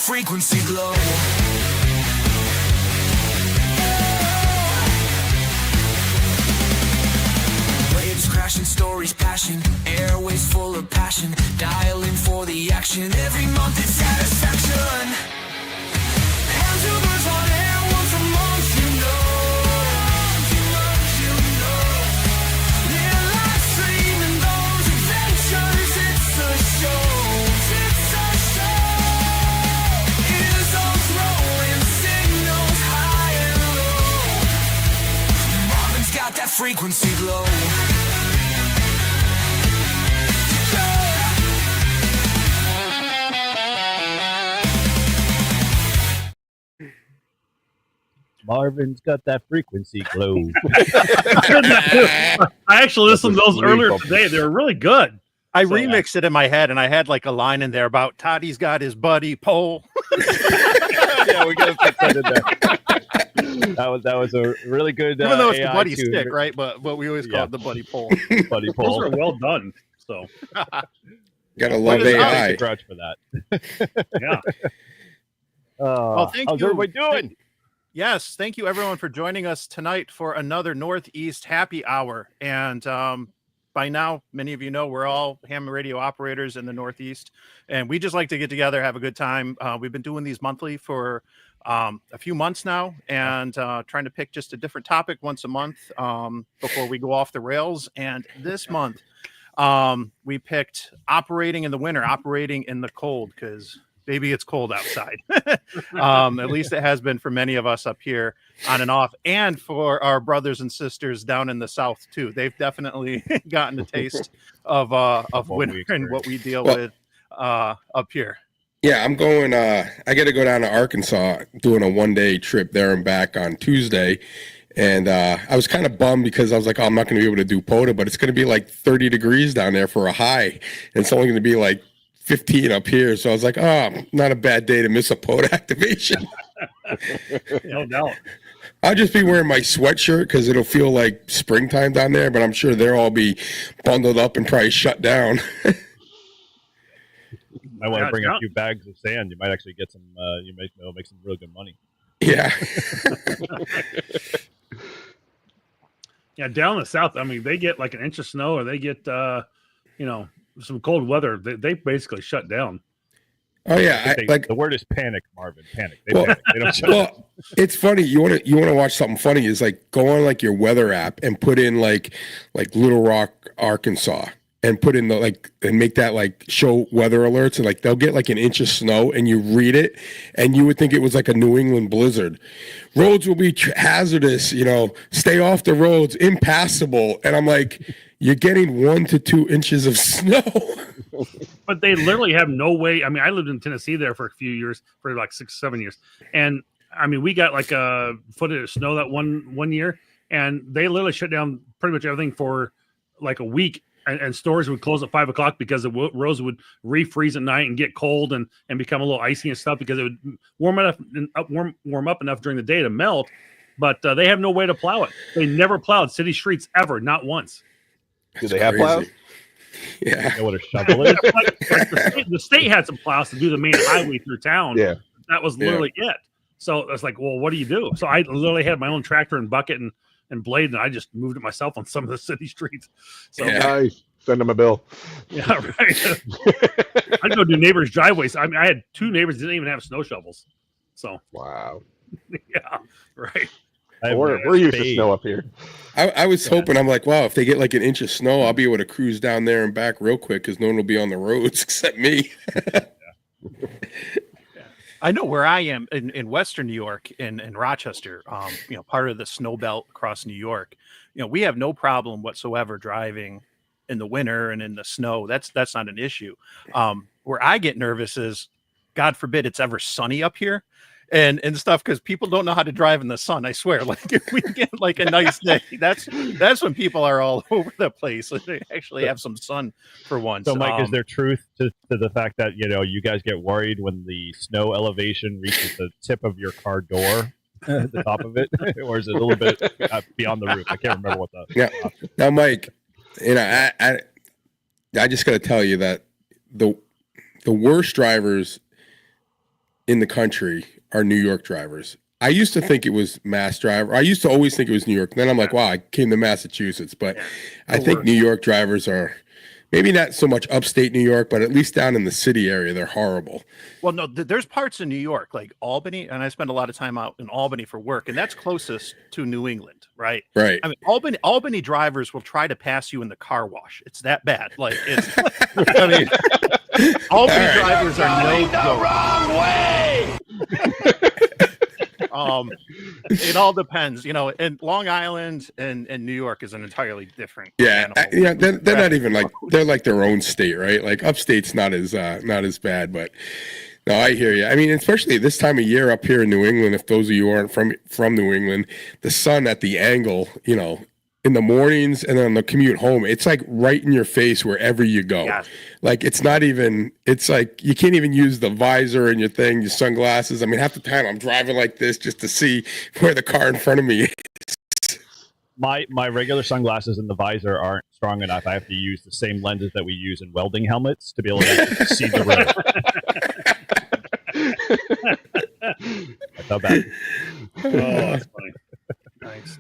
frequency glow. Waves crashing, stories passion, airways full of passion, dialing for the action. Every month it's satisfaction. Hands overs on air, once a month, you know. Live life streaming those adventures. It's a show. It's a show. It is all throwing signals high and low. Marvin's got that frequency glow. Marvin's got that frequency glow. I actually listened to those earlier today. They were really good. I remixed it in my head, and I had like a line in there about Toddy's got his buddy Pole. Yeah, we gotta put that in there. That was a really good. Even though it's the AI buddy tune. stick, right? But we always call it the buddy Pole. Buddy Those Pole. are well done. So Gotta love AI. Grudge for that. yeah, Well, thank how's you. everybody doing? Yes, thank you everyone for joining us tonight for another Northeast Happy Hour. And by now, many of you know we're all ham radio operators in the Northeast, and we just like to get together, have a good time. We've been doing these monthly for a few months now, and trying to pick just a different topic once a month before we go off the rails. And this month, we picked operating in the winter, operating in the cold, because baby, it's cold outside. At least it has been for many of us up here on and off, and for our brothers and sisters down in the South too. They've definitely gotten a taste of winter and what we deal with up here. Yeah, I'm going. I got to go down to Arkansas, doing a 1-day trip there and back on Tuesday. And I was kind of bummed because I was like, oh, I'm not going to be able to do POTA, but it's going to be like 30 degrees down there for a high. And it's only going to be like 15 up here. So I was like, oh, not a bad day to miss a POTA activation. no doubt. I'll just be wearing my sweatshirt because it'll feel like springtime down there, but I'm sure they'll all be bundled up and probably shut down. I want to bring a few bags of sand. You might actually get some. You might make some really good money. Yeah. Yeah, down in the South, I mean, they get like an inch of snow, or they get some cold weather. They basically shut down. Oh yeah, The word is panic, Marvin. Panic. They panic. They don't shut down. It's funny. You want to watch something funny? Is like go on like your weather app and put in like Little Rock, Arkansas, and put in and make that like show weather alerts, and like they'll get like an inch of snow, and you read it, and you would think it was like a New England blizzard. Roads will be hazardous. Stay off the roads, impassable, and I'm like, you're getting 1 to 2 inches of snow. But they literally have no way. I mean, I lived in Tennessee there for a few years, for like 6-7 years. And I mean, we got like a foot of snow that one year, and they literally shut down pretty much everything for like a week. And stores would close at 5 o'clock because the roads would refreeze at night and get cold and become a little icy and stuff, because it would warm up enough during the day to melt. But they have no way to plow it. They never plowed city streets ever, not once. Do they have plows? Yeah. You know what a shovel is? The state had some plows to do the main highway through town. Yeah. That was literally it. So I was like, well, what do you do? So I literally had my own tractor and bucket and blade, and I just moved it myself on some of the city streets. So Nice. Send them a bill. yeah, right. I'd go do neighbors' driveways. I mean, I had 2 neighbors that didn't even have snow shovels. So Wow. yeah, right. We're used to snow up here. I was hoping, I'm like, wow, if they get like an inch of snow, I'll be able to cruise down there and back real quick because no one will be on the roads except me. I know where I am in Western New York, in Rochester, part of the snow belt across New York. We have no problem whatsoever driving in the winter and in the snow. That's not an issue. Where I get nervous is, God forbid it's ever sunny up here and stuff, because people don't know how to drive in the sun. I swear, like if we get like a nice day, that's when people are all over the place. They actually have some sun for once. So, Mike, is there truth to the fact that you guys get worried when the snow elevation reaches the tip of your car door, the top of it, or is it a little bit beyond the roof? I can't remember what the. Yeah. Now, Mike, I just got to tell you that the worst drivers in the country are New York drivers. I used to think it was Mass driver. I used to always think it was New York. Then I'm like, wow, I came to Massachusetts. But I think New York drivers are maybe not so much upstate New York, but at least down in the city area, they're horrible. Well, no, there's parts of New York like Albany, and I spend a lot of time out in Albany for work, and that's closest to New England, right? Right. I mean, Albany drivers will try to pass you in the car wash. It's that bad. Like it's. I mean, Albany drivers are no joke. Wrong way. It all depends, and Long Island and New York is an entirely different Yeah, animal. they're not even like they're like their own state, right? Like upstate's not as bad, but no, I hear you. I mean, especially this time of year up here in New England. If those of you aren't from New England, the sun at the angle, in the mornings and then on the commute home, it's like right in your face wherever you go. Yeah. Like it's like you can't even use the visor and your sunglasses. I mean, half the time I'm driving like this just to see where the car in front of me is. My regular sunglasses and the visor aren't strong enough. I have to use the same lenses that we use in welding helmets to be able to actually see the road. That's how bad. Oh, that's funny.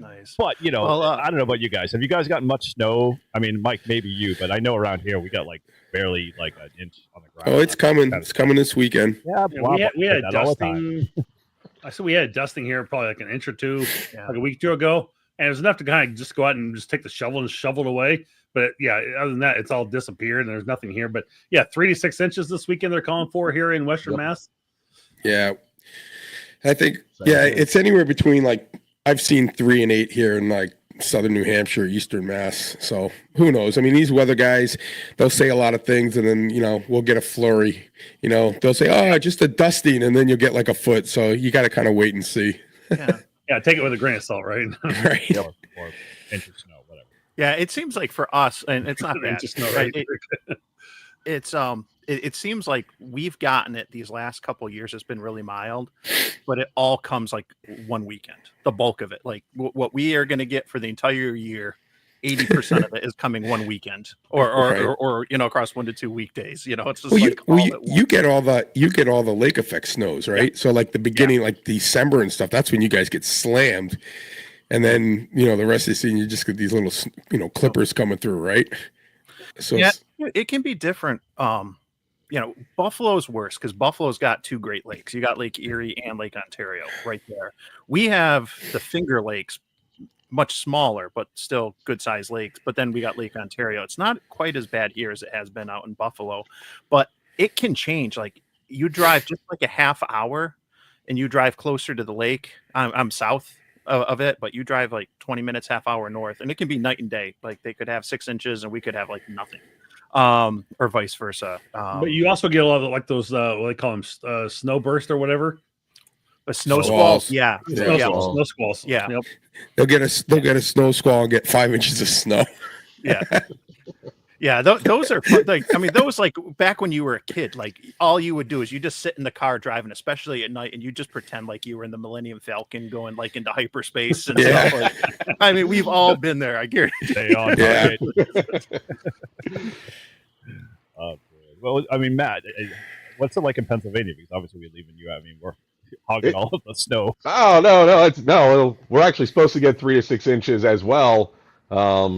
Nice. But Well, I don't know about you guys. Have you guys gotten much snow? I mean, Mike, maybe you, but I know around here we got like barely like an inch on the ground. Oh, it's coming. It's coming this weekend. Yeah, We had that all the time. dusting. I said we had dusting here probably like an inch or two, like a week or two ago, and it was enough to kind of just go out and just take the shovel and shovel it away. But yeah, other than that, it's all disappeared and there's nothing here. But yeah, 3 to 6 inches this weekend they're calling for here in Western Mass. Yeah, I think it's anywhere between like I've seen 3 and 8 here in like southern New Hampshire, eastern Mass. So who knows? I mean, these weather guys, they'll say a lot of things, and then we'll get a flurry. They'll say, "Oh, just a dusting," and then you'll get like a foot. So you got to kind of wait and see. Yeah, take it with a grain of salt, right? Right. Or inch of snow, whatever. Yeah, it seems like for us, and it's not bad. Just snow, right? It seems like we've gotten it these last couple of years. It's been really mild, but it all comes like one weekend. The bulk of it, like what we are going to get for the entire year, 80% of it is coming one weekend, or across 1 to 2 weekdays. It's just you get all the lake effect snows, right? So like the beginning, like December and stuff. That's when you guys get slammed, and then the rest of the season you just get these little clippers coming through, right? So yeah, it can be different. Buffalo's worse because Buffalo's got 2 great lakes. You got Lake Erie and Lake Ontario right there. We have the Finger Lakes, much smaller, but still good sized lakes. But then we got Lake Ontario. It's not quite as bad here as it has been out in Buffalo, but it can change. Like you drive just like a half hour and you drive closer to the lake. I'm south of it, but you drive like 20 minutes, half hour north, and it can be night and day. Like they could have 6 inches and we could have like nothing. Or vice versa. But you also get a lot of like those what they call them snow burst or whatever. A snow squalls. Yeah. Snow squalls. Yeah. Yep. they'll get a snow squall and get 5 inches of snow. Yeah. Yeah, those are like, I mean, those like back when you were a kid, like all you would do is you just sit in the car driving, especially at night, and you just pretend like you were in the Millennium Falcon going like into hyperspace and stuff. Like, I mean, we've all been there. I guarantee. Stay on target. Well, I mean, Matt, what's it like in Pennsylvania? Because obviously we're leaving you out. I mean, we're hogging all of the snow. Oh no! We're actually supposed to get 3 to 6 inches as well,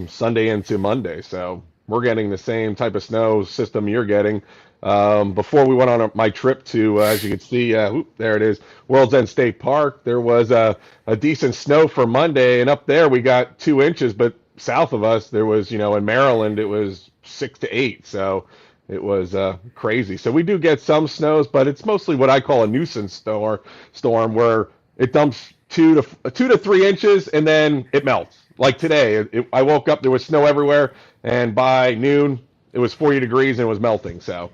Sunday into Monday. So we're getting the same type of snow system you're getting. Before we went on my trip to, as you can see, there it is, World's End State Park. There was a decent snow for Monday, and up there we got 2 inches. But south of us, there was, in Maryland, it was 6 to 8. So it was crazy. So we do get some snows, but it's mostly what I call a nuisance storm, where it dumps 2 to 3 inches and then it melts. Like today, I woke up, there was snow everywhere, and by noon it was 40 degrees and it was melting. So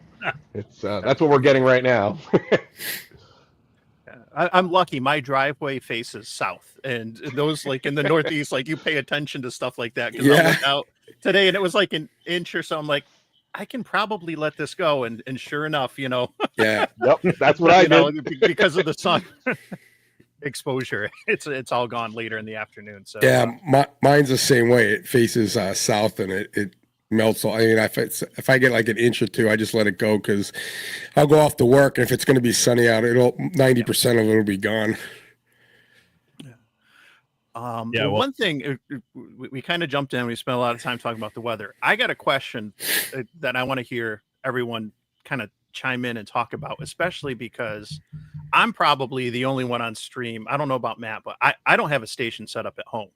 it's that's what we're getting right now. I'm lucky. My driveway faces south, and those like in the Northeast, like you pay attention to stuff like that. Because I went out today and it was like an inch or so. I'm like, I can probably let this go, and sure enough, Yeah. Yep, that's what I did. Because of the sun exposure, it's all gone later in the afternoon. So Yeah, mine's the same way. It faces south, and melts. I mean, if I get like an inch or two, I just let it go because I'll go off to work, and if it's going to be sunny out, 90% of it will be gone. Yeah, well- One thing we kind of jumped in. We spent a lot of time talking about the weather. I got a question that I want to hear everyone kind of chime in and talk about, especially because I'm probably the only one on stream. I don't know about Matt, but I don't have a station set up at home.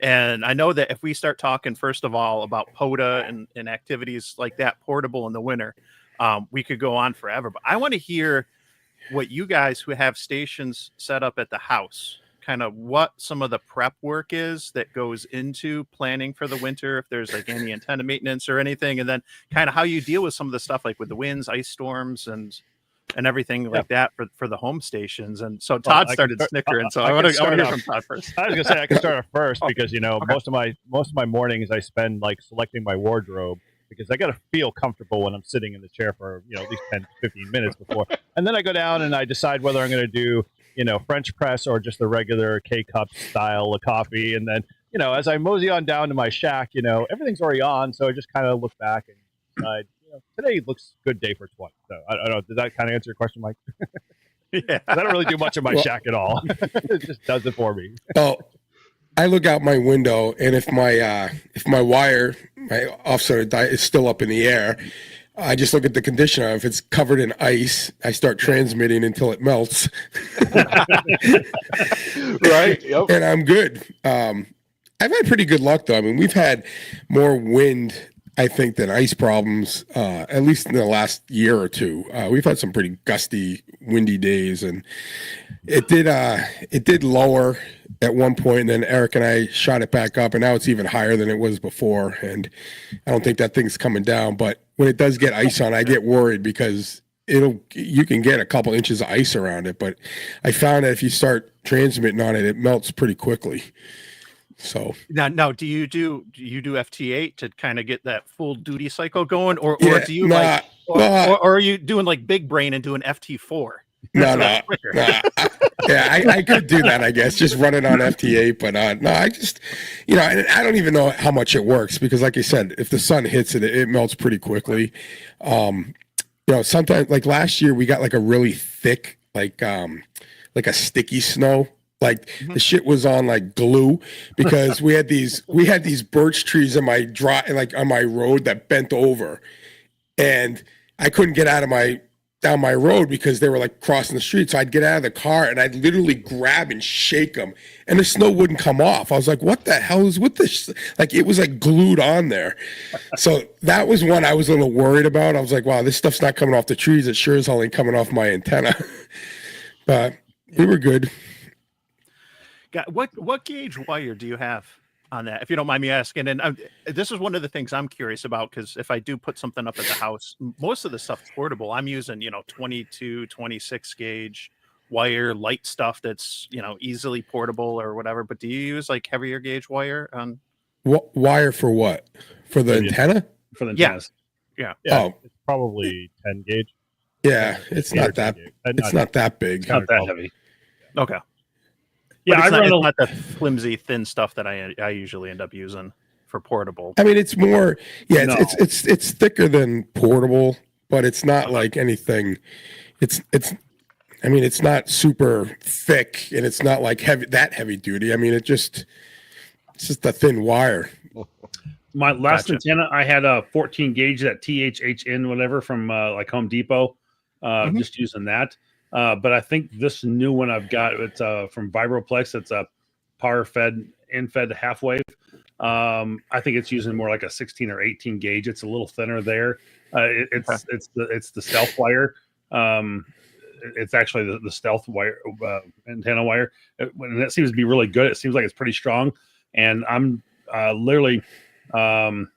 And I know that if we start talking, first of all, about POTA and activities like that, portable in the winter, we could go on forever. But I want to hear what you guys who have stations set up at the house, kind of what some of the prep work is that goes into planning for the winter, if there's like any antenna maintenance or anything, and then kind of how you deal with some of the stuff like with the winds, ice storms, and everything like that for the home stations. And so Todd started snickering, so I want to hear from Todd first. I was gonna say I can start off first because most of my mornings I spend like selecting my wardrobe because I got to feel comfortable when I'm sitting in the chair for at least 10-15 minutes before, and then I go down and I decide whether I'm going to do French press or just the regular K-cup style of coffee, and then as I mosey on down to my shack, everything's already on, so I just kind of look back and decide. Today looks good day for 20. So I don't know. Does that kind of answer your question, Mike? Yeah, I don't really do much in my shack at all. It just does it for me. Oh, I look out my window, and if my wire, my offset is still up in the air, I just look at the conditioner. If it's covered in ice, I start transmitting until it melts. Right. Yep. And I'm good. I've had pretty good luck though. I mean, we've had more wind, I think, than ice problems, at least in the last year or two. We've had some pretty gusty, windy days, and it did lower at one point, and then Eric and I shot it back up, and now it's even higher than it was before. And I don't think that thing's coming down. But when it does get ice on, I get worried because you can get a couple inches of ice around it. But I found that if you start transmitting on it, it melts pretty quickly. So now, do you do FT8 to kind of get that full duty cycle going, or do you or are you doing like big brain and doing FT4? No. I could do that, I guess, just run it on FT8, but no, I just, I don't even know how much it works because, like I said, if the sun hits it, it melts pretty quickly. Sometimes, like last year, we got like a really thick, like a sticky snow. Like the shit was on like glue because we had these birch trees on my road that bent over, and I couldn't get down my road because they were like crossing the street. So I'd get out of the car and I'd literally grab and shake them, and the snow wouldn't come off. I was like, "What the hell is with this?" Like it was like glued on there. So that was one I was a little worried about. I was like, "Wow, this stuff's not coming off the trees. It sure as hell ain't coming off my antenna." But we were good. What gauge wire do you have on that, if you don't mind me asking? And this is one of the things I'm curious about, because if I do put something up at the house, most of the stuff's portable. I'm using 22, 26 gauge wire, light stuff that's easily portable or whatever. But do you use like heavier gauge wire on? What wire for what? For the antenna? For the antennas. Yeah. Oh, It's probably 10 gauge. yeah. It's not that. It's not that big. Not that heavy. Okay. Yeah, But it's not the flimsy, thin stuff that I usually end up using for portable. I mean, it's more. Yeah, No. it's thicker than portable, but it's not like anything. It's. I mean, it's not super thick, and it's not like heavy duty. I mean, it's just a thin wire. My last Gotcha. antenna, I had a 14 gauge, that THHN whatever from like Home Depot. Just using that. But I think this new one I've got, it's from Vibroplex. It's a power fed, in-fed half wave. I think it's using more like a 16 or 18 gauge. It's a little thinner there. It's the stealth wire. It's actually the stealth wire, antenna wire. And that seems to be really good. It seems like it's pretty strong. And I'm literally, I'm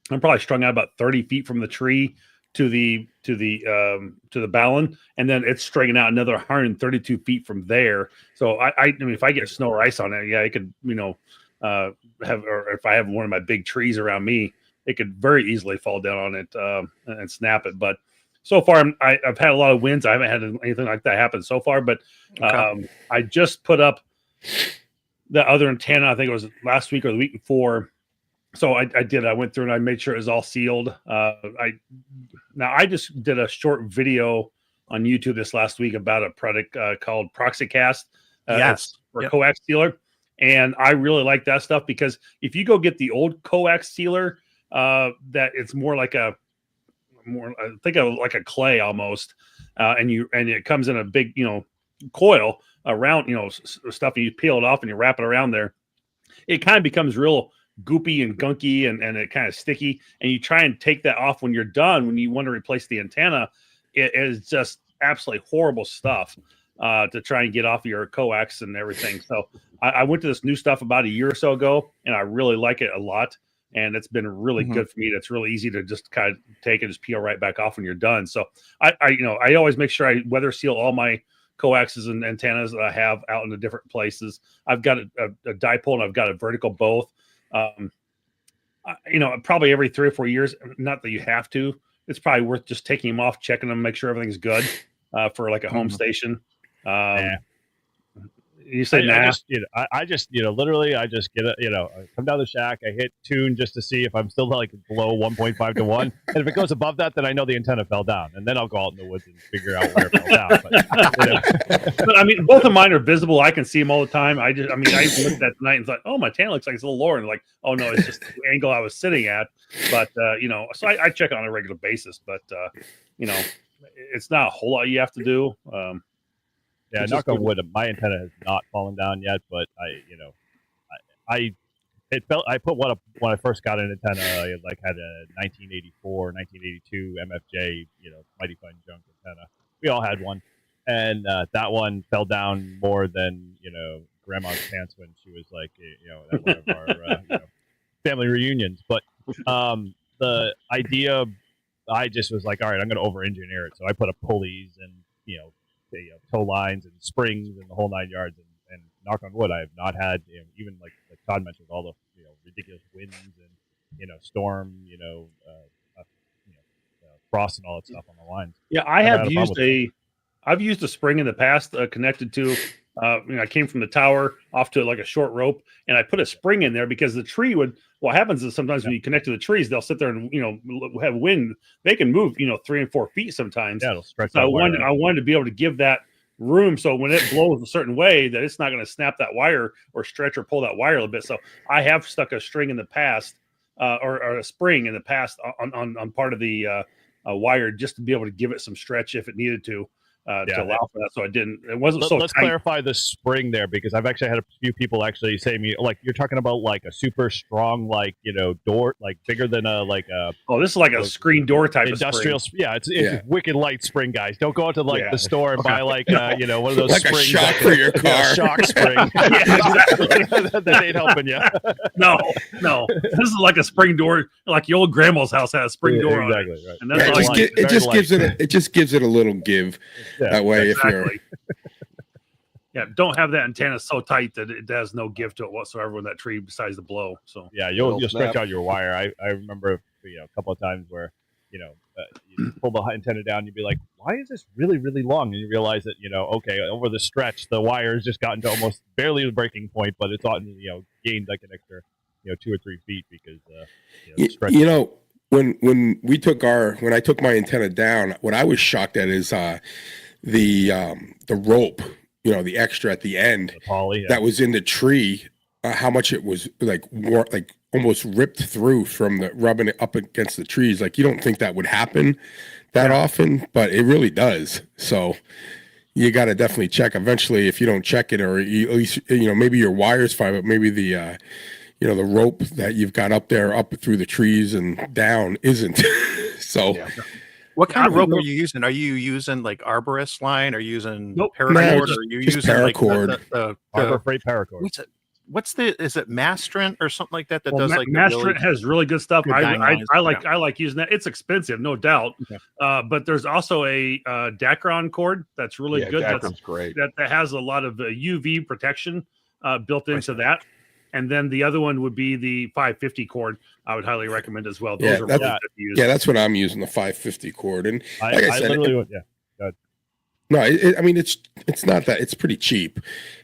probably strung out about 30 feet from the tree to the balun, and then it's stringing out another 132 feet from there. So I mean, if I get snow or ice on it, yeah, I could, or if I have one of my big trees around me, it could very easily fall down on it and snap it. But so far, I've had a lot of winds. I haven't had anything like that happen so far. But I just put up the other antenna. I think it was last week or the week before. So I did. I went through and I made sure it was all sealed. I just did a short video on YouTube this last week about a product called ProxyCast. Yes. For Yep. coax sealer, and I really like that stuff because if you go get the old coax sealer, that it's more like I think of like a clay almost, and it comes in a big coil around stuff, and you peel it off and you wrap it around there. It kind of becomes real goopy and gunky and it kind of sticky, and you try and take that off when you're done. When you want to replace the antenna, it is just absolutely horrible stuff to try and get off your coax and everything. So I went to this new stuff about a year or so ago, and I really like it a lot. And it's been really good for me. It's really easy to just kind of take and just peel right back off when you're done. So I always make sure I weather seal all my coaxes and antennas that I have out in the different places. I've got a dipole and I've got a vertical both. Probably every 3 or 4 years, not that you have to, it's probably worth just taking them off, checking them, make sure everything's good for like a home station. You say I just literally I just get I come down the shack, I hit tune just to see if I'm still like below 1.5 to 1, and if it goes above that, then I know the antenna fell down, and then I'll go out in the woods and figure out where it fell down. But I mean, both of mine are visible. I can see them all the time. I even looked at that tonight and thought, oh, my antenna looks like it's a little lower, and like, oh no, it's just the angle I was sitting at. But so I check on a regular basis. But it's not a whole lot you have to do. Yeah, knock on wood, my antenna has not fallen down yet, but I put one up when I first got an antenna. I had a 1984, 1982 MFJ, mighty fine junk antenna. We all had one, and that one fell down more than grandma's pants when she was like at one of our family reunions. But the idea, I just was like, all right, I'm going to over-engineer it. So I put up pulleys and tow lines and springs and the whole 9 yards, and knock on wood, I have not had even like Todd mentioned, all the ridiculous winds and storm frost and all that stuff on the lines. Yeah, I've used a spring in the past connected to I came from the tower off to like a short rope, and I put a spring in there because the tree would. What happens is sometimes when you connect to the trees, they'll sit there and have wind. They can move 3 and 4 feet sometimes. Yeah, it'll stretch. So I wanted to be able to give that room so when it blows a certain way that it's not going to snap that wire or stretch or pull that wire a little bit. So I have stuck a string in the past or a spring in the past on part of the wire just to be able to give it some stretch if it needed to allow for that. So I didn't. It wasn't so. Let's clarify the spring there, because I've actually had a few people actually say to me, like, you're talking about like a super strong, like door, like bigger than a this is like a screen door type industrial. of spring. Yeah, it's wicked light spring, guys. Don't go out to the store and buy like one of those like springs, a shock for your car. shock spring. That ain't helping you. No. This is like a spring door, like your old grandma's house had a spring door on it. Exactly, right. And that's it just gives it a little give. That way, exactly. Don't have that antenna so tight that it has no give to it whatsoever when that tree decides to blow. So you'll stretch out your wire. I remember a couple of times where you pull the antenna down, you'd be like, why is this really, really long? And you realize that okay, over the stretch the wire has just gotten to almost barely the breaking point, but it's on gained like an extra 2 or 3 feet because when I took my antenna down, what I was shocked at is the rope, the extra at the end that was in the tree, how much it was like almost ripped through from the rubbing it up against the trees. Like, you don't think that would happen that often, but it really does. So you got to definitely check eventually if you don't check it, or at least maybe your wire's fine, but maybe the the rope that you've got up there, up through the trees and down isn't. So. Yeah. What kind of rope are you using? Are you using like arborist line? Are you using paracord? No, or are you using paracord? Like the Harbor Freight paracord. Is it Mastrant or something like that? Does like Mastrant has really good stuff. Good I like using that. It's expensive, no doubt. Okay. But there's also a Dacron cord that's really good. Dacron's great. That has a lot of UV protection built into that. And then the other one would be the 550 cord. I would highly recommend as well. Those are really good to use. Yeah, that's what I'm using, the 550 cord. And like I said, it's not that. It's pretty cheap.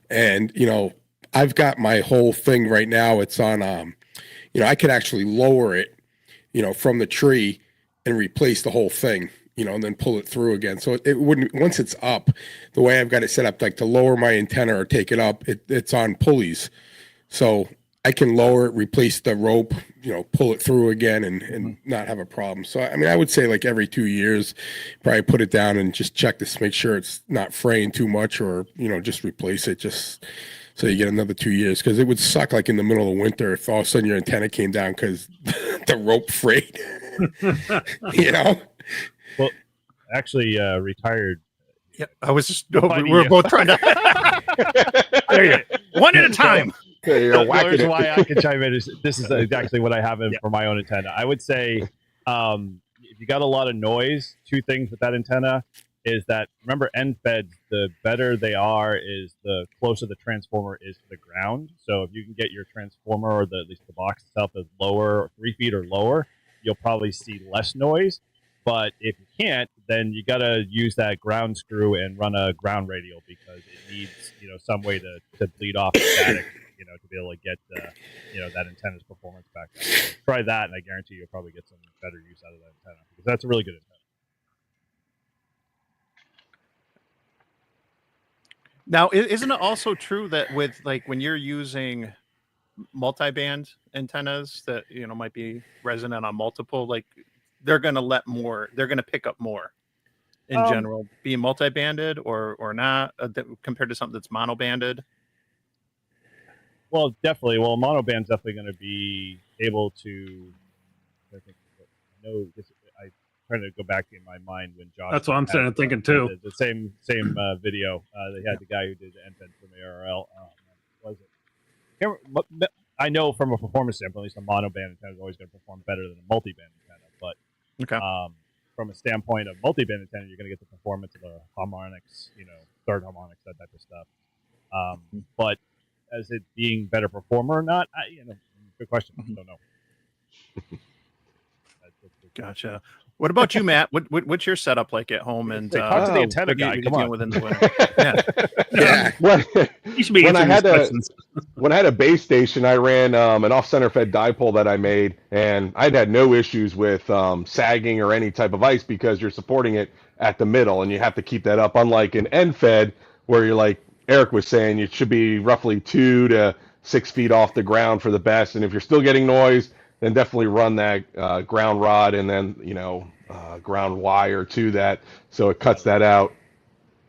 And, I've got my whole thing right now. It's on, I could actually lower it, from the tree and replace the whole thing, and then pull it through again. So it wouldn't, once it's up, the way I've got it set up, like to lower my antenna or take it up, it's on pulleys. So I can lower it, replace the rope, pull it through again and not have a problem. So, I mean, I would say like every 2 years, probably put it down and just check to make sure it's not fraying too much, or, just replace it just so you get another 2 years. Cause it would suck like in the middle of winter if all of a sudden your antenna came down because the rope frayed, Well, actually, retired. Yeah, I was just, we were both trying to, there you go. One at a time. Here's why I can chime in. This is exactly what I have for my own antenna. I would say, if you got a lot of noise, two things with that antenna is that, remember, end feds, the better they are is the closer the transformer is to the ground. So if you can get your transformer, or at least the box itself, is lower, 3 feet or lower, you'll probably see less noise. But if you can't, then you got to use that ground screw and run a ground radial, because it needs, some way to bleed off the static, to be able to get, that antenna's performance back up. So try that, and I guarantee you'll probably get some better use out of that antenna, because that's a really good antenna. Now, isn't it also true that with like when you're using multi-band antennas that might be resonant on multiple, like they're going to pick up more in general, being multi-banded or not, compared to something that's mono-banded? Well, definitely. Well, monoband's definitely going to be able to. I know this. I trying to go back in my mind when Josh. That's what I'm saying. Thinking too. The same video. They had the guy who did the end from ARL. Was it? I know from a performance standpoint, at least a monoband antenna is always going to perform better than a multi-band antenna. But from a standpoint of multi-band antenna, you're going to get the performance of the harmonics, third harmonics, that type of stuff. But as it being better performer or not, good question. I don't know. Gotcha. What about you, Matt? What's your setup like at home? And talk to the antenna guy. Come on. Within the winter? Yeah. You should be when I answering had these a questions. when I had a base station, I ran an off-center fed dipole that I made, and I'd had no issues with sagging or any type of ice, because you're supporting it at the middle, and you have to keep that up. Unlike an end fed, where you're like Eric was saying, it should be roughly 2 to 6 feet off the ground for the best. And if you're still getting noise, then definitely run that ground rod and then ground wire to that, so it cuts that out.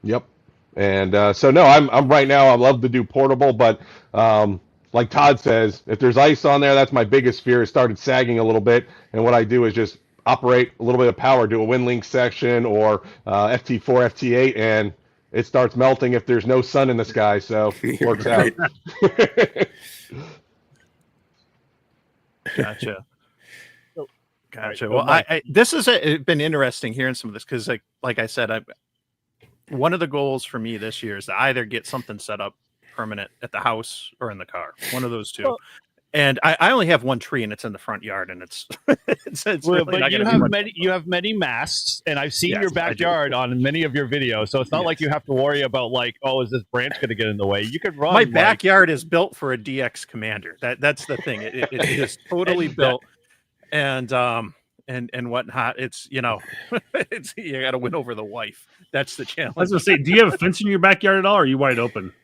Yep. And so no, I'm right now, I love to do portable, but like Todd says, if there's ice on there, that's my biggest fear. It started sagging a little bit, and what I do is just operate a little bit of power, do a WinLink section or FT4, FT8, and it starts melting if there's no sun in the sky. So it works out. Gotcha. Gotcha. Well, this has been interesting hearing some of this, because like I said, one of the goals for me this year is to either get something set up permanent at the house or in the car, one of those two. Well, and I only have one tree, and it's in the front yard, and it's well, really but you have many masts, and I've seen your backyard on many of your videos, so it's not like you have to worry about is this branch going to get in the way? You could run. My backyard is built for a DX Commander. That's the thing. It is totally built, and whatnot. It's it's you got to win over the wife. That's the challenge. I was gonna say, do you have a fence in your backyard at all, or are you wide open?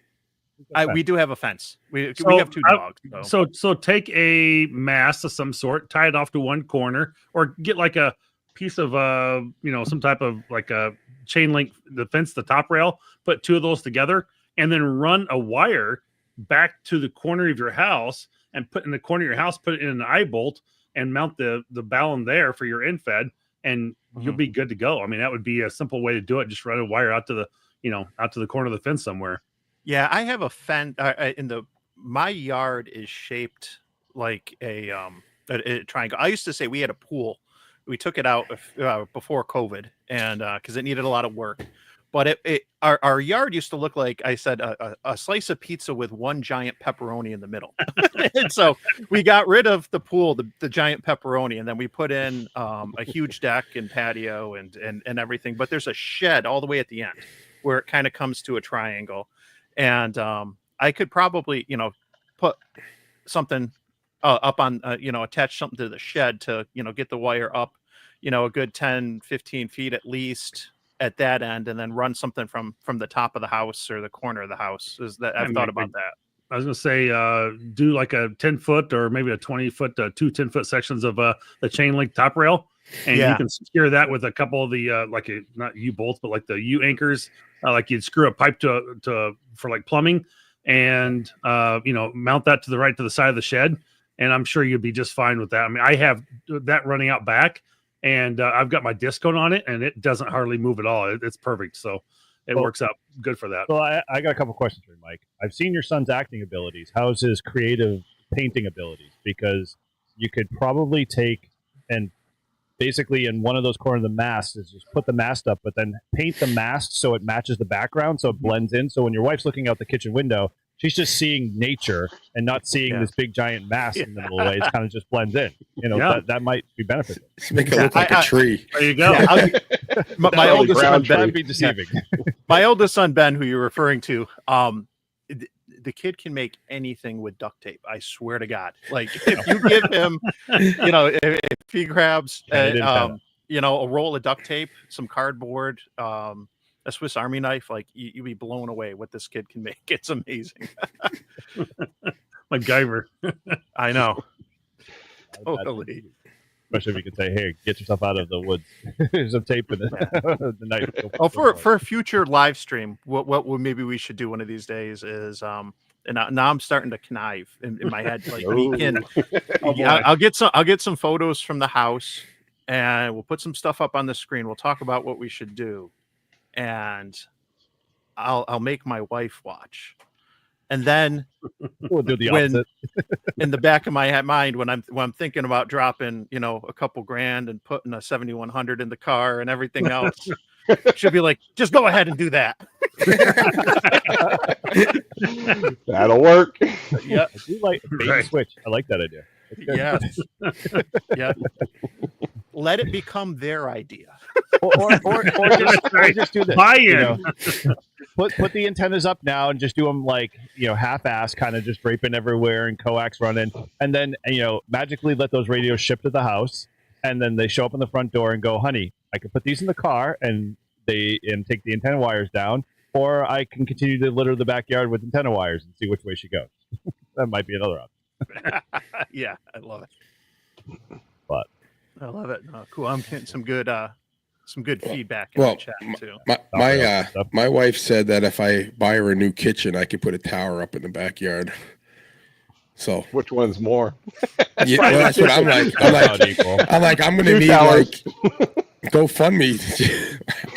We do have a fence. We have 2 dogs. So take a mast of some sort, tie it off to one corner, or get like a piece of some type of like a chain link, the fence, the top rail, put 2 of those together, and then run a wire back to the corner of your house, and put in the corner of your house, put it in an eye bolt, and mount the balun there for your end fed, and you'll be good to go. I mean, that would be a simple way to do it. Just run a wire out to the corner of the fence somewhere. Yeah, I have a fence my yard is shaped like a triangle. I used to say we had a pool. We took it out before COVID, and because it needed a lot of work. But our yard used to look like, I said, a slice of pizza with one giant pepperoni in the middle. And so we got rid of the pool, the giant pepperoni, and then we put in a huge deck and patio and everything. But there's a shed all the way at the end where it kind of comes to a triangle. And I could probably, put something up on, attach something to the shed to, get the wire up, a good 10, 15 feet at least at that end, and then run something from the top of the house or the corner of the house. I've thought about that. I was going to say, do like a 10-foot or maybe a 20-foot, 10-foot sections of the chain link top rail. And you can secure that with a couple of the, not U bolts, but like the U anchors, like you'd screw a pipe for like plumbing and, mount that to the side of the shed. And I'm sure you'd be just fine with that. I mean, I have that running out back and I've got my disc cone on it and it doesn't hardly move at all. It's perfect. So it works out good for that. Well, I got a couple questions for you, Mike. I've seen your son's acting abilities. How's his creative painting abilities? Because you could probably take and basically in one of those corners of the mast is just put the mast up, but then paint the mast so it matches the background, so it blends in. So when your wife's looking out the kitchen window, she's just seeing nature and not seeing this big giant mast in the middle of the way. It kind of just blends in. That might be beneficial. Just make it look like a tree. There you go. Yeah, my oldest son, Ben, be deceiving. my oldest son, Ben, who you're referring to, the kid can make anything with duct tape. I swear to God. Like if you give him, if he grabs, a roll of duct tape, some cardboard, a Swiss Army knife, like you'd be blown away what this kid can make. It's amazing. MacGyver. I know. Totally. Especially if you could say, "Hey, get yourself out of the woods." There's some tape in the knife. Oh, for a future live stream, what maybe we should do one of these days is and now I'm starting to connive in my head. Like we can, I'll get some photos from the house, and we'll put some stuff up on the screen. We'll talk about what we should do, and I'll make my wife watch. And then we'll do the opposite. In the back of my mind, when I'm thinking about dropping, a couple grand and putting a 7100 in the car and everything else, she'll be like, just go ahead and do that. That'll work. Yeah. I do like bait and switch. I like that idea. Yes. Yeah. Let it become their idea. Or just do this. Buy in. Put the antennas up now and just do them like, half-ass, kind of just draping everywhere and coax running. And then, magically let those radios ship to the house. And then they show up in the front door and go, honey, I can put these in the car and take the antenna wires down. Or I can continue to litter the backyard with antenna wires and see which way she goes. That might be another option. Yeah, I love it. But I love it. Cool. I'm getting some good feedback in the chat too. My wife said that if I buy her a new kitchen, I could put a tower up in the backyard. So which one's more? That's what I'm like. I'm going to need like GoFundMe.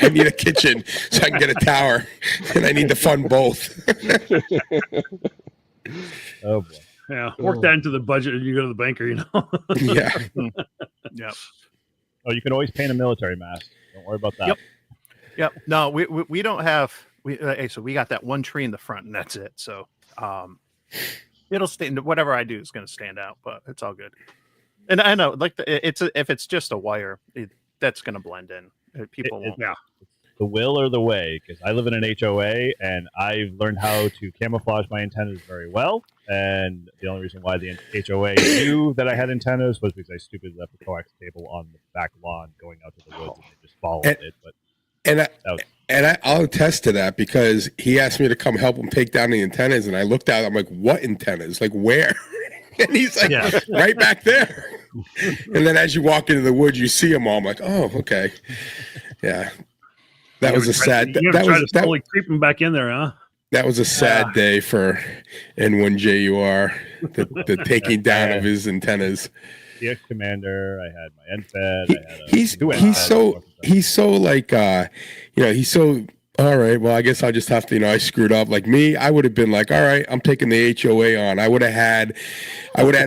I need a kitchen so I can get a tower, and I need to fund both. oh boy. Yeah, work that into the budget and you go to the banker, Yeah. Yeah. Oh, you can always paint a military mast. Don't worry about that. Yep. No, we don't have. So we got that one tree in the front, and that's it. So it'll stand. Whatever I do is going to stand out, but it's all good. And I know, like if it's just a wire, that's going to blend in. People won't. Yeah. The will or the way, because I live in an HOA and I've learned how to camouflage my antennas very well. And the only reason why the HOA knew that I had antennas was because I stupidly left the coax cable on the back lawn going out to the woods and they just followed it. But I'll attest to that because he asked me to come help him take down the antennas, and I looked out. I'm like, "What antennas? Like where?" And he's like, "Right back there." And then as you walk into the woods, you see them all. I'm like, "Oh, okay, yeah." That was a sad. That was slowly creeping back in there, huh? That was a sad day for N1JUR, the taking down of his antennas. CX Commander, I had my NFED. He's so like, he's so, all right, well, I guess I'll just have to, I screwed up. Like me, I would have been like, all right, I'm taking the HOA on. I would have had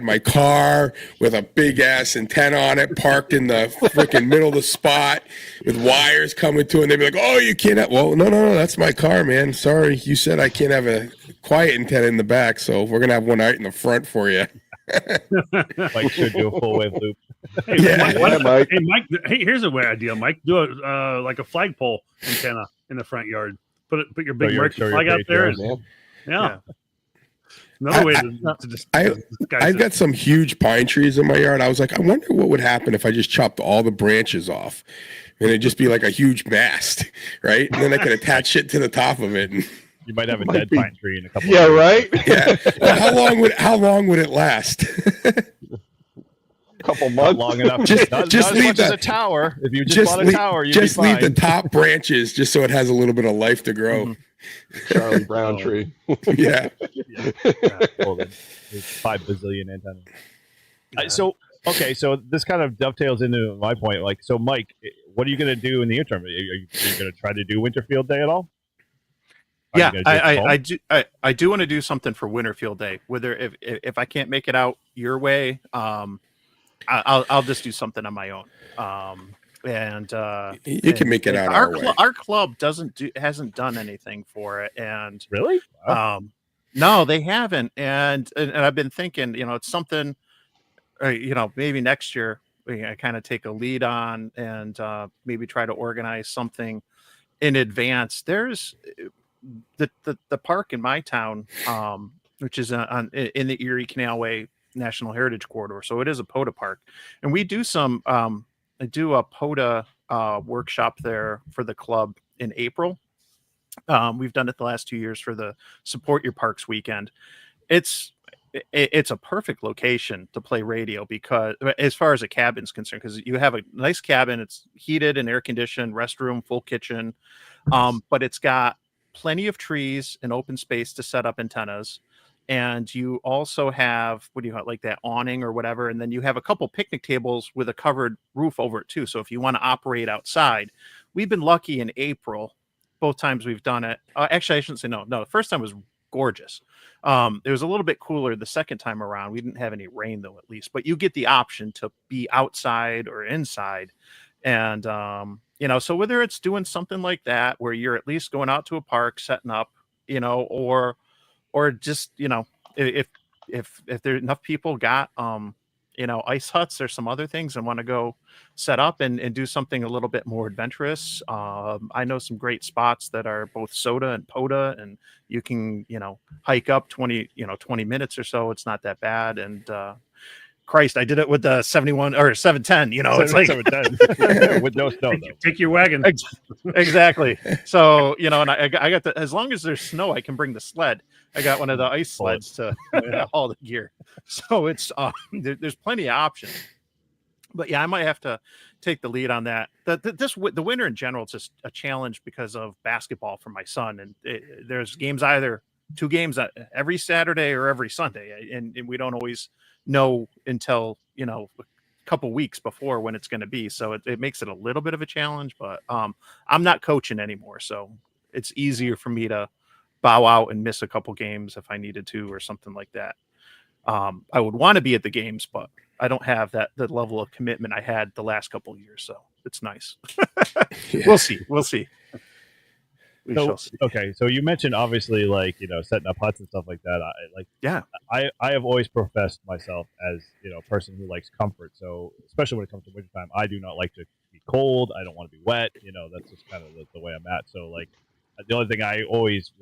my car with a big ass antenna on it, parked in the freaking middle of the spot with wires coming to it. And they'd be like, oh, you can't have, well, no, that's my car, man. Sorry. You said I can't have a quiet antenna in the back. So we're going to have one out in the front for you. Mike should do a full wave loop. Hey, Mike. Hey, Mike. Hey, here's a way idea, Mike. Do like a flagpole antenna in the front yard. Put your big merchant flag out there. Yeah. Another way to just disguise I've it. got some huge pine trees in my yard. I was like, I wonder what would happen if I just chopped all the branches off, and it'd just be like a huge mast, right? And then I could attach it to the top of it. And, You might have a Might dead be- pine tree in a couple. Yeah, of years. right. yeah. Well, how long would it last? Couple Not months. long enough. Just- not, just not as leave much as the- a tower. If you just, bought a tower, you'd just be leave fine. the top branches just so it has a little bit of life to grow. Charlie Brown Oh. tree. Yeah. Well, there's 5 bazillion antennas. So okay, so this kind of dovetails into my point. Like, so Mike, what are you going to do in the interim? Are you going to try to do Winterfield Day at all? Are you Yeah, gonna do it from home? I do want to do something for Winterfield Day. Whether if I can't make it out your way, I'll just do something on my own. You can make it out our way. Our club hasn't done anything for it, and Really? Wow. no, they haven't. And I've been thinking, it's something, maybe next year I kind of take a lead on and maybe try to organize something in advance. There's the park in my town, which is in the Erie Canalway National Heritage Corridor. So it is a POTA park, and we do some. I do a POTA workshop there for the club in April. We've done it the last 2 years for the Support Your Parks weekend. It's a perfect location to play radio because, as far as a cabin's concerned, because you have a nice cabin, it's heated and air conditioned, restroom, full kitchen, but it's got plenty of trees and open space to set up antennas. And you also have, like that awning or whatever. And then you have a couple picnic tables with a covered roof over it too. So if you want to operate outside, we've been lucky in April, both times we've done it. Actually, I shouldn't say no. The first time was gorgeous. It was a little bit cooler the second time around. We didn't have any rain though, at least, but you get the option to be outside or inside. And, so whether it's doing something like that, where you're at least going out to a park, setting up, or just, if there's enough people got, ice huts or some other things and want to go set up and do something a little bit more adventurous. I know some great spots that are both SOTA and POTA, and you can, hike up 20 minutes or so. It's not that bad. And, Christ, I did it with the 71 or 710, it's like 710 with no snow though. Take your wagon. exactly. So, and I got as long as there's snow, I can bring the sled. I got one of the ice sleds to haul the gear. So it's there's plenty of options. But yeah, I might have to take the lead on that. The winter in general is just a challenge because of basketball for my son, and there's games, either 2 games every Saturday or every Sunday, and we don't always know until a couple weeks before when it's going to be. So it makes it a little bit of a challenge. But I'm not coaching anymore, so it's easier for me to bow out and miss a couple games if I needed to or something like that. I would want to be at the games, but I don't have the level of commitment I had the last couple of years. So it's nice. Yeah. We'll see. We So, shall see. okay, so you mentioned obviously setting up huts and stuff like that. I have always professed myself as a person who likes comfort. So especially when it comes to wintertime, I do not like to be cold. I don't want to be wet. That's just kind of the way I'm at. So the only thing I always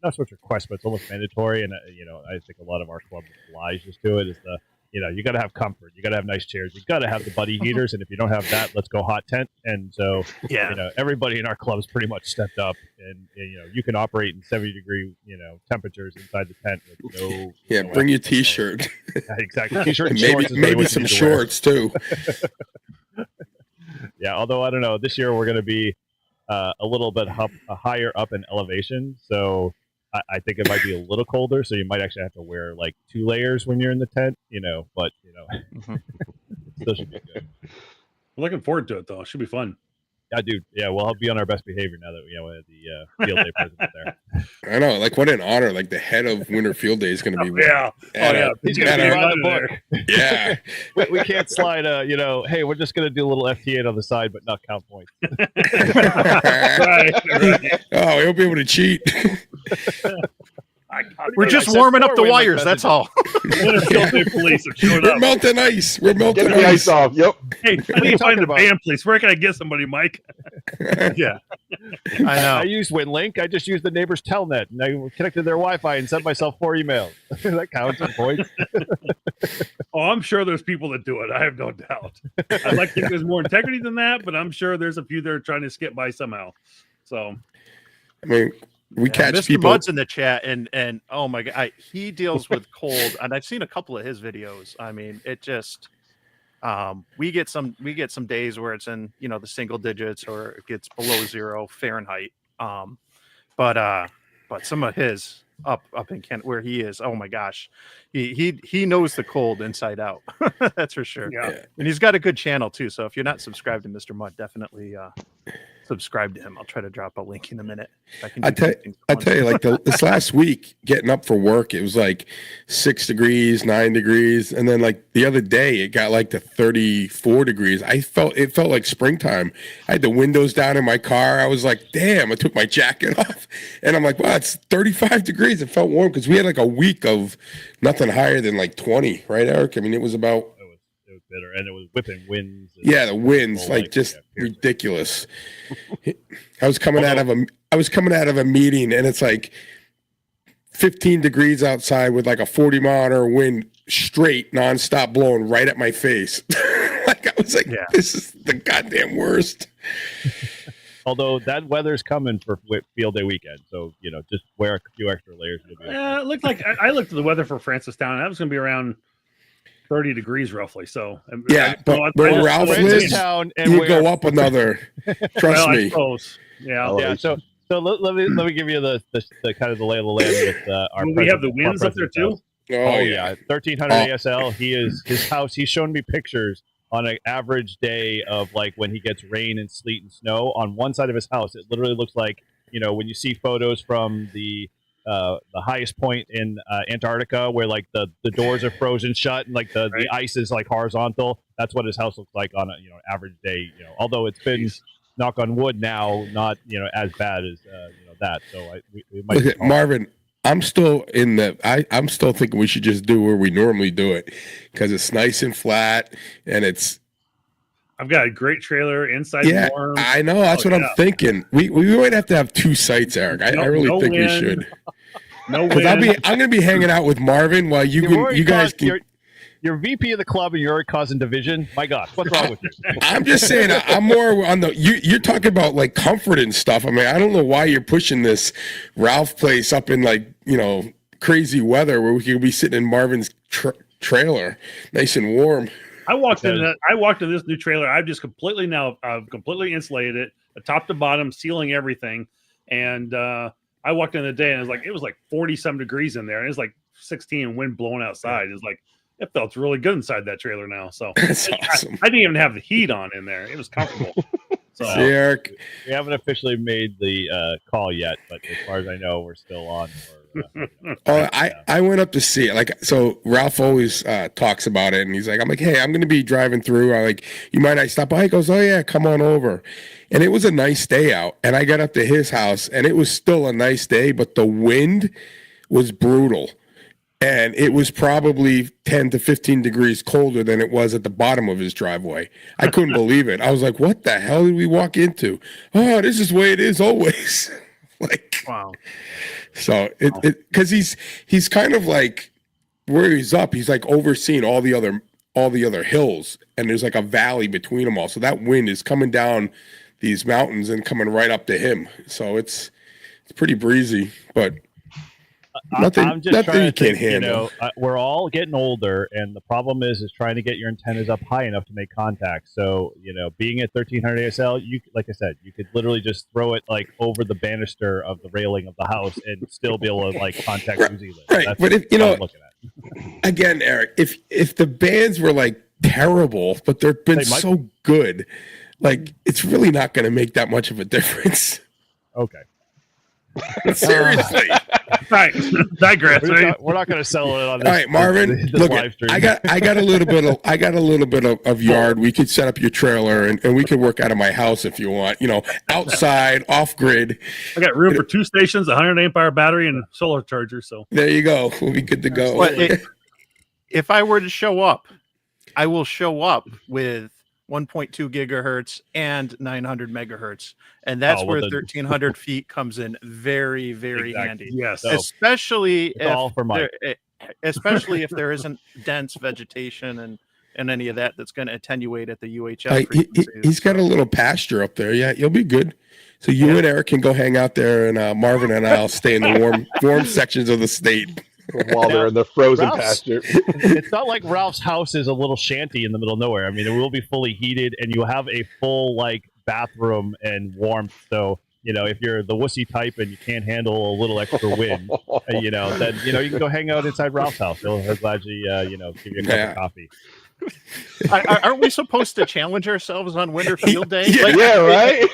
not so much request, but it's almost mandatory, and I think a lot of our club lies just to it, is you got to have comfort, you got to have nice chairs, you got to have the buddy heaters, and if you don't have that, let's go hot tent. And so everybody in our club's pretty much stepped up, and you can operate in 70-degree temperatures inside the tent with no Bring your t-shirt. exactly, t-shirt and And shorts is really maybe what you some need to wear. shorts too. Yeah, although I don't know, this year we're going to be a little bit higher up in elevation, so I think it might be a little colder. So you might actually have to wear 2 layers when you're in the tent, but still should be good. We're looking forward to it, though. It should be fun. Yeah, dude. Yeah, we'll be on our best behavior now that we have the field day president there. I know, what an honor! The head of Winter Field Day is going to be. Yeah. He's going to be at by the book. Yeah. We can't slide hey, we're just going to do a little FT8 on the side, but not count points. Right. Oh, he'll be able to cheat. We're just warming up the wires. That's all. Winterfield Day Police have showed We're up. melting ice. We're melting Get the ice ice. off. Yep. Hey, I need to find the band, please. Where can I get somebody, Mike? Yeah. I know. I use WinLink. I just use the neighbor's telnet, and I connected their Wi-Fi and sent myself 4 emails. That counts as points. Oh, I'm sure there's people that do it. I have no doubt. I'd like to think there's more integrity than that, but I'm sure there's a few that are trying to skip by somehow. So, I mean, we catch Mr. people. Mud's in the chat, and oh my god, he deals with cold, and I've seen a couple of his videos. I mean, it just we get some days where it's in the single digits or it gets below 0 Fahrenheit. But some of his up in Kent where he is, oh my gosh, he knows the cold inside out. That's for sure. yeah. And he's got a good channel too. So if you're not subscribed to Mr. Mud, definitely subscribe to him. I'll try to drop a link in a minute. I tell you, like this last week, getting up for work, it was like 6 degrees, 9 degrees, and then like the other day, it got like to 34 degrees. It felt like springtime. I had the windows down in my car. I was like, damn! I took my jacket off, and I'm like, wow, it's 35 degrees. It felt warm because we had like a week of nothing higher than like 20, right, Eric? I mean, it was about. It was bitter, and it was whipping winds. Yeah, the winds, Like, like just yeah, ridiculous. I was coming out of a meeting, and it's like 15 degrees outside with like a 40-mile-an-hour wind, straight, nonstop, blowing right at my face. Like I was like, this is the goddamn worst. Although that weather's coming for field day weekend, so just wear a few extra layers. You'll be okay. It looked like I looked at the weather for Francistown. That was going to be around 30 degrees roughly. So yeah, but where Ralph lives, you go up another. Trust me. I suppose. Yeah. Yeah. So let me give you the kind of the lay of the land with our. We have the winds up there too. Oh yeah, 1300 ASL. His house. He's shown me pictures on an average day of like when he gets rain and sleet and snow on one side of his house. It literally looks like when you see photos from the highest point in Antarctica where like the doors are frozen shut and like the ice is like horizontal. That's what his house looks like on a average day. Although it's been knock on wood now, not as bad as that. So we might. Look at Marvin. I'm still I'm still thinking we should just do where we normally do it because it's nice and flat and it's. I've got a great trailer inside. Yeah, warm. I know. That's what I'm thinking. We might have to have 2 sites, Eric. I really think we should. No, because I'm going to be hanging out with Marvin while you guys can. You're VP of the club and you're already causing division. My God, what's wrong with you? I'm just saying, I'm more on the. You're talking about like comfort and stuff. I mean, I don't know why you're pushing this Ralph place up in like crazy weather where we could be sitting in Marvin's trailer, nice and warm. I walked in this new trailer. I've just completely insulated it, top to bottom, sealing everything. And I walked in the day and it was like 40-some degrees in there. And it was like 16 and wind blowing outside. It's like it felt really good inside that trailer now. So that's awesome. I didn't even have the heat on in there. It was comfortable. So see, Eric, we haven't officially made the call yet, but as far as I know, we're still on. I went up to see it. Like, so Ralph always talks about it, and he's like, I'm like, hey, I'm going to be driving through. I'm like, you might not stop by. He goes, oh yeah, come on over. And it was a nice day out, and I got up to his house, and it was still a nice day, but the wind was brutal. And it was probably 10 to 15 degrees colder than it was at the bottom of his driveway. I couldn't believe it. I was like, what the hell did we walk into? Oh, this is the way it is always. Like, wow. So because he's kind of like where he's up, he's like overseeing all the other hills, and there's like a valley between them all. So that wind is coming down these mountains and coming right up to him. So it's pretty breezy, but nothing you can't handle. We're all getting older, and the problem is trying to get your antennas up high enough to make contact. So, being at 1300 ASL, like I said, you could literally just throw it like over the banister of the railing of the house and still be able to like contact New Zealand. Right, That's but if what I'm looking at. Again, Eric, if the bands were like terrible, but they've been so good, like it's really not going to make that much of a difference. Okay. Seriously. Right. Digress. We're not going to sell it on this. All right, Marvin. Look, I got a little bit of yard. We could set up your trailer and we could work out of my house if you want. Outside, off grid. I got room for 2 stations, a 100 amp hour battery, and solar charger. So there you go. We'll be good to go. But if I were to show up, I will show up with 1.2 gigahertz, and 900 megahertz, and that's Oh, well, where then- 1300 feet comes in very, very Exactly. handy. Yes. So, Especially it's all for Mike. especially if there isn't dense vegetation and any of that that's going to attenuate at the UHF He's frequencies. got a little pasture up there. Yeah, you'll be good. So you and Eric can go hang out there, and Marvin and I'll stay in the warm sections of the state. while they're in the frozen Ralph's- pasture. It's not like Ralph's house is a little shanty in the middle of nowhere. I mean, it will be fully heated, and you'll have a full like bathroom and warmth. So if you're the wussy type and you can't handle a little extra wind, then you can go hang out inside Ralph's house. He'll gladly give you a cup of coffee. Aren't we supposed to challenge ourselves on Winter Field Day? Yeah. Yeah, right.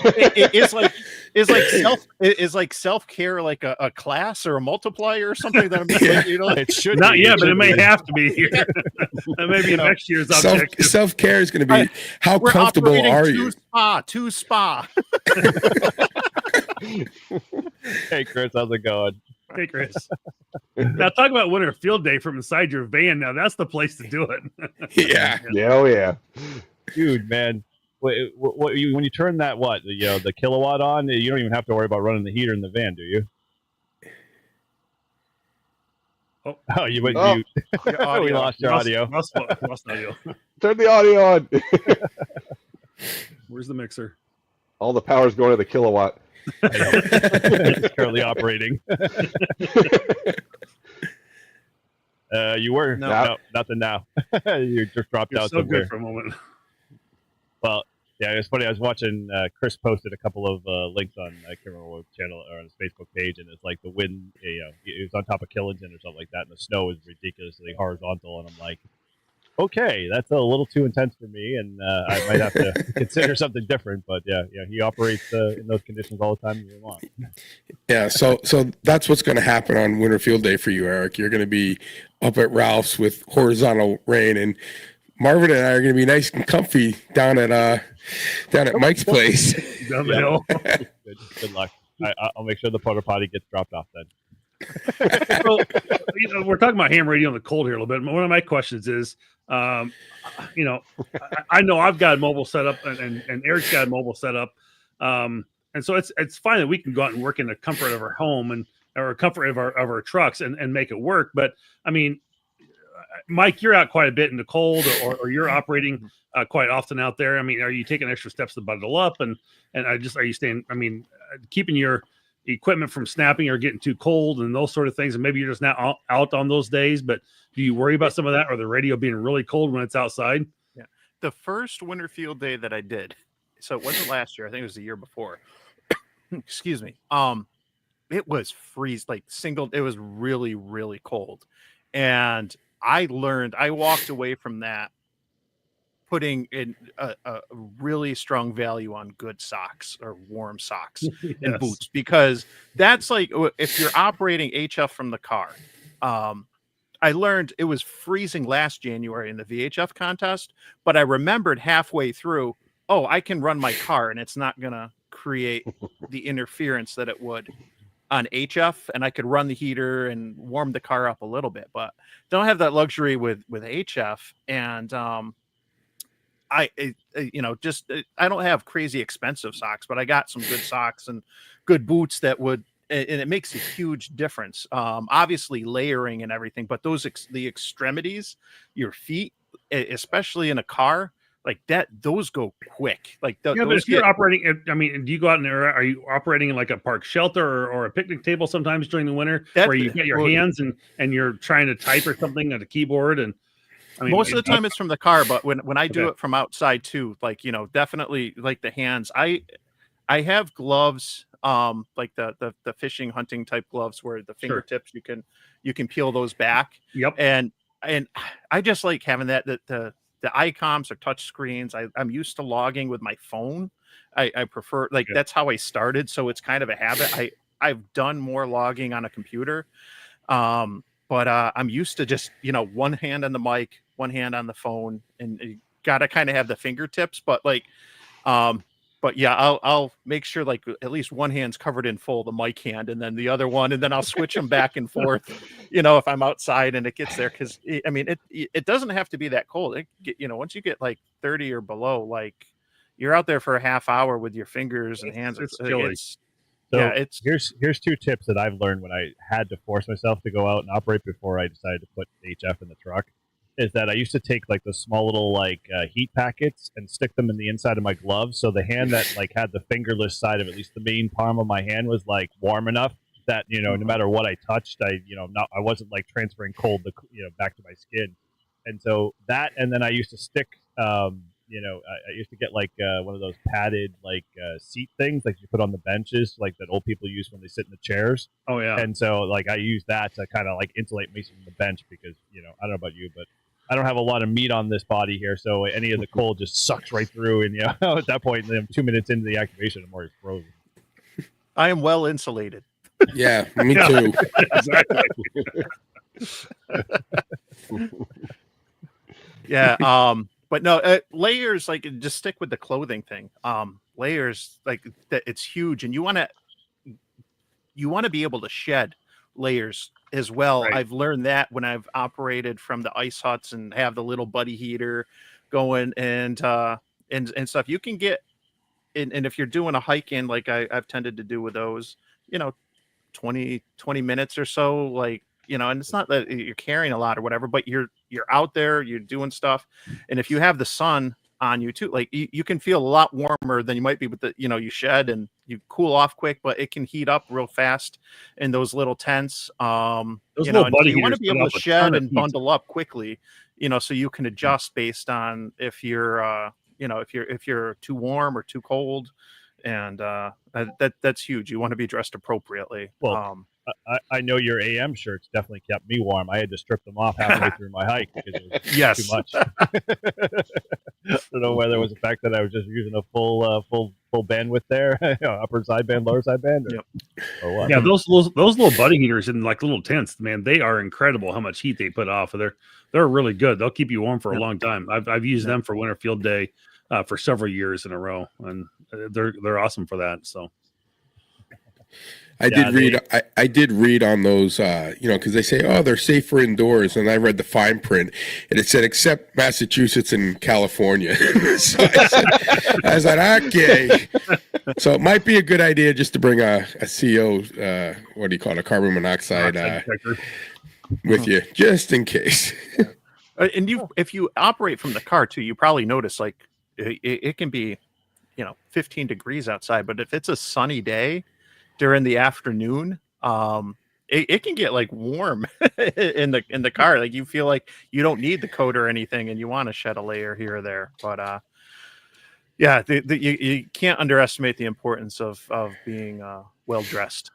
Is like self-care like a class or a multiplier or something that I'm It should Not be. yet, It but it should may be. have to be here. That may be next year's objective. Self care is going to be how We're comfortable operating are you? Two spa. Hey, Chris, how's it going? Hey, Chris. Now talk about Winter Field Day from inside your van. Now that's the place to do it. Yeah. Yeah, oh yeah. Dude, man. When you turn that the kilowatt on, you don't even have to worry about running the heater in the van, do you? Oh, you went Oh. mute. We lost your audio. Lost audio. Turn the audio on. Where's the mixer? All the power's going to the kilowatt. It's currently operating. You were no, nothing now. You just dropped You're out so somewhere. good for a moment. Well, yeah, it's funny. I was watching. Chris posted a couple of links on I can't remember what channel or on his Facebook page, and it's like the wind. It was on top of Killington or something like that, and the snow is ridiculously horizontal. And I'm like, okay, that's a little too intense for me, and I might have to consider something different. But yeah, he operates in those conditions all the time year long. Yeah, so that's what's going to happen on Winter Field Day for you, Eric. You're going to be up at Ralph's with horizontal rain, and Marvin and I are going to be nice and comfy down at Mike's place. Down the hill. Good luck. I'll make sure the porta potty gets dropped off then. So, we're talking about ham radio in the cold here a little bit. One of my questions is, I know I've got a mobile setup and Eric's got a mobile setup. And so it's fine that we can go out and work in the comfort of our home or comfort of our trucks and make it work. But I mean, Mike, you're out quite a bit in the cold or you're operating quite often out there. I mean, are you taking extra steps to bundle up and are you staying, keeping your equipment from snapping or getting too cold and those sort of things? And maybe you're just not out on those days, but do you worry about some of that or the radio being really cold when it's outside? Yeah. The first Winter Field Day that I did, so it wasn't last year, I think it was the year before. Excuse me. It was it was really, really cold. And I walked away from that putting in a really strong value on good socks or warm socks and Yes. boots, because that's like if you're operating HF from the car. I learned it was freezing last January in the VHF contest, but I remembered halfway through, I can run my car and it's not going to create the interference that it would on HF, and I could run the heater and warm the car up a little bit, but don't have that luxury with HF. And I don't have crazy expensive socks, but I got some good socks and good boots that would, and it makes a huge difference. Obviously layering and everything, but the extremities, your feet, especially in a car like that, those go quick. Like But if you're operating, do you go out in there? Are you operating in like a park shelter or a picnic table sometimes during the winter where you get your hands and you're trying to type or something on a keyboard? And most of the time it's from the car, but when I do it from outside too, definitely like the hands. I have gloves, like the fishing hunting type gloves where the fingertips you can peel those back. Yep. And I just like having that the ICOMs are touch screens. I'm used to logging with my phone. I prefer that's how I started. So it's kind of a habit. I've done more logging on a computer. But I'm used to just, one hand on the mic, one hand on the phone, and you got to kind of have the fingertips. But but yeah, I'll make sure like at least one hand's covered in full, the mic hand, and then the other one, and then I'll switch them back and forth, if I'm outside and it gets there. Cause I mean, it doesn't have to be that cold. Once you get like 30 or below, like you're out there for a half hour with your fingers and hands. It's chilly. So it's here's 2 tips that I've learned when I had to force myself to go out and operate before I decided to put HF in the truck. Is that I used to take like the small little heat packets and stick them in the inside of my gloves, so the hand that like had the fingerless side of at least the main palm of my hand was like warm enough that no matter what I touched, I wasn't like transferring cold back to my skin, and so that, and then I used to stick I used to get like one of those padded like seat things like you put on the benches, like that old people use when they sit in the chairs. Oh yeah. And so like I use that to kind of like insulate me from the bench because I don't know about you, but I don't have a lot of meat on this body here, so any of the cold just sucks right through, and at that point, then 2 minutes into the activation, I'm already frozen. I am well insulated. Yeah, me too. Exactly. Yeah. But no, layers, like just stick with the clothing thing. Layers, like that, it's huge, and you want to be able to shed layers as well. Right. I've learned that when I've operated from the ice huts and have the little buddy heater going and stuff. You can get, and if you're doing a hike in, like I've tended to do with those, 20 minutes or so, like, and it's not that you're carrying a lot or whatever, but you're out there, you're doing stuff. And if you have the sun on you too, like you can feel a lot warmer than you might be with the, you shed and you cool off quick, but it can heat up real fast in those little tents. Those you little buddy want to heaters be put able off to a shed ton of and heat. bundle up quickly, so you can adjust based on if you're, if you're too warm or too cold. And that's huge. You want to be dressed appropriately. Well, I know your AM shirts definitely kept me warm. I had to strip them off halfway through my hike because it was Yes. too much. I don't know whether it was the fact that I was just using a full bandwidth there, upper sideband, lower sideband, or what. Yeah, those little buddy heaters in like little tents, man, they are incredible. How much heat they put off. They're really good. They'll keep you warm for a long time. I've used them for winter field day for several years in a row, and they're awesome for that. So. I did read on those, because they say, oh, they're safer indoors. And I read the fine print and it said, except Massachusetts and California. So I was like, okay. So it might be a good idea just to bring a CO, what do you call it, a carbon monoxide with you, just in case. And if you operate from the car too, you probably notice like it can be, 15 degrees outside, but if it's a sunny day during the afternoon, it can get like warm in the car. Like you feel like you don't need the coat or anything, and you want to shed a layer here or there. But yeah, you can't underestimate the importance of being well dressed.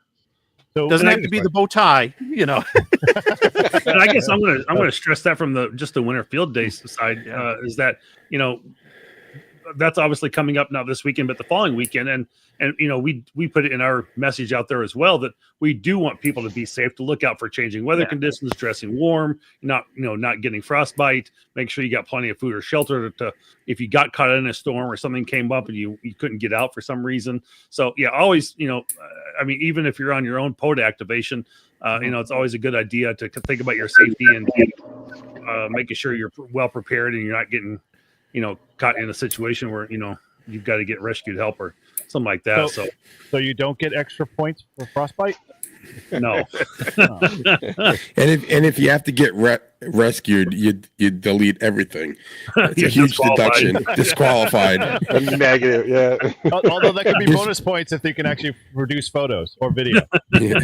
So doesn't have to be the bow tie, And I guess I'm gonna stress that from the winter field days side is that that's obviously coming up not this weekend but the following weekend, and we put it in our message out there as well that we do want people to be safe, to look out for changing weather conditions, dressing warm, not getting frostbite, make sure you got plenty of food or shelter to if you got caught in a storm or something came up and you couldn't get out for some reason. So yeah, always even if you're on your own POTA activation, it's always a good idea to think about your safety and making sure you're well prepared and you're not getting caught in a situation where you've got to get rescued help or something like that. So you don't get extra points for frostbite? No. And if you have to get rescued, you delete everything. It's a huge deduction. Disqualified. Negative, yeah. Although that could be bonus points if they can actually produce photos or video. Yeah.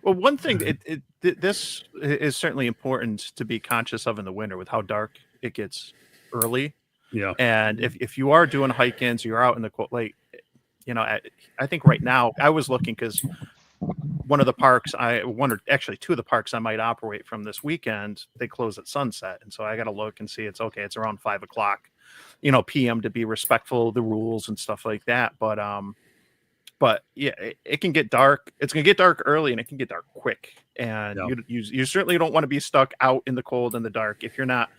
Well, one thing this is certainly important to be conscious of in the winter with how dark it gets early. Yeah. And if you are doing hike-ins, you're out in the cold, like, I think right now I was looking because one of the parks actually two of the parks I might operate from this weekend, they close at sunset. And so I got to look and see it's around 5:00, PM to be respectful of the rules and stuff like that. But yeah, it can get dark. It's going to get dark early and it can get dark quick. And you certainly don't want to be stuck out in the cold and the dark if you're not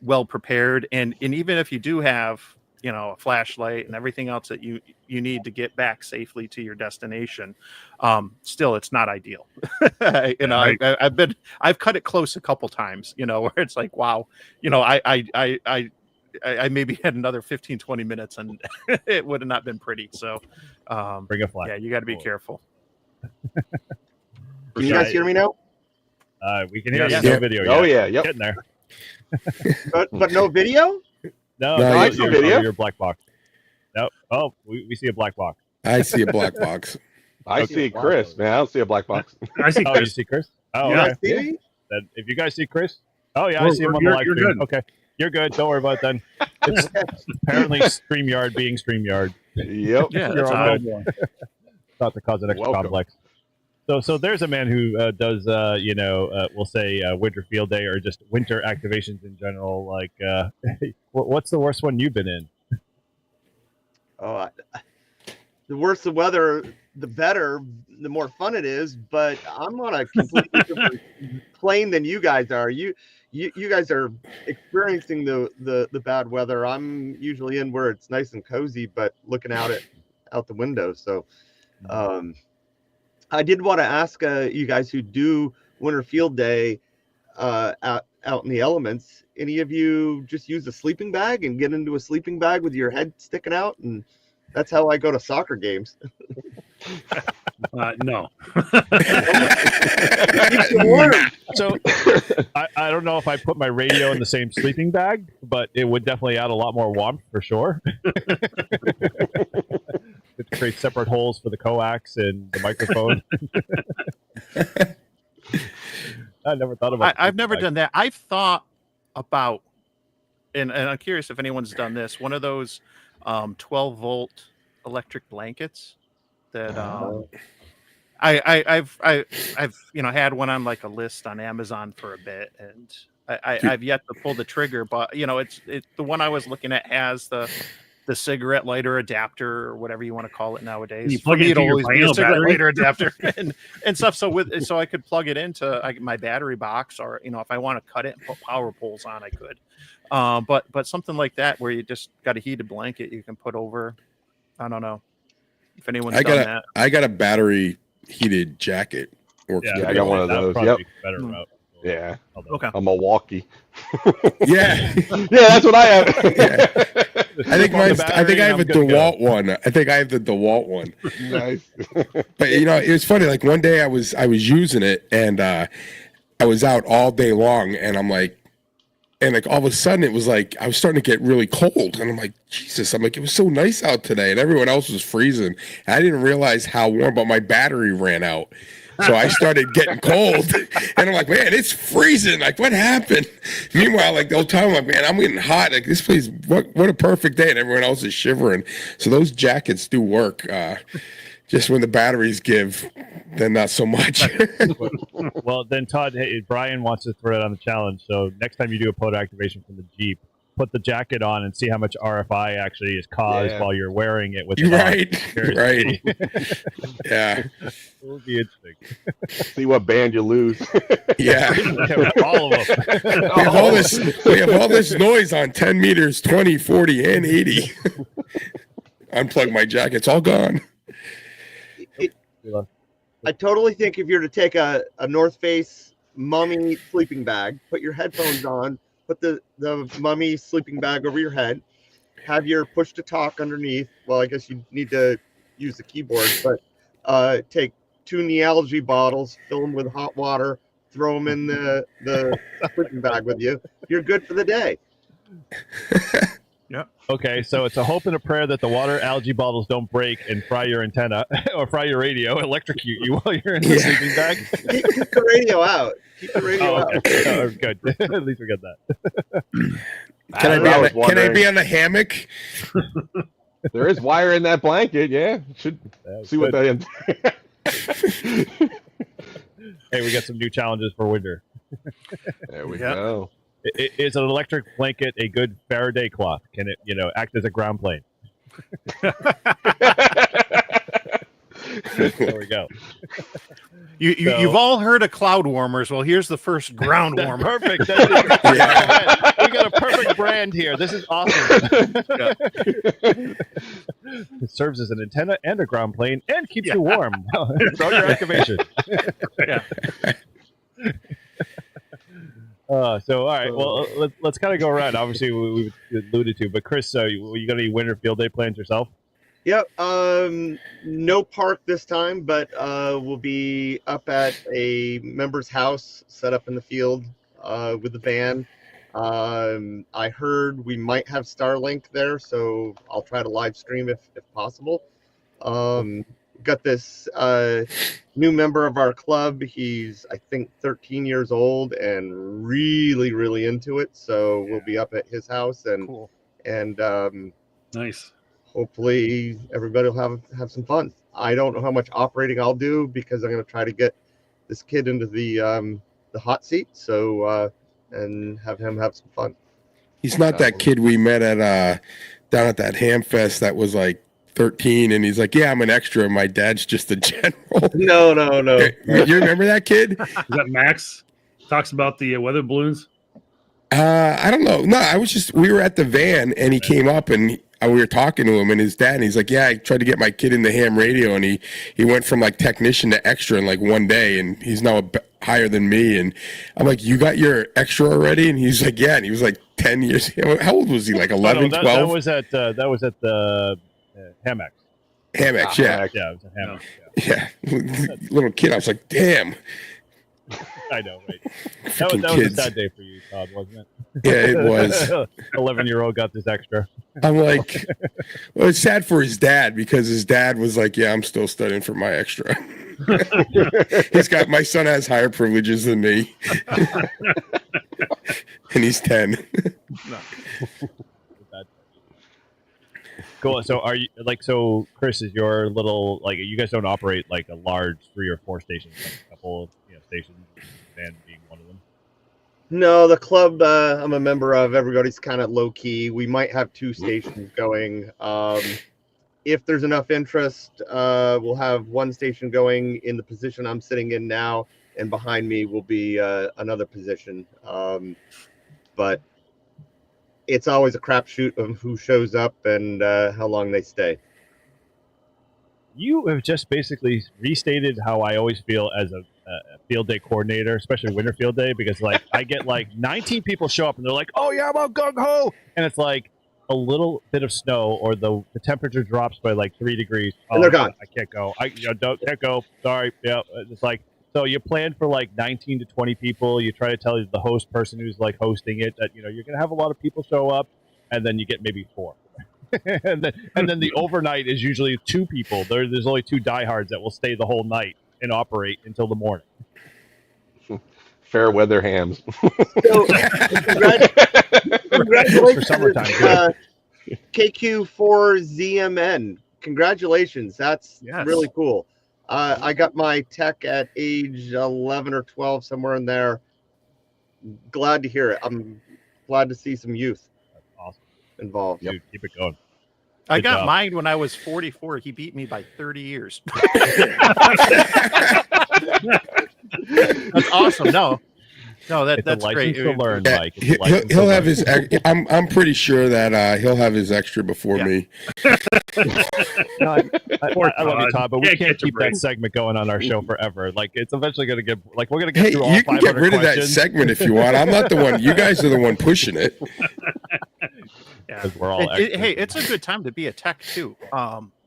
well prepared. And even if you do have a flashlight and everything else that you need to get back safely to your destination. Still, it's not ideal. I've cut it close a couple times, where it's like, wow, I maybe had another 15, 20 minutes and it would have not been pretty. So Bring a flag. yeah, you got to be careful. Can you guys hear me now? We can hear Yeah. you. No video. Oh yet. yeah, yep. Getting there. But no video? No, No, I you're- see you're- video. Your black box. No. Oh, we see a black box. I see a black box. I see Chris, man. I don't see a black box. I see. Oh, you see Chris? Oh, Yeah. You okay. guys see me? Then if you guys see Chris, oh yeah, I We're- see him on the you're- live you're stream. good. Okay, you're good. Don't worry about it then. It's apparently StreamYard being StreamYard. Yep. Yeah, You're that's all all. good. Not to cause an extra Welcome. complex. So there's a man who does we'll say winter field day or just winter activations in general. Like, what's the worst one you've been in? Oh, the worse the weather, the better, the more fun it is. But I'm on a completely different plane than you guys are. You guys are experiencing the bad weather. I'm usually in where it's nice and cozy, but looking out the window. So, I did want to ask you guys who do winter field day out in the elements. Any of you just use a sleeping bag and get into a sleeping bag with your head sticking out? And that's how I go to soccer games. No. Keeps you warm. So I don't know if I put my radio in the same sleeping bag, but it would definitely add a lot more warmth for sure. It creates separate holes for the coax and the microphone. I never thought about. I've never done that. I've thought about, and I'm curious if anyone's done this. One of those 12-volt electric blankets that I've had one on like a list on Amazon for a bit, and I've yet to pull the trigger. But it's the one I was looking at has the cigarette lighter adapter or whatever you want to call it nowadays. You For plug me, it it'll into your always be a Plano cigarette battery? lighter adapter and stuff. So I could plug it into my battery box, or if I want to cut it and put power poles on, I could. But something like that where you just got a heated blanket you can put over. I don't know if anyone's done that. I got a battery heated jacket. Works Yeah, I pretty got one well. of that would those. probably Yep. be a better route. Yeah. Although- Okay. A Milwaukee. Yeah. Yeah, that's what I have. Yeah. I think On the I battery think I have a and I'm good to go. DeWalt one. I think I have the DeWalt one. Nice. But it was funny. Like one day I was using it and I was out all day long and I'm like, and like all of a sudden it was like I was starting to get really cold and I'm like, Jesus, I'm like, it was so nice out today and everyone else was freezing. And I didn't realize how warm, but my battery ran out. So I started getting cold and I'm like, man, it's freezing. Like what happened? Meanwhile, like the whole time, I'm like, man, I'm getting hot. Like this place, what a perfect day. And everyone else is shivering. So those jackets do work. Just when the batteries give, then not so much. Well, then Todd, hey, Brian wants to throw it on the challenge. So next time you do a photo activation from the Jeep, put the jacket on and see how much RFI actually is caused Yeah. while you're wearing it with it Right, on. right. Yeah, It will be interesting. See what band you lose. yeah. All of them. We have all this noise on 10 meters, 20, 40, and 80. Unplug my jacket. It's all gone. I totally think if you're to take a North Face Mummy sleeping bag, put your headphones on, put the Mummy sleeping bag over your head, have your push to talk underneath. Well, I guess you need to use the keyboard, but take 2 Nealgy bottles, fill them with hot water, throw them in the sleeping bag with you. You're good for the day. Okay, so it's a hope and a prayer that the water algae bottles don't break and fry your antenna or fry your radio, electrocute you while you're in the Yeah. sleeping bag. Keep the radio out. Keep the radio Oh, out. okay. Oh, good. At least we got that. Can I was be on wondering. the hammock? There is wire in that blanket. Yeah. Should That's see what good. that. Hey, we got some new challenges for winter. There we Yeah. go. Is an electric blanket a good Faraday cloth? Can it, act as a ground plane? There we go. You've all heard of cloud warmers. Well, here's the first ground warmer. Perfect. We got a perfect perfect brand here. This is awesome. It serves as an antenna and a ground plane and keeps you warm throughout your activation. Yeah. So all right, well let's kind of go around. Obviously, we alluded to, but Chris, you got any winter field day plans yourself? Yep. No park this time, but we'll be up at a member's house, set up in the field with the van. I heard we might have Starlink there, so I'll try to live stream if possible. Got this new member of our club. He's, I think, 13 years old and really, really into it. So we'll be up at his house and Nice. hopefully everybody will have some fun. I don't know how much operating I'll do because I'm going to try to get this kid into the hot seat. So and have him have some fun. He's not that kid we met at down at that ham fest that was like 13 and he's like, yeah, I'm an extra. My dad's just a general. No. You remember that kid? Is that Max? Talks about the weather balloons. I don't know. No, we were at the van and he came up and we were talking to him and his dad, and he's like, yeah, I tried to get my kid in the ham radio and he went from like technician to extra in like one day and he's now higher than me. And I'm like, you got your extra already? And he's like, yeah. And he was like 10 years. How old was he? Like 11, 12? That was at the Hamex. Hamex, yeah. Yeah, it was a Hamex. Yeah. Little kid. I was like, damn. I know, right? That Freaking was a kids. sad day for you, Todd, wasn't it? Yeah, it was. 11-year-old got this extra. I'm like, well, it's sad for his dad because his dad was like, yeah, I'm still studying for my extra. My son has higher privileges than me. And he's 10. Cool. So Chris, is your little, like, you guys don't operate like a large 3 or 4 stations, like a couple of stations, and being one of them? No, the club I'm a member of, everybody's kind of low key. We might have 2 stations going. If there's enough interest, we'll have 1 station going in the position I'm sitting in now, and behind me will be another position. But it's always a crapshoot of who shows up and how long they stay. You have just basically restated how I always feel as a field day coordinator, especially winter field day, because like I get like 19 people show up and they're like, oh yeah, I'm on gung ho, and it's like a little bit of snow or the temperature drops by like 3 degrees. And they're gone. I can't go. Can't go. Sorry. Yeah. It's like, so you plan for like 19 to 20 people. You try to tell the host person who's like hosting it that, you're going to have a lot of people show up, and then you get maybe 4. and then the overnight is usually 2 people. There's only 2 diehards that will stay the whole night and operate until the morning. Fair weather hams. So, congratulations, For summertime, KQ4ZMN. Congratulations. That's Yes. really cool. I got my tech at age 11 or 12, somewhere in there. Glad to hear it. I'm glad to see some youth That's awesome. involved. Dude, keep it going. I Good got job. mine when I was 44. He beat me by 30 years. That's awesome. No, It's that's a license great. to learn, Yeah, Mike. It's a license to he'll have learn. his. I'm pretty sure that he'll have his extra before Yeah. me. No, I love you, Todd, but we Can't can't catch a keep break. that segment going on our show forever. Like, it's eventually going to get, like, we're going to get Hey, through all you can 500 get rid of that questions segment if you want. I'm not the one. You guys are the one pushing it. Yeah. 'cause we're all Hey, experts. it's a good time to be a tech too.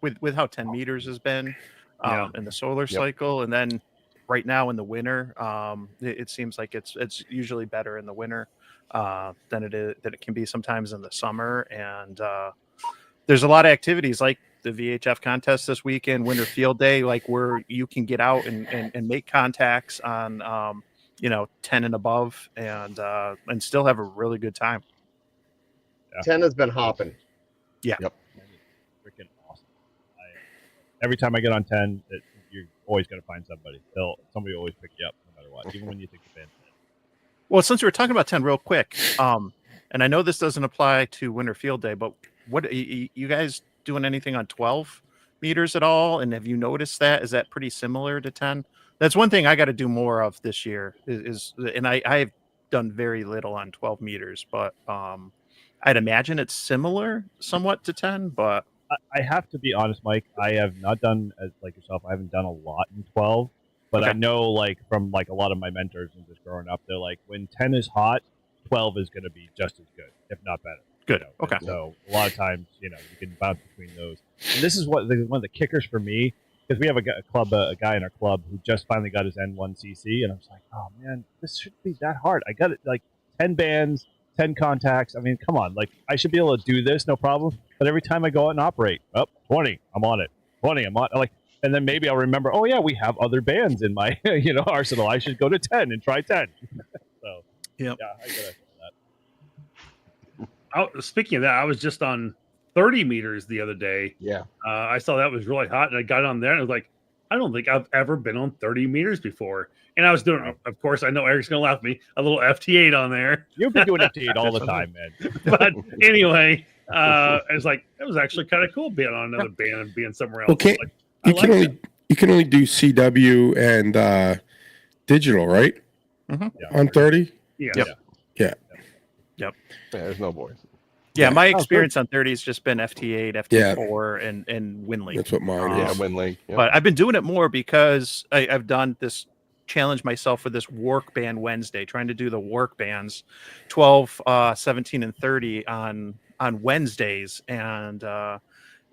With how 10 meters has been, in the solar cycle, and then right now in the winter, it seems like it's usually better in the winter than it can be sometimes in the summer. And there's a lot of activities like the VHF contest this weekend, Winter Field Day, like where you can get out and make contacts on 10 and above, and still have a really good time. 10 has been hopping. Freaking awesome. Every time I get on 10, you're always going to find somebody. Somebody will always pick you up no matter what, even when you think the band's dead. Well, since we were talking about 10 real quick, and I know this doesn't apply to Winter Field Day, but what you guys doing anything on 12 meters at all? And have you noticed that? Is that pretty similar to 10? That's one thing I got to do more of this year and I've done very little on 12 meters, but I'd imagine it's similar somewhat to 10, but I have to be honest, Mike. I have not done as like yourself. I haven't done a lot in 12, but I Okay. know like from like a lot of my mentors and just growing up, they're like when 10 is hot, 12 is going to be just as good, if not better. good. You know? Okay. And so a lot of times, you know, you can bounce between those. And this is one of the kickers for me because we have a guy in our club who just finally got his N1CC, and I was like, oh man, this shouldn't be that hard. I got it like 10 bands, 10 contacts. I mean, come on, like I should be able to do this, no problem. But every time I go out and operate, 20, I'm on it. 20, I'm on. Like, and then maybe I'll remember, oh yeah, we have other bands in my arsenal. I should go to 10 and try 10. So Yep. yeah, I gotta that. Speaking of that, I was just on 30 meters the other day. Yeah. I saw that was really hot, and I got on there, and I was like, I don't think I've ever been on 30 meters before. And I was doing, of course, I know Eric's gonna laugh at me, a little FT8 on there. You've been doing FT8 all the time, man. But anyway, it's like it was actually kind of cool being on another band and being somewhere else. Okay. Like, I You can like only that. you can only do CW and digital, right? Mhm. Yeah. On 30. Yeah. Yep. Yeah. Yeah, there's no voice. Yeah, my Oh, experience on 30 has just been FT8, FT4, and WinLink. That's what mine Yeah, is. WinLink. Yeah. But I've been doing it more because I've done this challenge myself for this work band Wednesday, trying to do the work bands 12, 17, and 30 on Wednesdays. And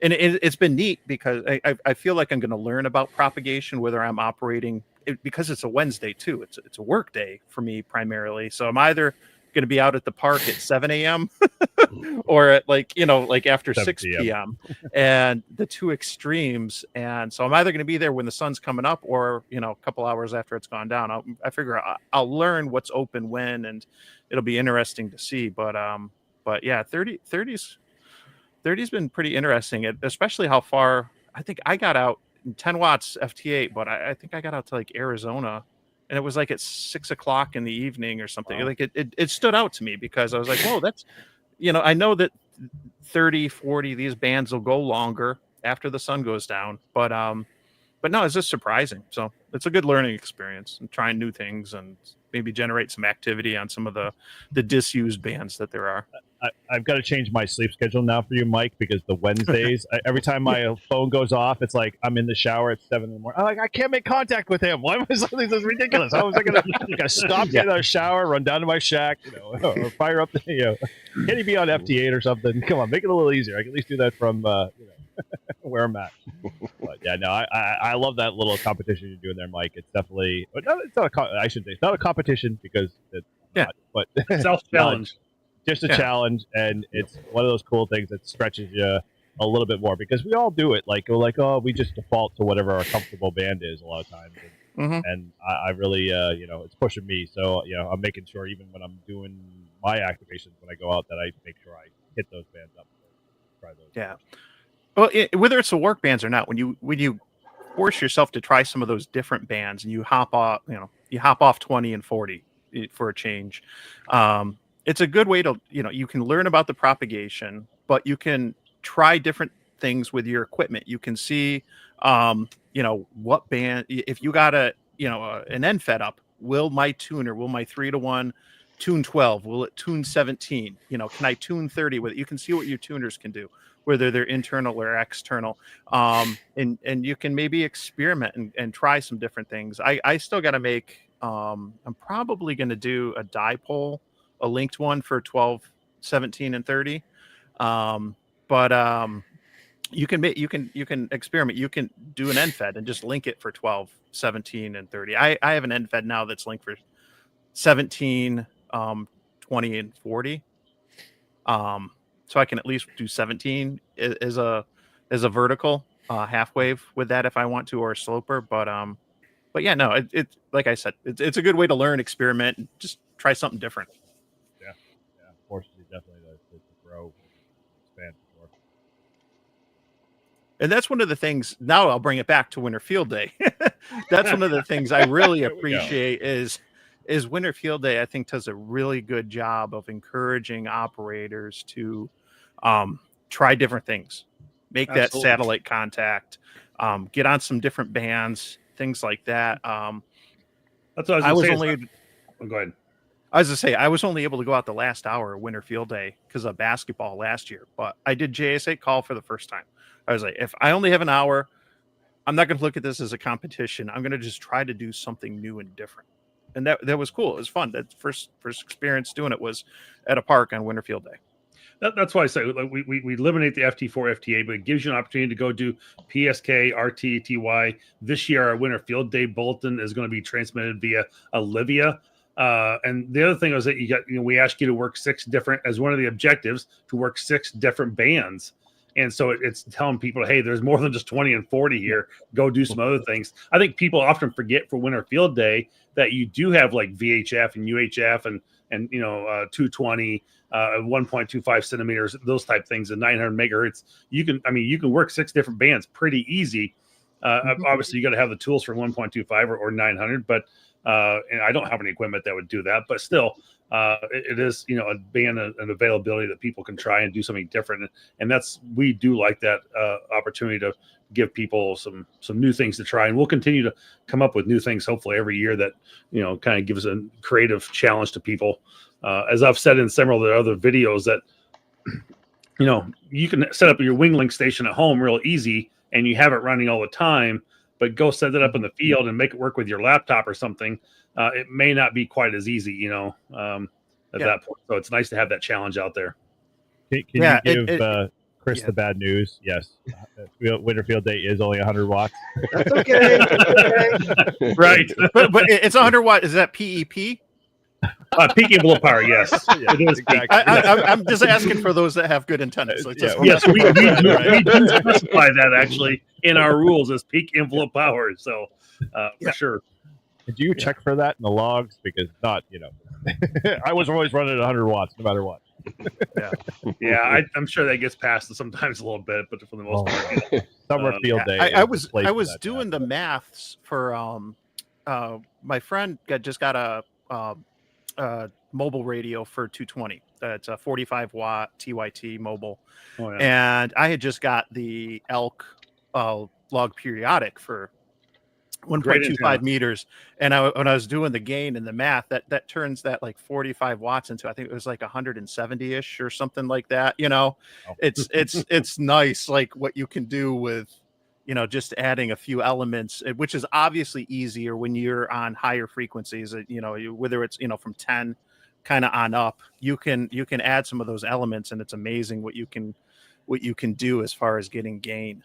it's been neat because I feel like I'm going to learn about propagation, whether I'm operating because it's a Wednesday too. It's a work day for me primarily. So I'm either going to be out at the park at 7 a.m. or at like after 7 6 p.m. and the two extremes. And so I'm either going to be there when the sun's coming up or, a couple hours after it's gone down. I figure I'll learn what's open when, and it'll be interesting to see. But yeah, 30's been pretty interesting, especially how far I think I got out 10 watts FT8, but I think I got out to like Arizona, and it was like at 6 o'clock in the evening or something. Wow. Like it stood out to me because I was like, whoa, that's, I know that 30, 40, these bands will go longer after the sun goes down, but no, it's just surprising. So it's a good learning experience and trying new things and maybe generate some activity on some of the disused bands that there are. I've got to change my sleep schedule now for you, Mike, because the Wednesdays, every time my phone goes off, it's like I'm in the shower at 7 in the morning. I'm like, I can't make contact with him. Why was this is ridiculous? How was I going to stop, get out of the shower, run down to my shack, or fire up the, can he be on FT8 or something? Come on, make it a little easier. I can at least do that from, where I'm at. But yeah, no, I love that little competition you're doing there, Mike. It's definitely, I should say, it's not a competition because it's not, but Self challenge. just a Yeah. challenge, and it's one of those cool things that stretches you a little bit more because we all do it. Like, we just default to whatever our comfortable band is a lot of times, and I really, it's pushing me. So, I'm making sure even when I'm doing my activations when I go out that I make sure I hit those bands up. Try those. Yeah. Well, whether it's the work bands or not, when you force yourself to try some of those different bands and you hop off 20 and 40 for a change, it's a good way to, you can learn about the propagation, but you can try different things with your equipment. You can see, what band, if you got an NFET up, will my 3-to-1 tune 12? Will it tune 17? Can I tune 30 with it? You can see what your tuners can do, whether they're internal or external. And you can maybe experiment and try some different things. I still got to make, I'm probably going to do a dipole, a linked one for 12, 17, and 30. But you can experiment. You can do an NFED and just link it for 12, 17, and 30. I have an NFED now that's linked for 17, 20, and 40. So I can at least do 17 as a vertical half wave with that if I want to, or a sloper. But yeah, no, it like I said, it's a good way to learn, experiment, and just try something different. Yeah, forces you definitely to grow, expand. More. And that's one of the things. Now I'll bring it back to Winter Field Day. That's one of the things I really appreciate is Winter Field Day. I think does a really good job of encouraging operators to try different things, make that Absolutely. satellite contact, get on some different bands, things like that. That's what I was gonna say. only Oh, go ahead. I was to say I was only able to go out the last hour of winter field day because of basketball last year, but I did JSA call for the first time. I was like, if I only have an hour, I'm not going to look at this as a competition. I'm going to just try to do something new and different. And that was cool. It was fun. That first experience doing it was at a park on winter field day. That's why I say like, we eliminate the FT4 FTA, but it gives you an opportunity to go do PSK, RT, TY. This year, our winter field day bulletin is going to be transmitted via Olivia. And the other thing was that we ask you to work 6 different, as one of the objectives, to work 6 different bands. And so it's telling people, hey, there's more than just 20 and 40 here. Go do some other things. I think people often forget for winter field day that you do have like VHF and UHF and 220, 1.25 centimeters, those type things, and 900 megahertz. You can work 6 different bands pretty easy. Obviously, you got to have the tools for 1.25 or 900, but and I don't have any equipment that would do that. But still, it is a band and availability that people can try and do something different, and we do like that opportunity to give people some new things to try, and we'll continue to come up with new things hopefully every year that kind of gives a creative challenge to people. As I've said in several of the other videos, that you can set up your WingLink station at home real easy and you have it running all the time, but go set it up in the field and make it work with your laptop or something. It may not be quite as easy at that point, so it's nice to have that challenge out there. Can you give Chris the bad news? Yes, winter field day is only 100 watts. That's okay. That's okay. Right, but it's 100 watt. Is that PEP? Peak envelope power, yes. Yeah, it is exactly. I'm just asking for those that have good antennas. So Yes, we do specify that actually in our rules as peak envelope power. So for sure. Did you check for that in the logs? Because not, I was always running at 100 watts no matter what. Yeah, I'm sure that gets passed sometimes a little bit, but for the most part, summer field day. I was doing the maths for my friend just got a mobile radio for 220. It's a 45 watt TYT mobile, and I had just got the Elk log periodic for 1.25 meters, and when I was doing the gain and the math, that turns that like 45 watts into, I think it was like 170-ish or something like that. It's nice, like what you can do with just adding a few elements, which is obviously easier when you're on higher frequencies. Whether it's from 10 kind of on up, you can add some of those elements, and it's amazing what you can do as far as getting gain.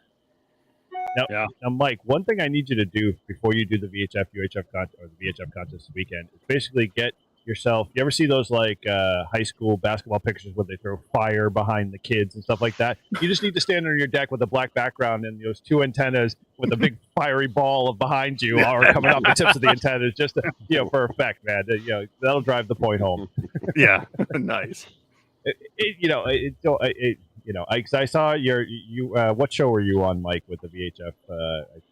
Now, Mike, one thing I need you to do before you do the VHF UHF contest or the VHF contest this weekend is basically get yourself. You ever see those like high school basketball pictures where they throw fire behind the kids and stuff like that? You just need to stand on your deck with a black background and those 2 antennas with a big fiery ball behind you or coming off the tips of the antennas, just to, for effect, man. That'll drive the point home. Yeah, nice. I saw you. What show were you on, Mike, with the VHF?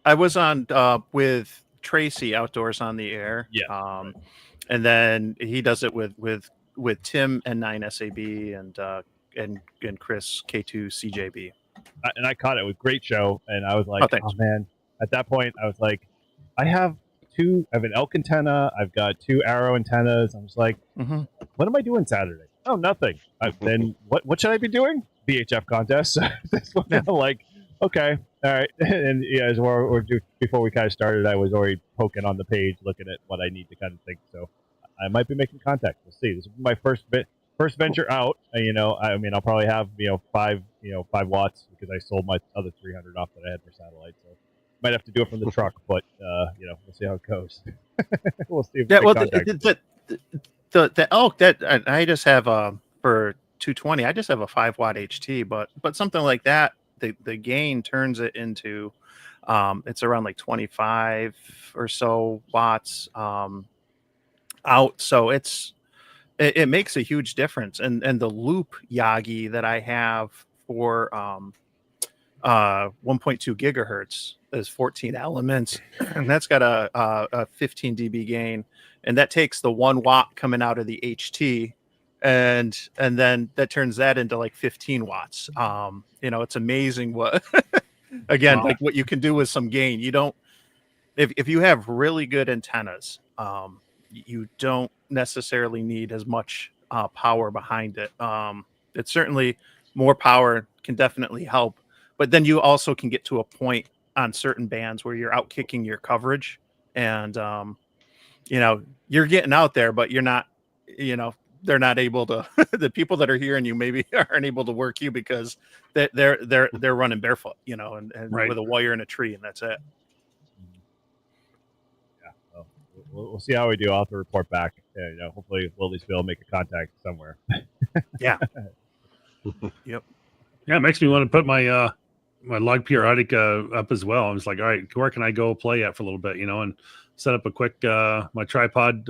I was on with Tracy Outdoors on the Air. Yeah. And then he does it with Tim and 9SAB and Chris K2 CJB. And I caught it with great show, and I was like, oh man! At that point, I was like, I have an elk antenna. I've got 2 arrow antennas. I'm just like, what am I doing Saturday? Oh, nothing. Then what should I be doing? VHF contest. Like, okay, all right. And as before we kind of started, I was already poking on the page, looking at what I need to kind of think. So I might be making contact. We'll see. This is my first venture out. I'll probably have 5 watts because I sold my other 300 off that I had for satellite. So might have to do it from the truck, but we'll see how it goes. We'll see. If the elk that I just have for 220, I just have a 5 watt HT, but something like that, the gain turns it into it's around like 25 or so watts out, so it makes a huge difference. And the loop Yagi that I have for 1.2 gigahertz is 14 elements, and that's got a 15 dB gain, and that takes the 1 watt coming out of the HT, and then that turns that into like 15 watts. It's amazing what again, like what you can do with some gain. You don't, if you have really good antennas, you don't necessarily need as much power behind it. It's certainly more power can definitely help, but then you also can get to a point on certain bands where you're out kicking your coverage, and you're getting out there, but you're not, they're not able to. The people that are hearing you maybe aren't able to work you because they're running barefoot, and Right. with a wire in a tree, and that's it. Yeah, well, we'll see how we do. I'll have to report back. Hopefully Wildysville will make a contact somewhere. Yeah, it makes me want to put my my log periodic up as well. I was like, all right, where can I go play at for a little bit, and set up a quick my tripod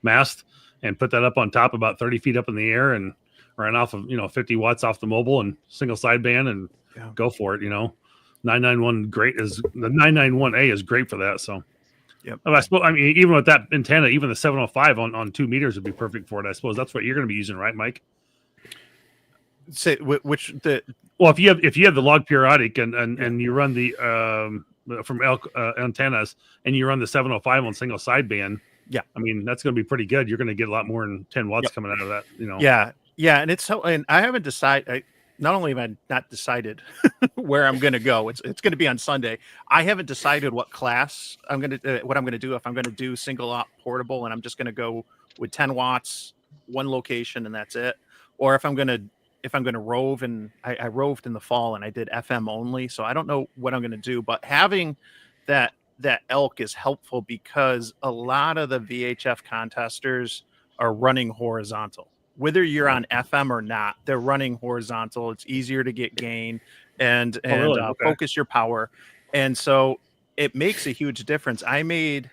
mast and put that up on top about 30 feet up in the air and run off of 50 watts off the mobile and single sideband and go for it. 991 great is the 991A is great for that. So I mean, even with that antenna, even the 705 on 2 meters would be perfect for it. I suppose that's what you're going to be using, right, Mike? Say which the Well, if you have the log periodic and you run the from elk antennas and you run the 705 on single sideband, I mean that's going to be pretty good. You're going to get a lot more than 10 watts coming out of that. And it's so, and I haven't decided. Not only have I not decided where I'm going to go, it's going to be on Sunday. I haven't decided what class what I'm going to do. If I'm going to do single op portable and I'm just going to go with 10 watts, one location, and that's it, or if I'm going to rove, and I roved in the fall and I did FM only. So I don't know what I'm going to do, but having that elk is helpful because a lot of the VHF contesters are running horizontal. Whether you're on FM or not, they're running horizontal. It's easier to get gain and focus your power. And so it makes a huge difference. I made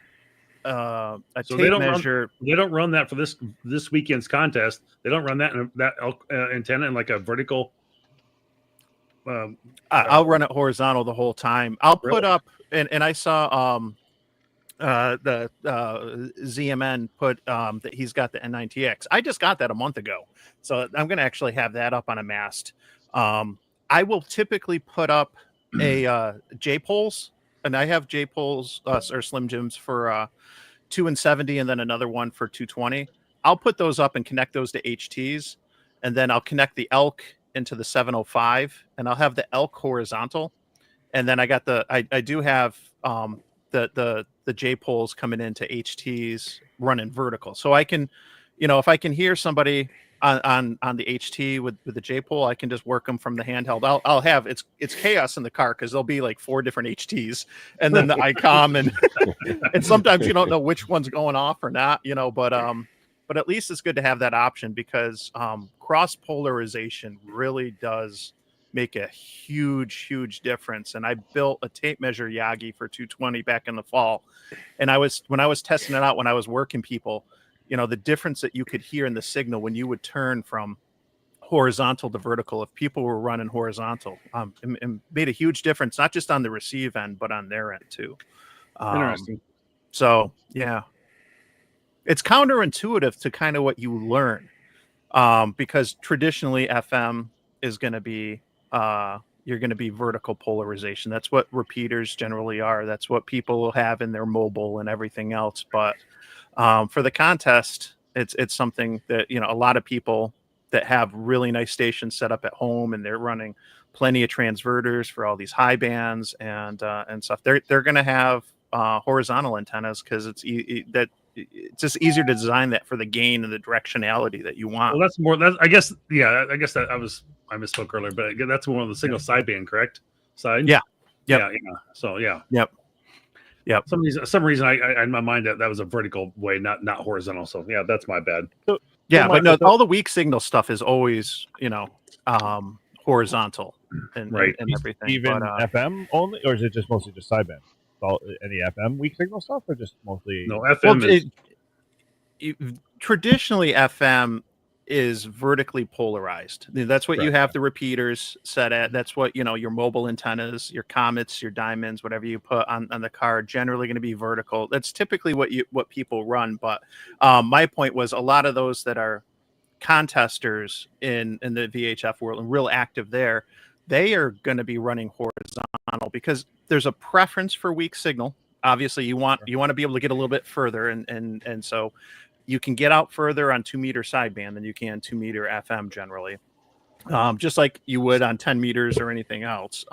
a tape measure. They don't run that for this weekend's contest. They don't run that in that elk antenna in like a vertical. I'll run it horizontal the whole time. I'll put up, and I saw the ZMN put that he's got the N9TX. I just got that a month ago, so I'm going to actually have that up on a mast. I will typically put up a J poles, and I have J poles or Slim Jims for 270, and then another one for 220. I'll put those up and connect those to HTs, and then I'll connect the elk into the 705, and I'll have the elk horizontal, and then I got I do have the J poles coming into HTs running vertical, so I can, if I can hear somebody on the HT with the J pole, I can just work them from the handheld. I'll have it's chaos in the car because there'll be like 4 different HTs and then the ICOM and sometimes you don't know which one's going off or not, but at least it's good to have that option because cross polarization really does make a huge difference. And I built a tape measure Yagi for 220 back in the fall, and when I was testing it out, when I was working people, the difference that you could hear in the signal when you would turn from horizontal to vertical, if people were running horizontal, it made a huge difference, not just on the receive end, but on their end too. Interesting. So yeah, it's counterintuitive to kind of what you learn, because traditionally FM is going to be, you're going to be vertical polarization. That's what repeaters generally are. That's what people will have in their mobile and everything else. But for the contest, it's something that, a lot of people that have really nice stations set up at home and they're running plenty of transverters for all these high bands and stuff. They're going to have horizontal antennas because it's just easier to design that for the gain and the directionality that you want. Well, I guess that I misspoke earlier, but that's more on the single sideband, correct? Side. Yeah. Yep. Yeah. So yeah. Yep. Some reason I in my mind that was a vertical way, not horizontal. So yeah, that's my bad. But no, all the weak signal stuff is always, horizontal and everything. Even FM only, or is it just mostly just sideband? Any FM weak signal stuff, or just mostly? No, FM traditionally FM is vertically polarized. That's what you have the repeaters set at. That's what, your mobile antennas, your Comets, your Diamonds, whatever you put on the car, generally going to be vertical. That's typically what people run. But my point was a lot of those that are contesters in the VHF world and real active there, they are going to be running horizontal because there's a preference for weak signal obviously you want to be able to get a little bit further, and so you can get out further on 2 meter sideband than you can 2 meter FM generally, just like you would on 10 meters or anything else,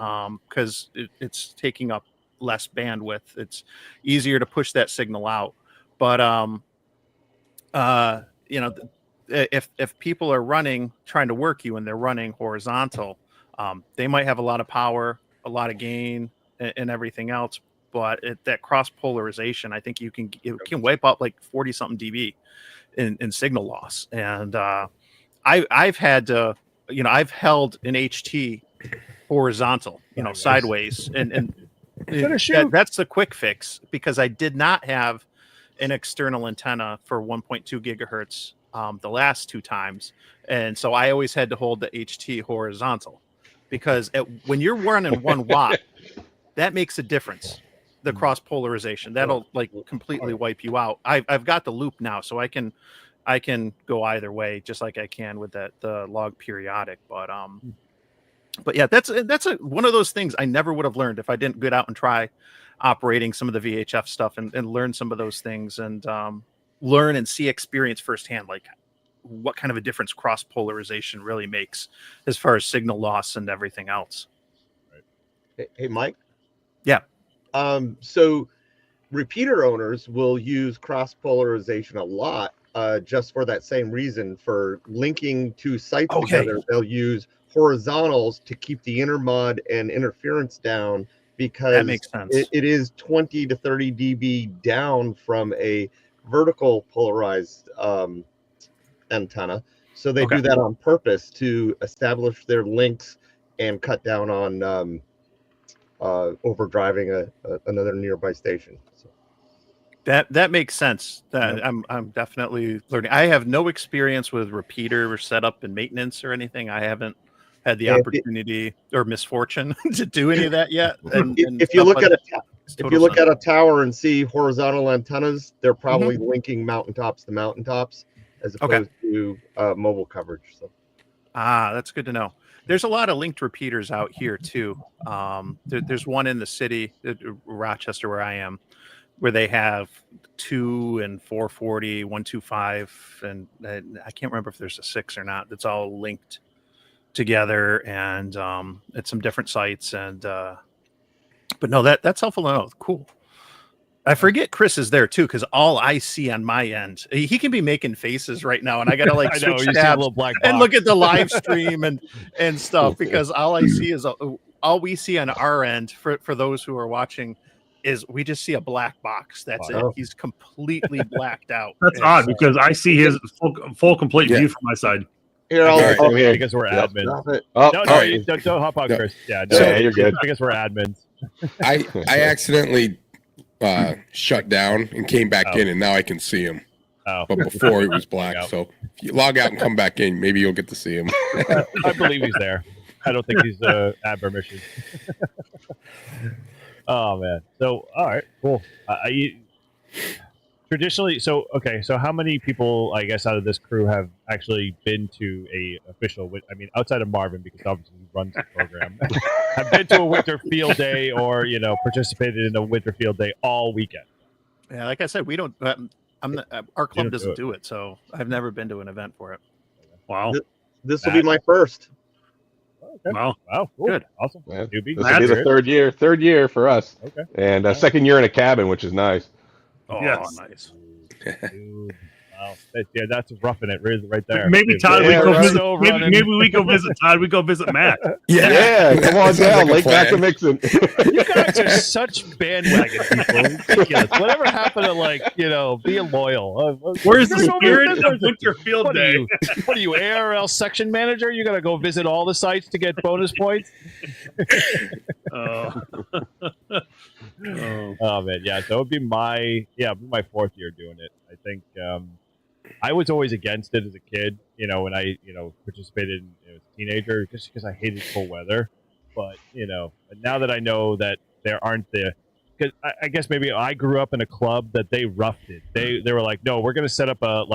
because it's taking up less bandwidth. It's easier to push that signal out. But if people are trying to work you and they're running horizontal, they might have a lot of power, a lot of gain, and everything else. But that cross polarization, I think it can wipe out like 40 something dB in signal loss. And I've had to, I've held an HT horizontal, sideways, and that's the quick fix, because I did not have an external antenna for 1.2 gigahertz the last 2 times, and so I always had to hold the HT horizontal, because when you're running 1 watt, that makes a difference. The cross polarization, that'll like completely wipe you out. I've got the loop now, so I can go either way, just like I can with the log periodic. But yeah, that's one of those things I never would have learned if I didn't get out and try operating some of the VHF stuff and learn some of those things, and learn and see experience firsthand, like what kind of a difference cross polarization really makes as far as signal loss and everything else. Hey, Mike. Yeah. So repeater owners will use cross polarization a lot, just for that same reason. For linking 2 sites together, they'll use horizontals to keep the intermod and interference down, because that makes sense. It is 20 to 30 dB down from a vertical polarized antenna. So they do that on purpose to establish their links and cut down on overdriving another nearby station. So. That makes sense. I'm definitely learning. I have no experience with repeater setup and maintenance or anything. I haven't had the opportunity or misfortune to do any of that yet. And if you look at a tower and see horizontal antennas, they're probably linking mountaintops to mountaintops as opposed to mobile coverage. So. That's good to know. There's a lot of linked repeaters out here too. There's one in the city, Rochester, where I am, where they have 2 and 440, 125, and I can't remember if there's a 6 or not. That's all linked together, and at some different sites. And but no, that's helpful to know. Cool. I forget Chris is there too, because all I see on my end, he can be making faces right now, and I gotta like switch tabs and look at the live stream and stuff, because all I see is all we see on our end for those who are watching is we just see a black box. That's it. He's completely blacked out. That's odd, because I see his full complete view from my side. Here, because we're admins. Don't hop on, Chris. Yeah, you're good. Because we're admins. I accidentally shut down and came back in, and now I can see him. But before it was black. So if you log out and come back in, maybe you'll get to see him. I believe he's there. I don't think he's ad permission. Oh man. So all right, cool. Traditionally, so how many people, I guess, out of this crew have actually been to a official? I mean, outside of Marvin, because obviously he runs the program, have been to a winter field day or participated in a winter field day all weekend? Yeah, like I said, we don't. Our club doesn't do it, so I've never been to an event for it. Wow, this will be my first. Okay. Wow, cool. Good, awesome. Yeah. This will be the third year for us. Okay, and second year in a cabin, which is nice. Oh, yes. Nice. Dude, wow. That's roughing it right there. Maybe Todd, we go visit. Maybe we go visit Todd. We go visit Matt. Yeah, come on down, Lake Maximixon. You guys are such bandwagon people. Ridiculous. Whatever happened to being loyal? Where's the spirit of winter field day? What are you, ARL section manager? You gotta go visit all the sites to get bonus points. Oh man, yeah. So it would be my 4th year doing it. I think I was always against it as a kid. When I participated as a teenager, just because I hated cold weather. But now that I know that there aren't because I guess maybe I grew up in a club that they roughed it. They were like, no, we're gonna set up a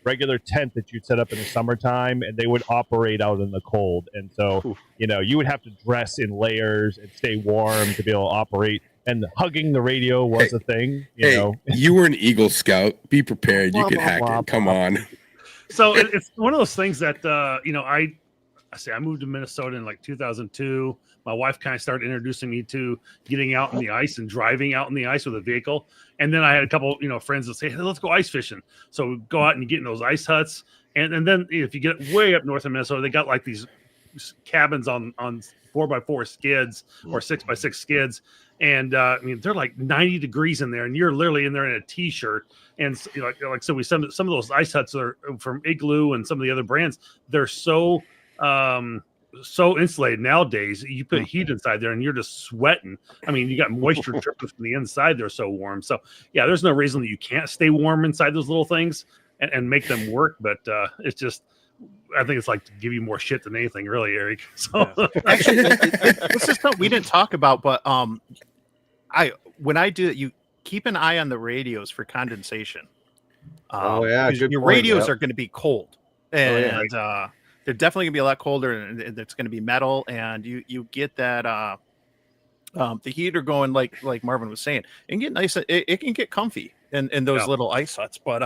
regular tent that you'd set up in the summertime, and they would operate out in the cold. And so, you would have to dress in layers and stay warm to be able to operate and hugging the radio was a thing. You Hey, know, you were an Eagle Scout. Be prepared. You could hack it. Come on. So it's one of those things that I moved to Minnesota in like 2002. My wife kind of started introducing me to getting out in the ice and driving out in the ice with a vehicle. And then I had a couple, friends that say, "Hey, let's go ice fishing." So we go out and get in those ice huts. And then if you get way up north of Minnesota, they got like these cabins on 4x4 skids or 6x6 skids. And they're like 90 degrees in there, and you're literally in there in a t-shirt. And so some of those ice huts are from Igloo and some of the other brands. They're so insulated nowadays. You put heat inside there and you're just sweating. I mean, you got moisture dripping from the inside. They're so warm. So yeah, there's no reason that you can't stay warm inside those little things and make them work. But it's just, I think it's like to give you more shit than anything, really, Eric. So Actually, this is something we didn't talk about, but when I do it, you keep an eye on the radios for condensation. Oh, yeah, 'cause good your point, radios yep. are going to be cold, and they're definitely going to be a lot colder, and it's going to be metal, and you get that the heater going like Marvin was saying, and get nice. It can get comfy in those little ice huts, but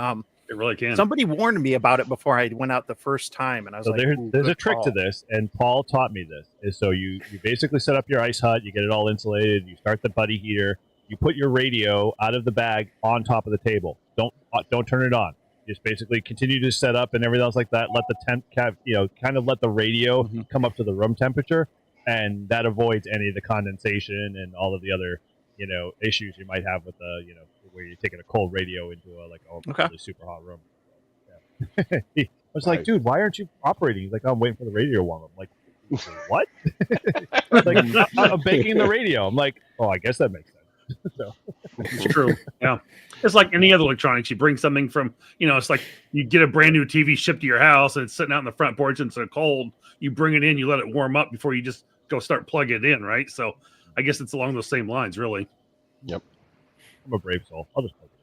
it really can. somebody warned me about it before I went out the first time, and I was so like, "Ooh, there's a good trick call." to this, and Paul taught me this. Is so you basically set up your ice hut, you get it all insulated, you start the buddy heater, you put your radio out of the bag on top of the table. Don't turn it on. Just basically continue to set up and everything else like that. Let the temp kind of let the radio come up to the room temperature, and that avoids any of the condensation and all of the other issues you might have with where you're taking a cold radio into a really super hot room. Yeah. I was like, dude, why aren't you operating? He's like, I'm waiting for the radio to warm up. I'm like, what? Like, I'm baking the radio. I'm like, oh, I guess that makes sense. So. It's true. Yeah. It's like any other electronics. You bring something from, it's like you get a brand new TV shipped to your house and it's sitting out on the front porch and it's so cold. You bring it in, you let it warm up before you just go start plugging it in, right? So I guess it's along those same lines, really. Yep. I'm a brave soul. I'll just plug it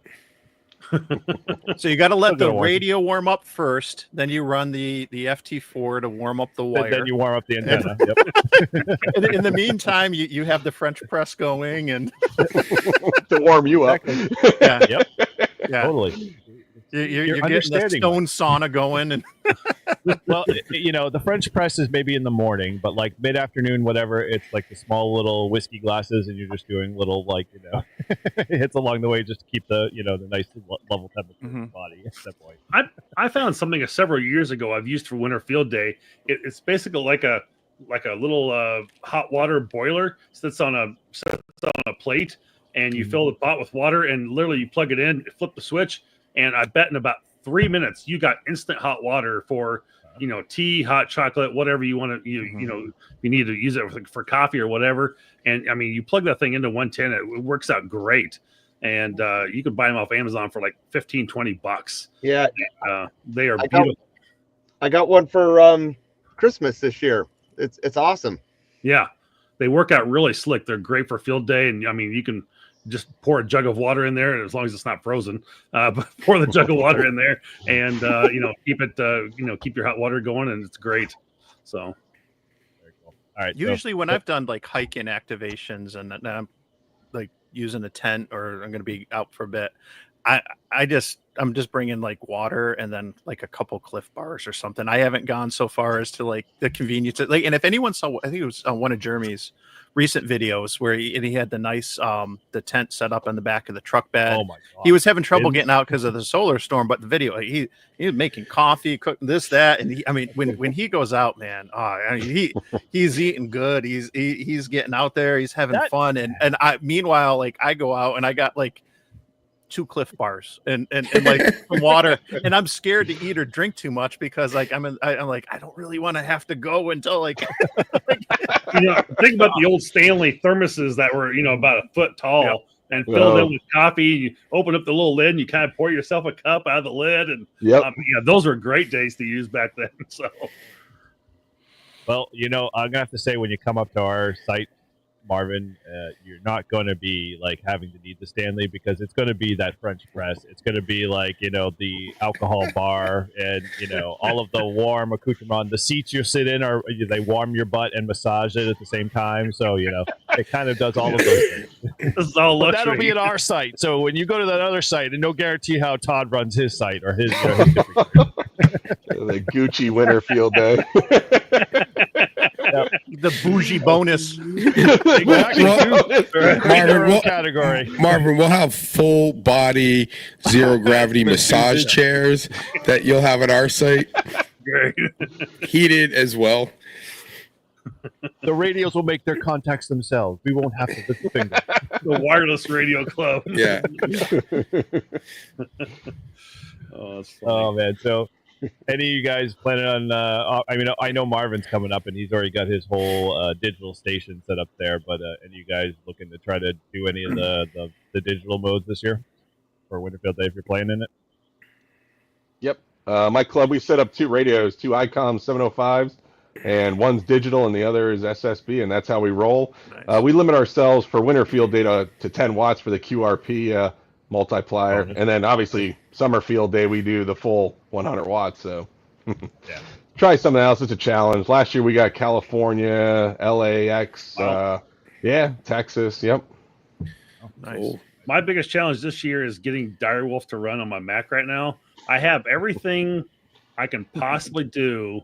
in. So you got to let the Still gonna work. radio warm up first, then you run the FT4 to warm up the wire. Then you warm up the antenna. Yep. In the meantime, you have the French press going, and To warm you up. yeah, Yep. yeah. Totally. You're You're getting the understanding stone sauna going, and Well, the French press is maybe in the morning, but like mid-afternoon, whatever, it's like the small little whiskey glasses, and you're just doing little hits along the way just to keep the the nice level temperature of the body at that point. I found something several years ago I've used for winter field day. It's basically like a little hot water boiler sits on a plate, and you fill the pot with water, and literally you plug it in, flip the switch, and I bet in about 3 minutes you got instant hot water for tea, hot chocolate, whatever you want to you need to use it for coffee or whatever. And I mean, you plug that thing into 110, it works out great. And you can buy them off Amazon for like $15-20. Yeah, They are I got- beautiful. I got one for Christmas this year. It's awesome. Yeah, they work out really slick. They're great for field day, and I mean, you can just pour a jug of water in there, as long as it's not frozen. But pour the jug of water in there, and keep it, keep your hot water going, and it's great. So, Very cool. All right. usually when I've done like hiking activations and I'm like using a tent or I'm going to be out for a bit, I'm just bringing like water and then like a couple Cliff Bars or something. I haven't gone so far as to like the convenience. Like, and if anyone saw, I think it was on one of Jeremy's recent videos where he had the nice the tent set up on the back of the truck bed. Oh my god. He was having trouble Is- getting out because of the solar storm, but the video he was making coffee, cooking this, that, and when he goes out, man, he's eating good. He's getting out there, he's having fun, and I meanwhile, like, I go out and I got like 2 Cliff Bars and like some water, and I'm scared to eat or drink too much because like I'm like, I don't really want to have to go until like think about the old Stanley thermoses that were about a foot tall. And filled in with coffee. You open up the little lid and you kind of pour yourself a cup out of the lid. And those were great days to use back then. So, well, I'm gonna have to say, when you come up to our site Marvin, you're not going to be like having to need the Stanley because it's going to be that French press. It's going to be like, the alcohol bar and, all of the warm accoutrement. The seats you sit in they warm your butt and massage it at the same time. So, it kind of does all of those things. This is all But luxury. that'll be at our site. So when you go to that other site, and no guarantee how Todd runs his site or his The Gucci Winter Field Day. The bougie bonus. Category. Marvin, we'll have full body zero gravity massage chairs that you'll have at our site, Great. heated as well. The radios will make their contacts themselves. We won't have to lift the finger. The wireless radio club. Yeah. Oh, that's funny. Oh man! So, any of you guys planning on? I know Marvin's coming up, and he's already got his whole digital station set up there. But any of you guys looking to try to do any of the digital modes this year for Winterfield Day if you're playing in it? Yep. My club, we set up 2 radios, 2 ICOM 705s, and one's digital and the other is SSB, and that's how we roll. Nice. We limit ourselves for Winterfield Day to 10 watts for the QRP multiplier, and then obviously Summerfield Day we do the full 100 watts. So try something else. It's a challenge. Last year we got California, LAX, Texas. Yep. Nice. Cool. My biggest challenge this year is getting Direwolf to run on my Mac right now. I have everything I can possibly do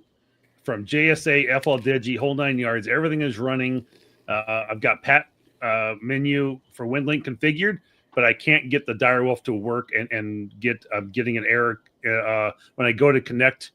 from JSA, FL Digi, whole 9 yards. Everything is running. I've got Pat menu for WinLink configured, but I can't get the Direwolf to work and I'm getting an error when I go to connect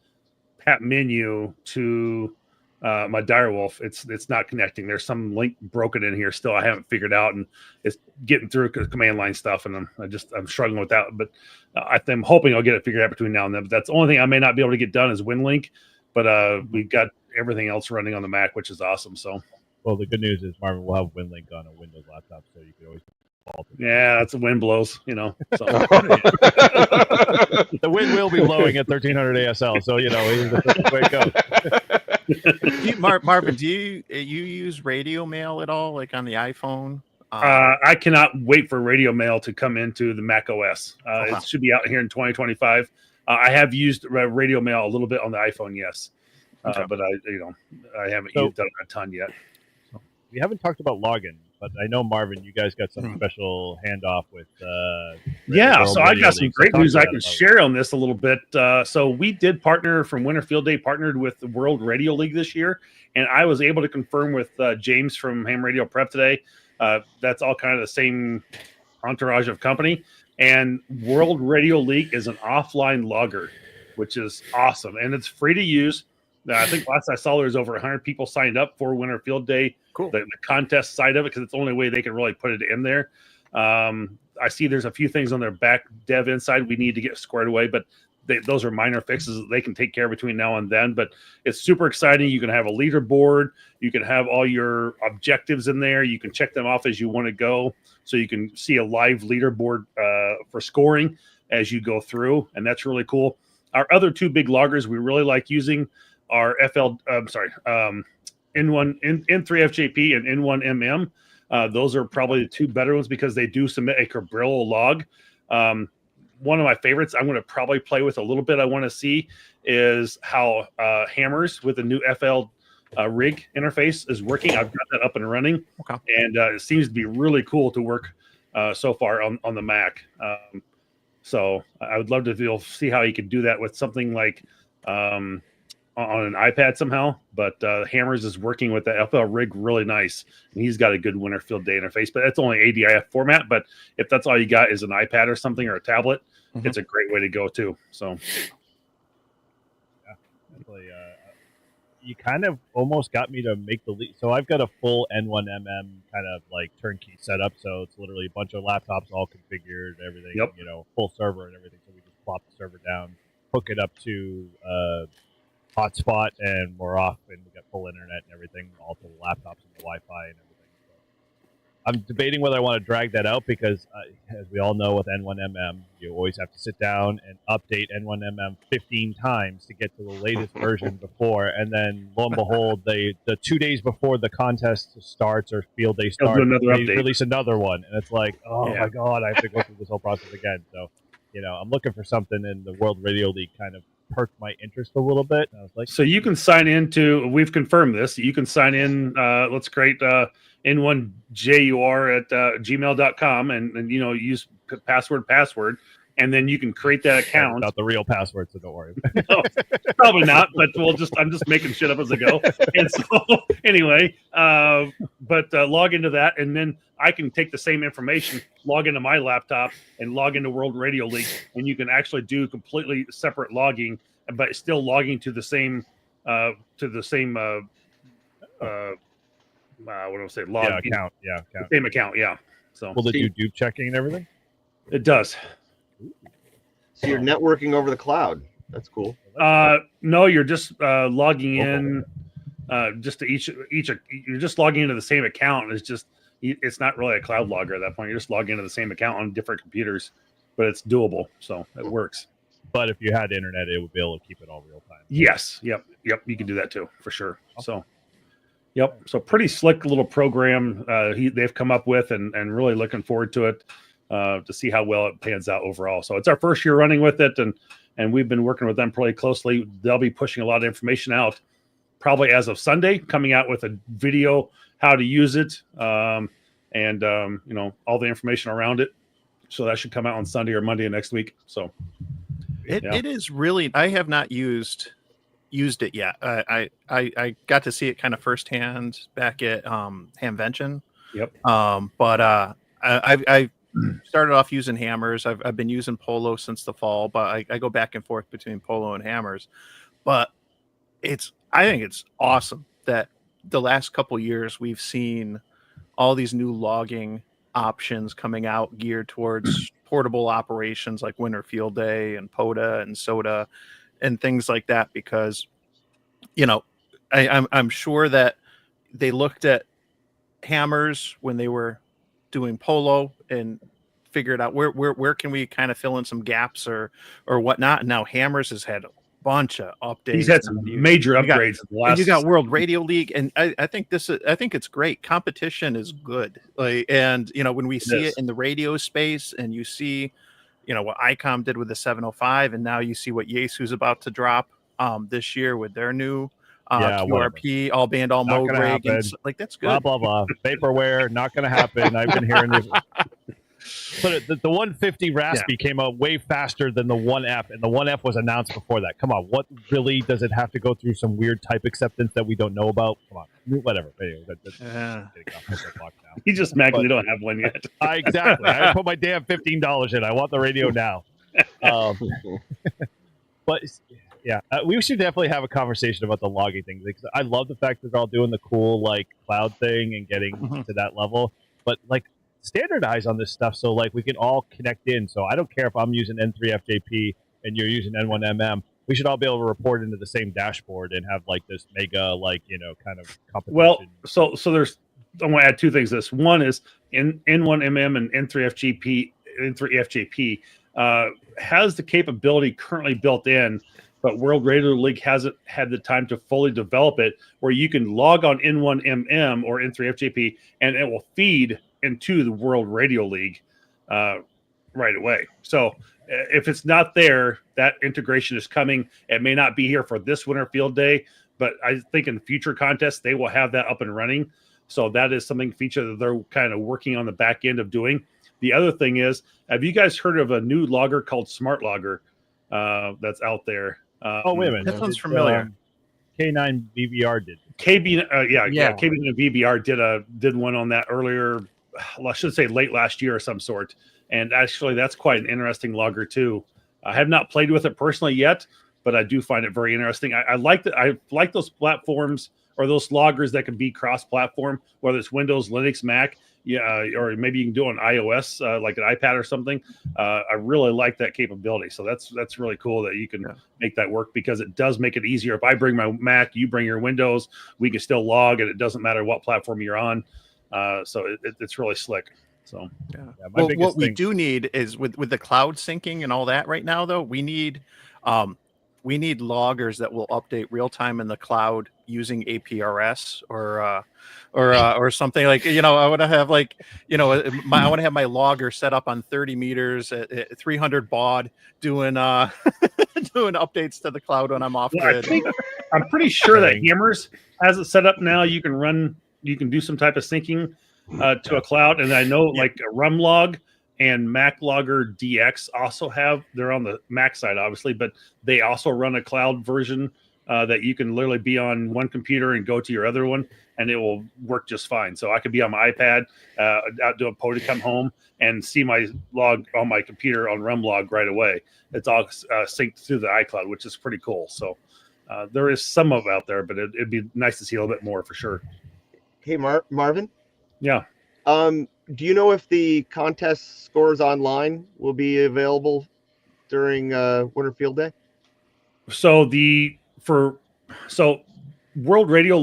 Pat menu to my Direwolf. It's not connecting. There's some link broken in here still. I haven't figured out, and it's getting through command line stuff, and I'm struggling with that. But I'm hoping I'll get it figured out between now and then. But that's the only thing I may not be able to get done is WinLink. But we've got everything else running on the Mac, which is awesome. So, well, the good news is Marvin will have WinLink on a Windows laptop, so you can always. Yeah, that's the wind blows, So. The wind will be blowing at 1300 ASL, so that's the way it goes. Marvin, do you use radio mail at all, like on the iPhone? I cannot wait for radio mail to come into the Mac OS. It should be out here in 2025. I have used radio mail a little bit on the iPhone, yes, but I haven't used it a ton yet. We haven't talked about login, but I know Marvin, you guys got some special handoff with. So I got some great news I can share on this a little bit. So we did partner from Winterfield Day, partnered with the World Radio League this year, and I was able to confirm with James from Ham Radio Prep today. That's all kind of the same entourage of company. And World Radio League is an offline logger, which is awesome. And it's free to use. I think last I saw there was over 100 people signed up for Winterfield Day. Cool. The contest side of it, because it's the only way they can really put it in there. I see there's a few things on their back dev inside we need to get squared away, but those are minor fixes that they can take care of between now and then. But it's super exciting. You can have a leaderboard. You can have all your objectives in there. You can check them off as you want to go. So you can see a live leaderboard for scoring as you go through. And that's really cool. Our other 2 big loggers we really like using are N3FJP and N1MM. Those are probably the 2 better ones because they do submit a Cabrillo log. One of my favorites I'm going to probably play with a little bit I want to see is how Hammers with the new FL rig interface is working. I've got that up and running. Okay. And it seems to be really cool to work so far on the Mac. So I would love to see how you could do that with something like on an iPad somehow, but Hammers is working with the FL rig really nice, and he's got a good Winterfield Day interface, but that's only ADIF format. But if that's all you got is an iPad or something or a tablet, it's a great way to go too. So definitely, you kind of almost got me to make the leap. So I've got a full N1MM kind of like turnkey setup. So it's literally a bunch of laptops all configured, everything, full server and everything. So we just plop the server down, hook it up to hotspot, and we're off, and we got full internet and everything, all to the laptops and the Wi-Fi and everything. So I'm debating whether I want to drag that out because, as we all know, with N1MM, you always have to sit down and update N1MM 15 times to get to the latest version before, and then lo and behold, the 2 days before the contest starts or field day They'll do starts, another they update. release another one, and it's like, oh Yeah. my god, I have to go through this whole process again. So, I'm looking for something, and the World Radio League kind of perked my interest a little bit. And I was like, So you can sign into. We've confirmed this. You can sign in. Let's create N1JUR at gmail.com and use password, and then you can create that account. Not the real password, so don't worry. No, probably not, but I'm just making shit up as I go. And so anyway, log into that, and then I can take the same information, log into my laptop, and log into World Radio League, and you can actually do completely separate logging, but still logging to the same what do I say? Log account. same account. Yeah. So Will it do dupe checking and everything? it does. So you're networking over the cloud. That's cool. No, you're just logging in just to each you're just logging into the same account. It's not really a cloud logger at that point. You're just logging into the same account on different computers, but it's doable, so it works. But if you had internet, it would be able to keep it all real time. Yes. Yep. You can do that too, for sure. So yep. So pretty slick little program they've come up with, and really looking forward to it to see how well it pans out overall. So it's our first year running with it, and we've been working with them pretty closely. They'll be pushing a lot of information out probably as of Sunday, coming out with a video how to use it, and all the information around it. So that should come out on Sunday or Monday of next week. So It is really. I have not used it yet. I got to see it kind of firsthand back at Hamvention. Yep. But I started off using hammers. I've been using Polo since the fall, but I go back and forth between Polo and hammers. But I think it's awesome that the last couple years we've seen all these new logging options coming out geared towards portable operations like Winter Field Day and POTA and SOTA and things like that, because I'm sure that they looked at hammers when they were doing Polo and figured out where can we kind of fill in some gaps or whatnot. And now hammers has had a bunch of updates. he's had some major upgrades. You got World Radio League, and I think it's great. Competition is good. And when we see it in the radio space, and you see, what ICOM did with the 705, and now you see what Yaesu's about to drop this year with their new QRP, all band, all mode rig, and that's good. Blah blah blah. Vaporware, not going to happen. I've been hearing this. But the 150 Raspy came out way faster than the 1F, and the 1F was announced before that. Come on, what really does it have to go through some weird type acceptance that we don't know about? Come on, whatever. He's just mad because they don't have one yet. Exactly. I put my damn $15 in. I want the radio now. But yeah, we should definitely have a conversation about the logging thing, because I love the fact that they're all doing the cool cloud thing and getting to that level. But standardize on this stuff so we can all connect in. So I don't care if I'm using N3FJP and you're using N1MM. We should all be able to report into the same dashboard and have this mega kind of competition. Well, so there's, I want to add two things to this. One is in N1MM and N3FJP has the capability currently built in, but World Radio League hasn't had the time to fully develop it, where you can log on N1MM or N3FJP and it will feed into the World Radio League right away. So if it's not there, that integration is coming. It may not be here for this Winter Field Day, but I think in future contests they will have that up and running. So that is something feature that they're kind of working on the back end of doing. The other thing is, have you guys heard of a new logger called Smart Logger that's out there? Wait a minute. That sounds familiar. K9 VBR did. KB9 VBR did one on that earlier. I should say late last year or some sort. And actually, that's quite an interesting logger too. I have not played with it personally yet, but I do find it very interesting. I like that. I like those platforms or those loggers that can be cross-platform, whether it's Windows, Linux, Mac, or maybe you can do it on iOS, like an iPad or something. I really like that capability. So that's really cool that you can make that work, because it does make it easier. If I bring my Mac, you bring your Windows, we can still log, and it doesn't matter what platform you're on. So it's really slick. So Yeah. Yeah, my Well, biggest what we thing- do need is with the cloud syncing and all that right now, though, we need loggers that will update real time in the cloud using APRS or something like, I want to have I want to have my logger set up on 30 meters at 300 baud doing doing updates to the cloud when I'm off Well, I grid. think I'm pretty sure that Dang. Hammers has it set up now. You can do some type of syncing to a cloud, and I know like a Rumlog and MacLogger DX also have. They're on the Mac side, obviously, but they also run a cloud version that you can literally be on one computer and go to your other one, and it will work just fine. So I could be on my iPad out doing POTI, come home and see my log on my computer on Rumlog right away. It's all synced through the iCloud, which is pretty cool. So there is some of it out there, but it'd be nice to see a little bit more for sure. Hey, Marvin. Yeah. Do you know if the contest scores online will be available during Winter Field Day? So World Radio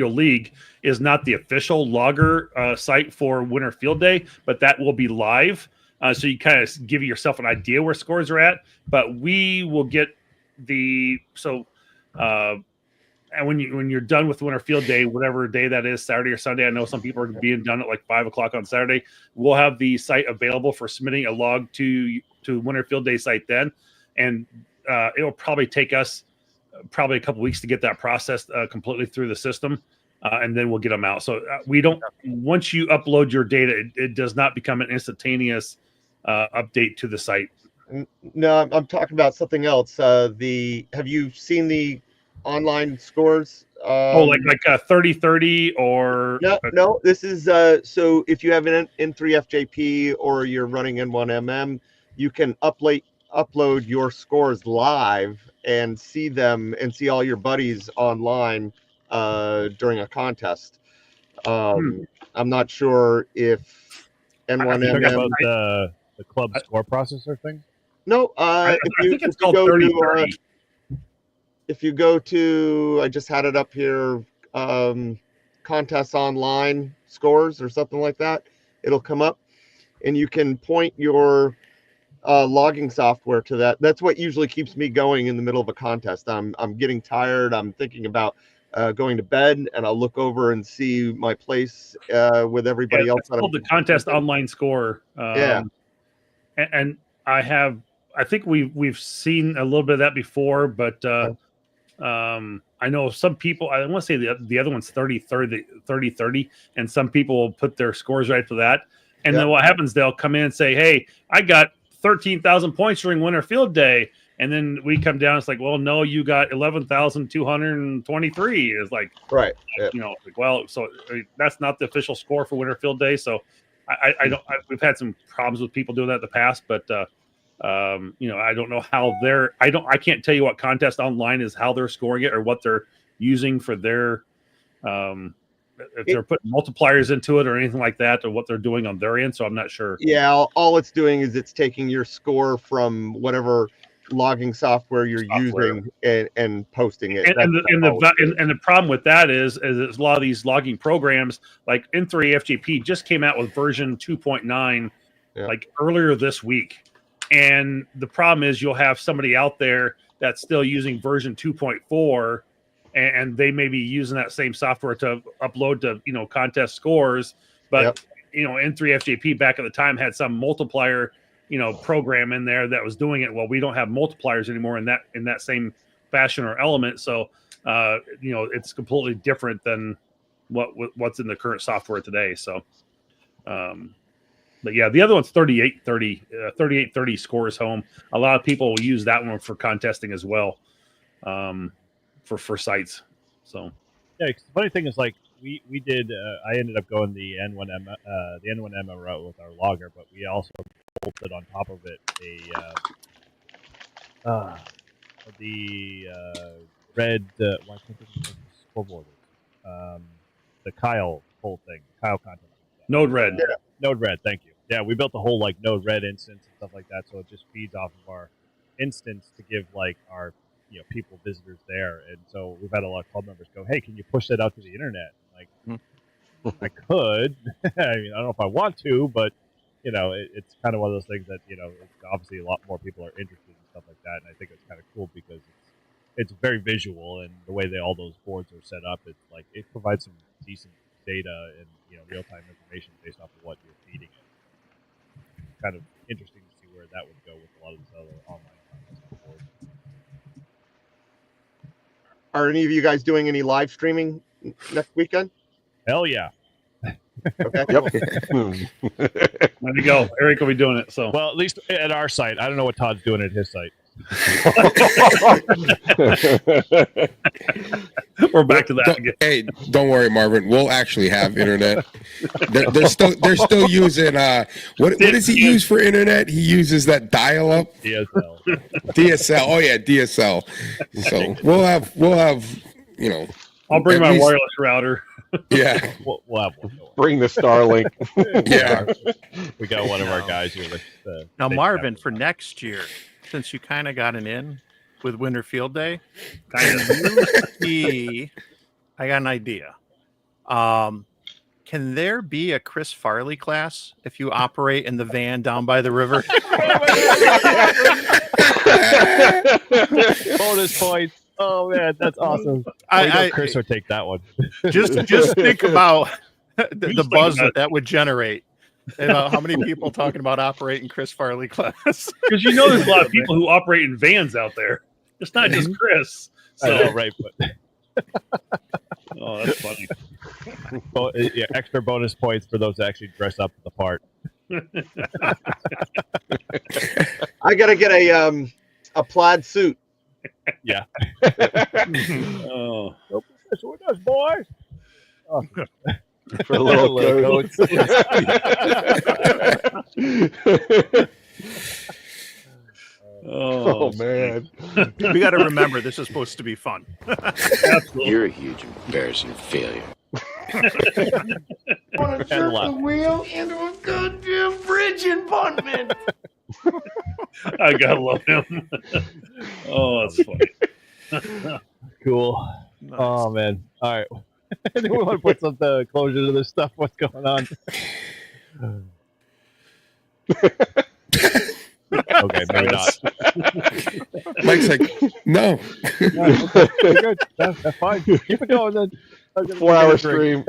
League is not the official logger site for Winter Field Day, but that will be live. So you kind of give yourself an idea where scores are at. But we will get and when you're done with Winter Field Day, whatever day that is, Saturday or Sunday, I know some people are being done at like 5:00 on Saturday. We'll have the site available for submitting a log to Winter Field Day site then, and it'll probably take us probably a couple weeks to get that processed completely through the system, and then we'll get them out. So we don't. Once you upload your data, it does not become an instantaneous update to the site. No, I'm talking about something else. Have you seen the online scores? Like 30-30 or no. This is so if you have an N3FJP or you're running N1MM, you can upload your scores live and see them and see all your buddies online during a contest. I'm not sure if You talking N1MM. about the club score processor thing? No, I think it's called 30-30. If you go to, I just had it up here, contests online scores or something like that, it'll come up and you can point your logging software to that. That's what usually keeps me going in the middle of a contest. I'm getting tired. I'm thinking about going to bed, and I'll look over and see my place with everybody else. It's called the contest online score. And I think we've seen a little bit of that before, but I know some people, I want to say the other one's 30-30, and some people will put their scores right for that. And then what happens, they'll come in and say, hey, I got 13,000 points during Winter Field Day. And then we come down, it's like, well, no, you got 11,223. It's like, right. So that's not the official score for Winter Field Day. So we've had some problems with people doing that in the past, but I don't know how I can't tell you what contest online is, how they're scoring it or what they're using for their, if they're putting multipliers into it or anything like that, or what they're doing on their end. So I'm not sure. Yeah. All it's doing is it's taking your score from whatever logging software you're using and posting it. And the problem with that is a lot of these logging programs like N3FJP just came out with version 2.9 like earlier this week. And the problem is you'll have somebody out there that's still using version 2.4 and they may be using that same software to upload to, contest scores. But, N3FJP back at the time had some multiplier, program in there that was doing it. Well, we don't have multipliers anymore in that same fashion or element. So, it's completely different than what's in the current software today. So, but yeah, the other one's 38-30 scores home. A lot of people will use that one for contesting as well, for sites. So yeah, the funny thing is like we did. I ended up going the N1M route with our logger, but we also bolted on top of it the red. Why can't I think of the scoreboard? The Kyle whole thing, Kyle contest. Node Red. Yeah. Node Red, thank you. Yeah, we built the whole like Node Red instance and stuff like that, so it just feeds off of our instance to give like our people visitors there. And so we've had a lot of club members go, "Hey, can you push that out to the internet?" Like, I could. I mean, I don't know if I want to, but you know, it's kind of one of those things that obviously a lot more people are interested in stuff like that, and I think it's kind of cool because it's very visual, and the way all those boards are set up, it's like it provides some decent data and real time information based off of what you're feeding it. Kind of interesting to see where that would go with a lot of these other online contests boards. Are any of you guys doing any live streaming next weekend? Hell yeah! Okay. Yep. There you go. Eric will be doing it. So Well, at least at our site. I don't know what Todd's doing at his site. we're back to that again. Hey, don't worry, Marvin. We'll actually have internet. They're still using what does he use for internet? He uses that dial-up DSL. DSL. Oh yeah, DSL. So we'll have I'll bring at my least- wireless router. yeah. We'll have one. Bring the Starlink. Yeah. We got one of our guys here. Now, Marvin, for next year, since you kind of got an in with Winter Field Day, Kind of. I got an idea. Can there be a Chris Farley class if you operate in the van down by the river? Bonus points. Oh man, that's awesome. Chris would take that one. just think about the Just buzz think about that would generate. About how many people talking about operating Chris Farley class? Because there's a lot of people who operate in vans out there. It's not just Chris. I So, know, right? But oh, that's funny. yeah, extra bonus points for those that actually dress up the part. I gotta get a plaid suit. Yeah. Oh, That's what it does, boys. For a little Little coat. Oh man. We got to remember this is supposed to be fun. absolutely. You're a huge embarrassing failure. And left. wheel into a goddamn bridge in Bunman. I gotta love him. Oh, that's funny. Cool. Oh man. All right. Do we want to put some closure to this stuff? What's going on? Okay, maybe not. Mike's like, no. You're good. That's fine. Keep it going then. 4-hour stream.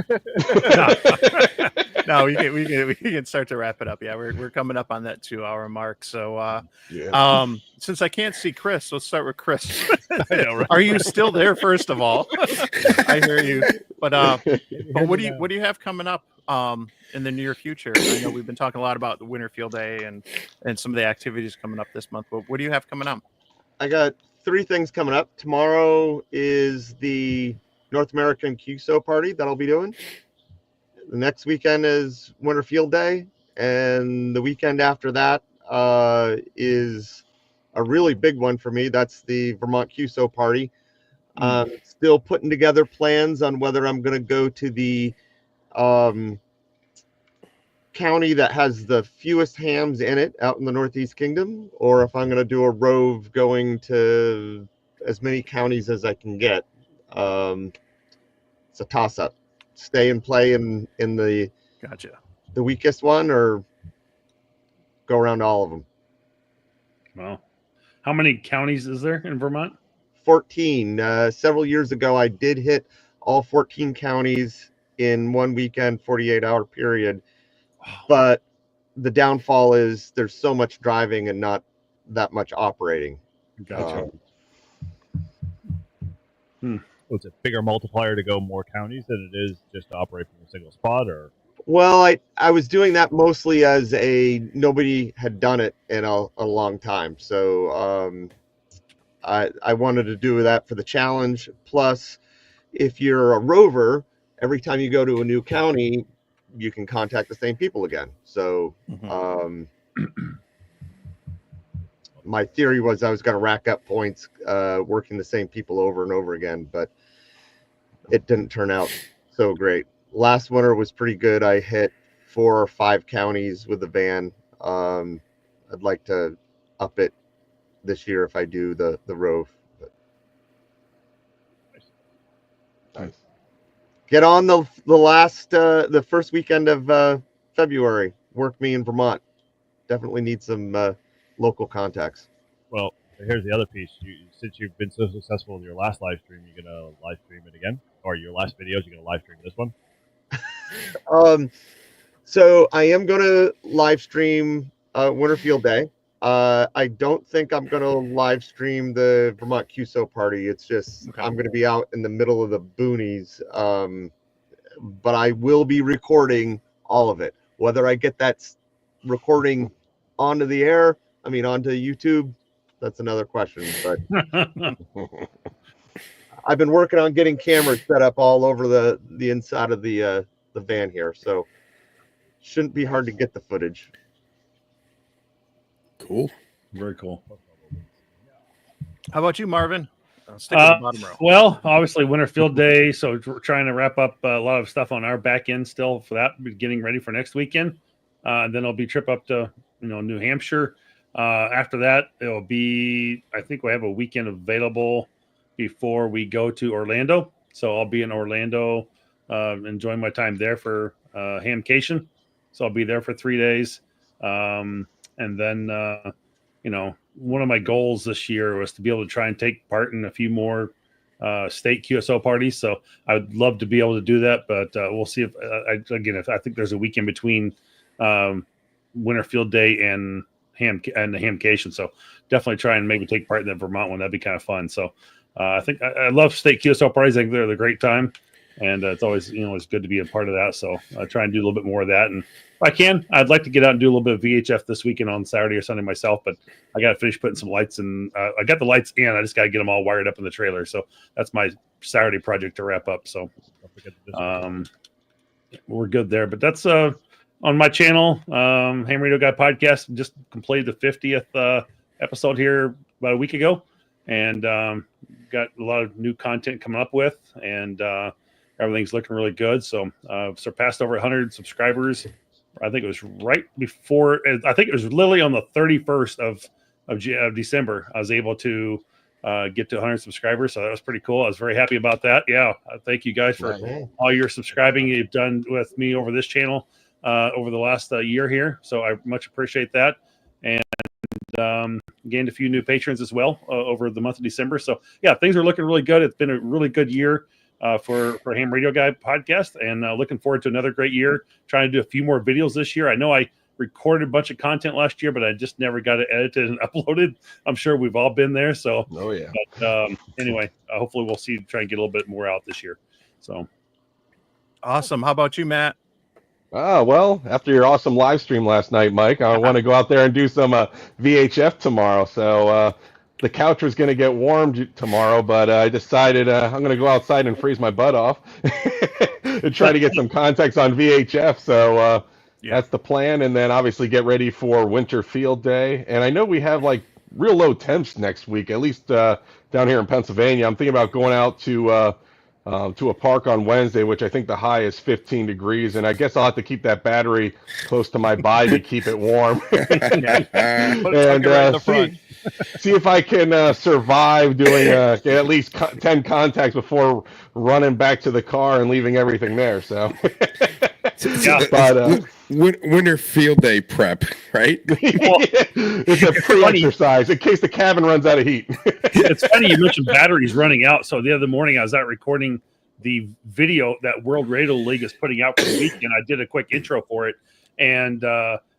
No, we can start to wrap it up. Yeah, we're coming up on that 2-hour mark. So Yeah. since I can't see Chris, let's start with Chris. I know, right? Are you still there? First of all, I hear you. But what do you have coming up in the near future? I know we've been talking a lot about the Winter Field Day and some of the activities coming up this month. But what do you have coming up? I got 3 things coming up. Tomorrow is the North American QSO party that I'll be doing. The next weekend is Winter Field Day, and the weekend after that is a really big one for me. That's the Vermont QSO party. Still putting together plans on whether I'm going to go to the county that has the fewest hams in it out in the Northeast Kingdom, or if I'm going to do a rove going to as many counties as I can get. It's a toss-up. Stay and play in the Gotcha. the weakest one, or go around all of them. Wow. How many counties is there in Vermont? 14. Several years ago, I did hit all 14 counties in one weekend, 48-hour period. But the downfall is there's so much driving and not that much operating. Gotcha. Was it bigger multiplier to go more counties than it is just to operate from a single spot, or? Well, I was doing that mostly as nobody had done it in a long time. So I wanted to do that for the challenge. Plus, if you're a rover, every time you go to a new county, you can contact the same people again. So my theory was I was going to rack up points working the same people over and over again, but it didn't turn out so great. Last winter was pretty good. I hit 4 or 5 counties with the van. I'd like to up it this year if I do the rove. But Nice. get on the first weekend of February. Work me in Vermont. Definitely need some local contacts. Well, here's the other piece. Since you've been so successful with your last live stream, you're gonna live stream it again, or your last videos, you're gonna live stream this one. So I am gonna live stream Winter Field Day. I don't think I'm gonna live stream the Vermont QSO party. It's just I'm gonna be out in the middle of the boonies. But I will be recording all of it. Whether I get that recording onto the air, onto YouTube, that's another question. But I've been working on getting cameras set up all over the inside of the van here, so shouldn't be hard to get the footage. Cool. Very cool. How about you, Marvin? Stick with the bottom row. Well, obviously Winter Field Day, so we're trying to wrap up a lot of stuff on our back end still for that, getting ready for next weekend. Then I'll be trip up to New Hampshire. After that, it'll be, I think we have a weekend available before we go to Orlando. So I'll be in Orlando, enjoying my time there for Hamcation. So I'll be there for 3 days. And then, one of my goals this year was to be able to try and take part in a few more state QSO parties. So I would love to be able to do that, but we'll see if I think there's a weekend between Winter Field Day and the Hamcation. So definitely try and maybe take part in the Vermont one. That'd be kind of fun. So I think I love state QSO parties. I think they're a great time, and it's always it's good to be a part of that. So I try and do a little bit more of that, and if I can, I'd like to get out and do a little bit of VHF this weekend on Saturday or Sunday myself. But I got to finish putting some lights in. I got the lights in. I just got to get them all wired up in the trailer. So that's my Saturday project to wrap up. So we're good there. But that's on my channel, Ham Radio Guy Podcast. Just completed the 50th episode here about a week ago, and got a lot of new content coming up with, and everything's looking really good. So surpassed over 100 subscribers. I think it was right before. I think it was literally on the 31st of December. I was able to get to 100 subscribers, so that was pretty cool. I was very happy about that. Yeah, thank you guys for all your subscribing you've done with me over this channel over the last year here. So I much appreciate that, and gained a few new patrons as well over the month of December. So yeah, things are looking really good. It's been a really good year for Ham Radio Guy Podcast, and looking forward to another great year. Trying to do a few more videos this year. I know I recorded a bunch of content last year, but I just never got it edited and uploaded. I'm sure we've all been there. So but, anyway, hopefully we'll try and get a little bit more out this year. So awesome. How about you, Matt? Well, after your awesome live stream last night, Mike, I want to go out there and do some VHF tomorrow. So the couch was going to get warmed tomorrow, but I decided I'm going to go outside and freeze my butt off and try to get some contacts on VHF. So that's the plan. And then obviously get ready for Winter Field Day. And I know we have like real low temps next week, at least down here in Pennsylvania. I'm thinking about going out to a park on Wednesday, which I think the high is 15 degrees. And I guess I'll have to keep that battery close to my body to keep it warm. And see if I can survive doing at least 10 contacts before running back to the car and leaving everything there. So, but Winter Field Day prep, right? It's a pre-exercise in case the cabin runs out of heat. It's funny you mentioned batteries running out. So the other morning I was out recording the video that World Radio League is putting out for the weekend. I did a quick intro for it, and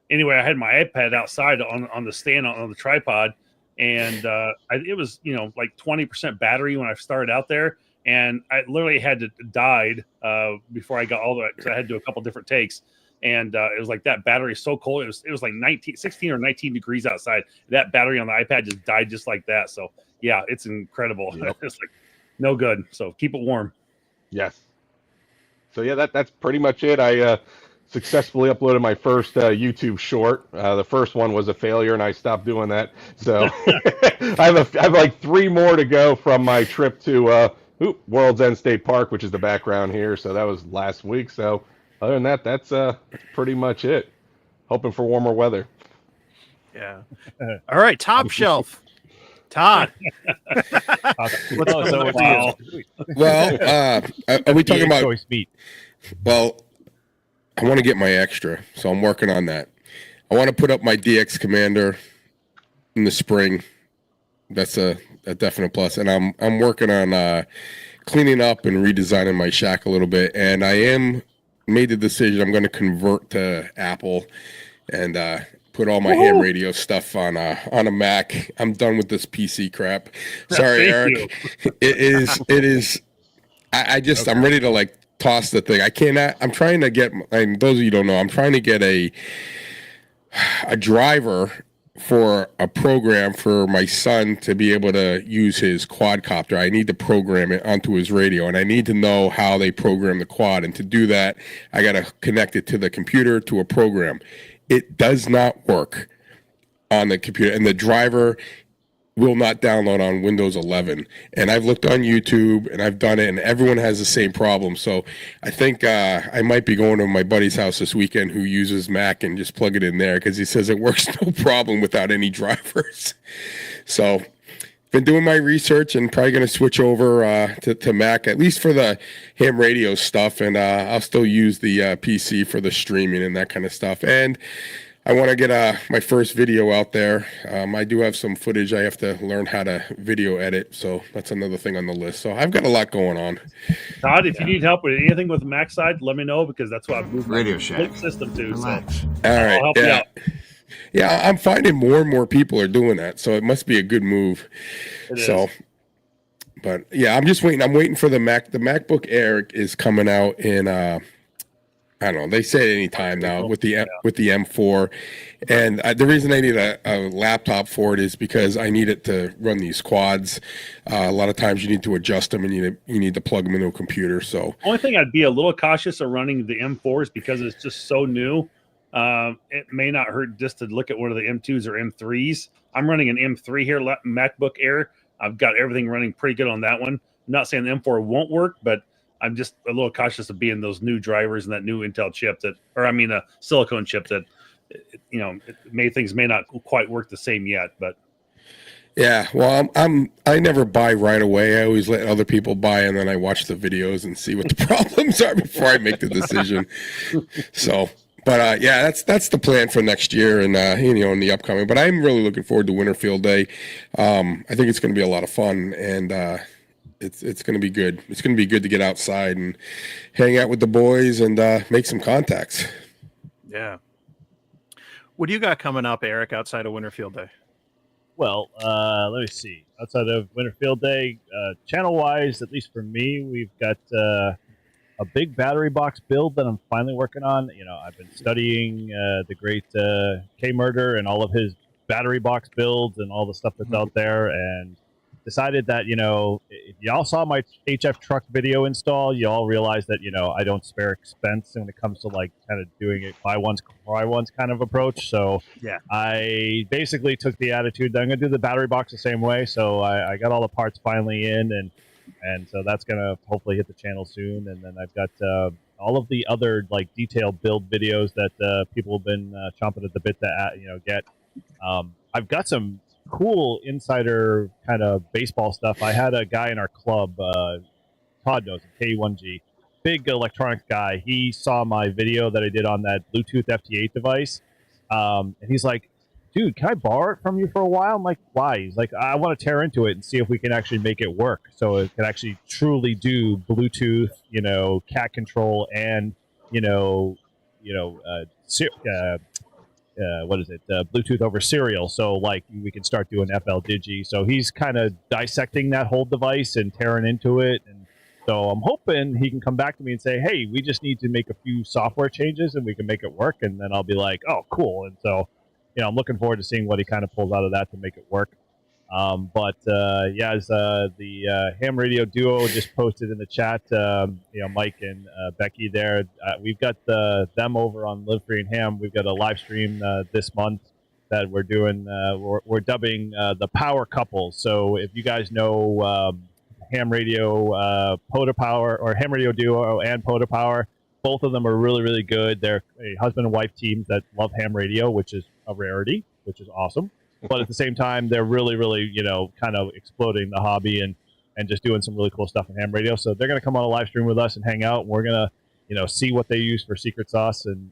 anyway, I had my iPad outside on the stand on the tripod, and it was like 20% battery when I started out there, and I literally had to died before I got all the way, because I had to do a couple different takes. And it was like that battery is so cold. It was like 16 or 19 degrees outside. That battery on the iPad just died just like that. So yeah, it's incredible. Yep. It's like no good. So keep it warm. Yes. So yeah, that's pretty much it. I successfully uploaded my first YouTube short. The first one was a failure, and I stopped doing that. So I have like 3 more to go from my trip to World's End State Park, which is the background here. So that was last week. So other than that, that's pretty much it. Hoping for warmer weather. Yeah. All right, top shelf. Todd. What's coming so up for wow. Well, are we talking about? choice meat? Well, I want to get my extra, so I'm working on that. I want to put up my DX Commander in the spring. That's a definite plus, and I'm working on cleaning up and redesigning my shack a little bit. And I am made the decision I'm going to convert to Apple and put all my ham radio stuff on a Mac. I'm done with this PC crap. Sorry, Thank Eric. It is. I'm ready to like toss the thing. I cannot. I'm trying to get. And those of you who don't know, I'm trying to get a driver for a program for my son to be able to use his quadcopter. I need to program it onto his radio, and I need to know how they program the quad. And to do that, I got to connect it to the computer to a program. It does not work on the computer, and the driver will not download on Windows 11. And I've looked on YouTube, and I've done it, and everyone has the same problem. So I think I might be going to my buddy's house this weekend who uses Mac and just plug it in there because he says it works no problem without any drivers. So been doing my research and probably going to switch over to Mac, at least for the ham radio stuff. And I'll still use the PC for the streaming and that kind of stuff. And I want to get my first video out there. I do have some footage I have to learn how to video edit, so that's another thing on the list. So I've got a lot going on. Todd, if you need help with anything with the Mac side, let me know because that's what I've moved my Radio Shack. complete system to. Relax. So All right. I'll help you Yeah. out. Yeah, I'm finding more and more people are doing that, so it must be a good move. It So, is. but yeah, I'm just waiting. I'm waiting for the Mac. The MacBook Air is coming out in I don't know. They say any time now with the M4, and the reason I need a laptop for it is because I need it to run these quads. A lot of times you need to adjust them, and you need to plug them into a computer. So Only thing I'd be a little cautious of running the M4s because it's just so new. It may not hurt just to look at one of the M2s or M3s. I'm running an M3 here, MacBook Air. I've got everything running pretty good on that one. I'm not saying the M4 won't work, but I'm just a little cautious of being those new drivers and that new Intel chip a silicone chip that, things may not quite work the same yet, but. yeah, well, I never buy right away. I always let other people buy, and then I watch the videos and see what the problems are before I make the decision. So, but yeah, that's the plan for next year and in the upcoming. But I'm really looking forward to Winterfield Day. I think it's going to be a lot of fun, and it's going to be good. It's going to be good to get outside and hang out with the boys and make some contacts. Yeah. What do you got coming up, Eric, outside of Winterfield Day? Well, let me see. Outside of Winterfield Day, channel-wise, at least for me, we've got a big battery box build that I'm finally working on. I've been studying the great K-Murder and all of his battery box builds and all the stuff that's out there, and decided that, if y'all saw my HF truck video install, you all realize that, I don't spare expense when it comes to like kind of doing it buy ones, cry ones kind of approach. So Yeah. I basically took the attitude that I'm going to do the battery box the same way. So I got all the parts finally in, and so that's going to hopefully hit the channel soon. And then I've got all of the other like detailed build videos that people have been chomping at the bit to get. I've got some cool insider kind of baseball stuff. I had a guy in our club, Todd knows him, K1G, big electronics guy. He saw my video that I did on that Bluetooth FT8 device, and he's like, dude, can I borrow it from you for a while? I'm like, why? He's like, I want to tear into it and see if we can actually make it work so it can actually truly do Bluetooth, cat control and Bluetooth over serial. So like we can start doing FL Digi. So he's kind of dissecting that whole device and tearing into it. And so I'm hoping he can come back to me and say, hey, we just need to make a few software changes and we can make it work. And then I'll be like, oh, cool. And so, I'm looking forward to seeing what he kind of pulls out of that to make it work. As the ham radio duo just posted in the chat, Mike and Becky there, we've got them over on Live Free and Ham. We've got a live stream this month that we're doing. We're dubbing the Power Couple. So if you guys know ham radio Poda Power or ham radio duo and Poda Power, both of them are really, really good. They're a husband and wife teams that love ham radio, which is a rarity, which is awesome. but at the same time, they're really, really, kind of exploding the hobby and just doing some really cool stuff in ham radio. So they're going to come on a live stream with us and hang out. And we're going to, see what they use for secret sauce and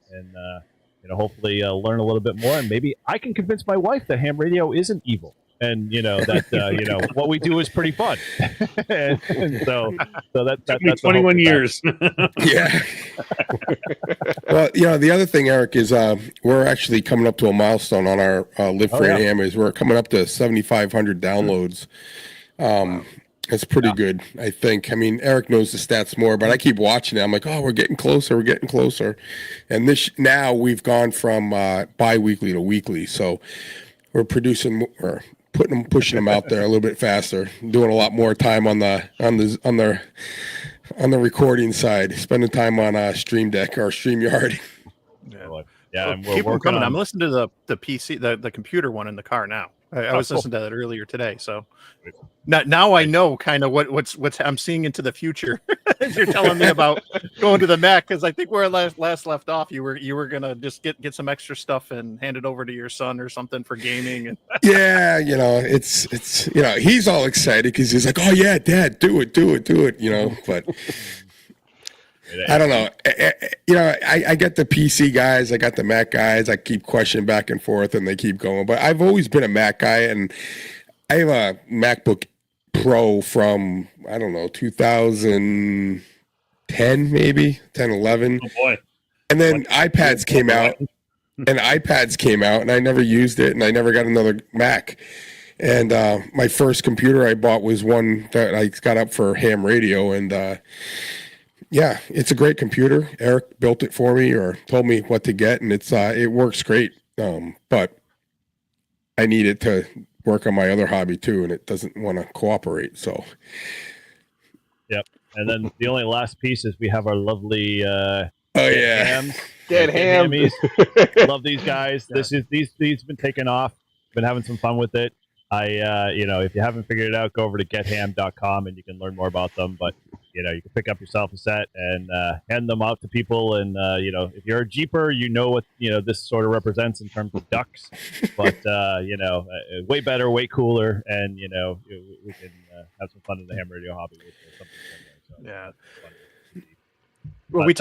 hopefully learn a little bit more. And maybe I can convince my wife that ham radio isn't evil. And that what we do is pretty fun, and so that's 21 years. Yeah. Well, the other thing, Eric, is we're actually coming up to a milestone on our Live Free yeah. Ham. Is we're coming up to 7,500 downloads. It's pretty good, I think. I mean, Eric knows the stats more, but I keep watching it. I'm like, oh, we're getting closer. And now we've gone from bi-weekly to weekly, so we're pushing them out there a little bit faster, doing a lot more time on the recording side, spending time on Stream Deck or StreamYard. Yeah, and we're keep them working coming. on. I'm listening to the PC, the computer one in the car now. I was listening to that earlier today, so now I know kind of what's I'm seeing into the future. As you're telling me about going to the Mac, because I think where I last left off, you were gonna just get some extra stuff and hand it over to your son or something for gaming. And Yeah, it's he's all excited because he's like, oh yeah, Dad, do it, but. I don't know. I get the PC guys. I got the Mac guys. I keep questioning back and forth, and they keep going. But I've always been a Mac guy, and I have a MacBook Pro from, 2010, maybe 10, 11. Oh boy! And then iPads came out, and I never used it, and I never got another Mac. And my first computer I bought was one that I got up for ham radio, and yeah, it's a great computer. Eric built it for me or told me what to get, and it works great. But I need it to work on my other hobby too, and it doesn't want to cooperate. So, Yep. And then the only last piece is we have our lovely oh yeah, hams. Dead ham. Hammies. Love these guys. These been taking off. Been having some fun with it. If you haven't figured it out, go over to getham.com and you can learn more about them. But you can pick up yourself a set and hand them out to people. And if you're a Jeeper, what this sort of represents in terms of ducks. But way better, way cooler, and we can have some fun in the ham radio hobby with something similar. So, yeah. Well, we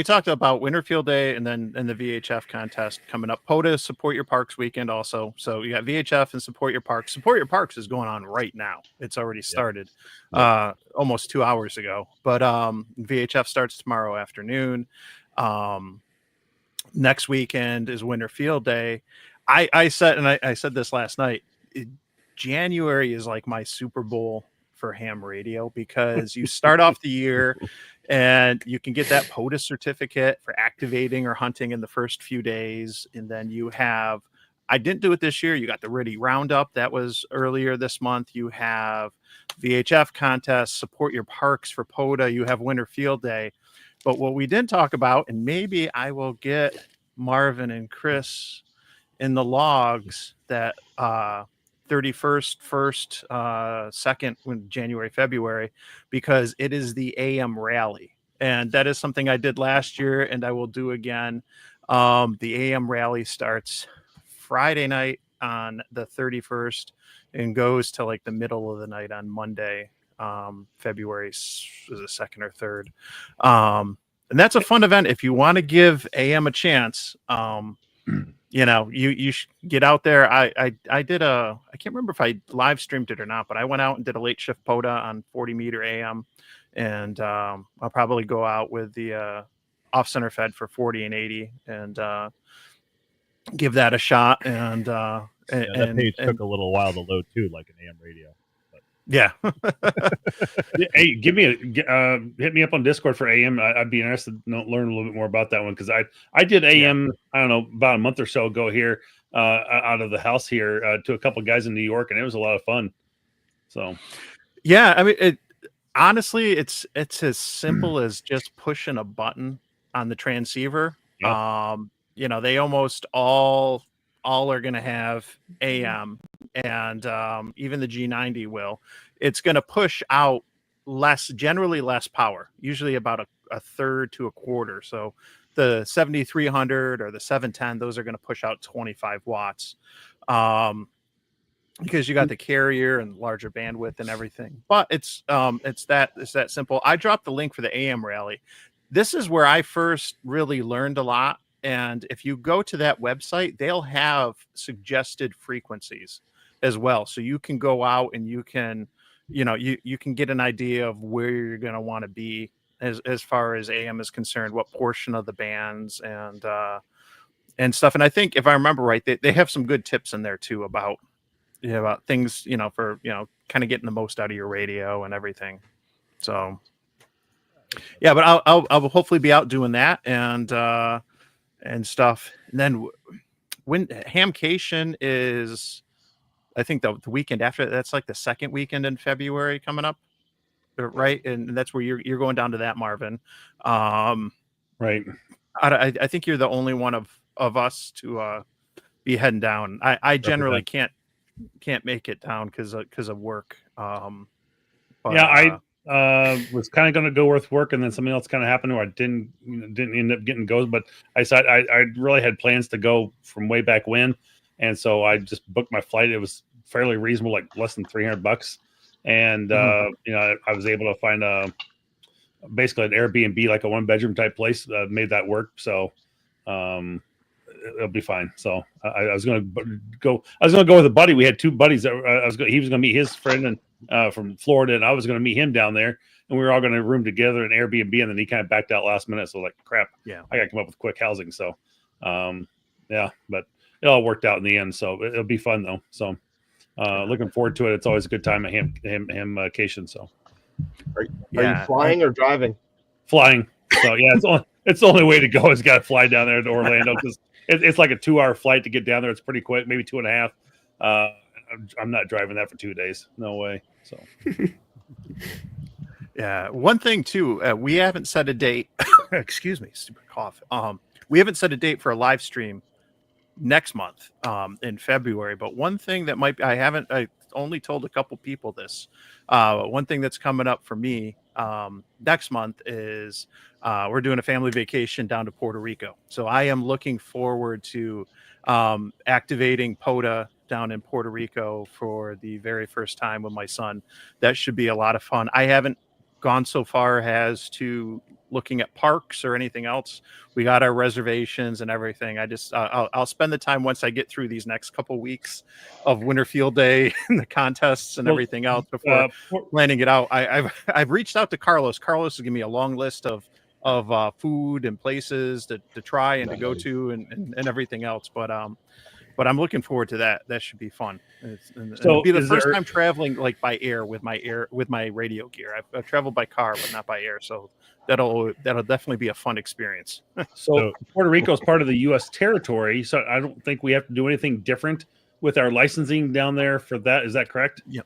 talked about Winter Field Day and the VHF contest coming up. POTA Support Your Parks weekend also. So you got VHF and Support Your Parks. Support Your Parks is going on right now. It's already started almost 2 hours ago. But VHF starts tomorrow afternoon. Next weekend is Winter Field Day. I said this last night. January is like my Super Bowl for ham radio because you start off the year and you can get that POTA certificate for activating or hunting in the first few days. And then I didn't do it this year. You got the Ready Roundup. That was earlier this month. You have VHF contests, Support Your Parks for POTA. You have Winter Field Day. But what we didn't talk about, and maybe I will get Marvin and Chris in the logs that 31st, 1st, 2nd, January, February, because it is the AM rally. And that is something I did last year and I will do again. The AM rally starts Friday night on the 31st and goes to like the middle of the night on Monday, February is the 2nd or 3rd. And that's a fun event. If you want to give AM a chance, you should get out there. I can't remember if I live streamed it or not, but I went out and did a late shift POTA on 40 meter AM, and I'll probably go out with the off center fed for 40 and 80 and give that a shot. And that page took a little while to load too, like an AM radio. Yeah. Hey, hit me up on Discord for AM. I'd be interested to learn a little bit more about that one because I did AM. I don't know, about a month or so ago here out of the house here to a couple guys in New York, and it was a lot of fun. So, yeah, I mean, honestly, it's as simple as just pushing a button on the transceiver. Yep. They almost all are going to have AM, and even the G90 will. It's going to push out generally less power, usually about a third to a quarter. So the 7300 or the 710, those are going to push out 25 watts. Because you got the carrier and larger bandwidth and everything. But it's that simple. I dropped the link for the AM rally. This is where I first really learned a lot. And if you go to that website, they'll have suggested frequencies as well. So you can go out and you can, you can get an idea of where you're going to want to be as far as AM is concerned, what portion of the bands and stuff. And I think if I remember right, they have some good tips in there too about things, for, kind of getting the most out of your radio and everything. So, yeah, but I'll hopefully be out doing that and stuff. And then when Hamcation is, I think the weekend after, that's like the second weekend in February coming up, right? And that's where you're going down to that, Marvin. Right. I think you're the only one of us to be heading down. I generally can't make it down because of work. But, yeah, I was kind of going to go with work, and then something else kind of happened where I didn't end up getting goes. But I said I really had plans to go from way back when, and so I just booked my flight. It was fairly reasonable, like less than $300, and I was able to find basically an Airbnb, like a 1-bedroom type place. Made that work, so it'll be fine. So I was going to go with a buddy. We had 2 buddies that he was going to meet his friend and from Florida, and I was going to meet him down there, and we were all going to room together in Airbnb. And then he kind of backed out last minute. So like, crap, yeah, I got to come up with quick housing. So, yeah, but it all worked out in the end. So it'll be fun though. So, looking forward to it. It's always a good time at Hamcation. So, are you flying or driving? Flying. So yeah, it's the only way to go is got to fly down there to Orlando because it's like a 2-hour flight to get down there. It's pretty quick, maybe 2.5. I'm not driving that for 2 days. No way. So, yeah. One thing too, we haven't set a date. Excuse me, stupid cough. We haven't set a date for a live stream next month, in February. But one thing that I only told a couple people this. One thing that's coming up for me next month is we're doing a family vacation down to Puerto Rico. So I am looking forward to activating POTA down in Puerto Rico for the very first time with my son. That should be a lot of fun. I haven't gone so far as to looking at parks or anything else. We got our reservations and everything. I'll spend the time once I get through these next couple weeks of Winter Field Day and the contests and everything else before planning it out. I've reached out to Carlos. Carlos has given me a long list of food and places to try and to go to and everything else. But I'm looking forward to that. That should be fun. It'll be the first time traveling like by air with my radio gear. I've traveled by car, but not by air. So that'll definitely be a fun experience. So Puerto Rico is part of the U.S. territory. So I don't think we have to do anything different with our licensing down there for that. Is that correct? Yeah.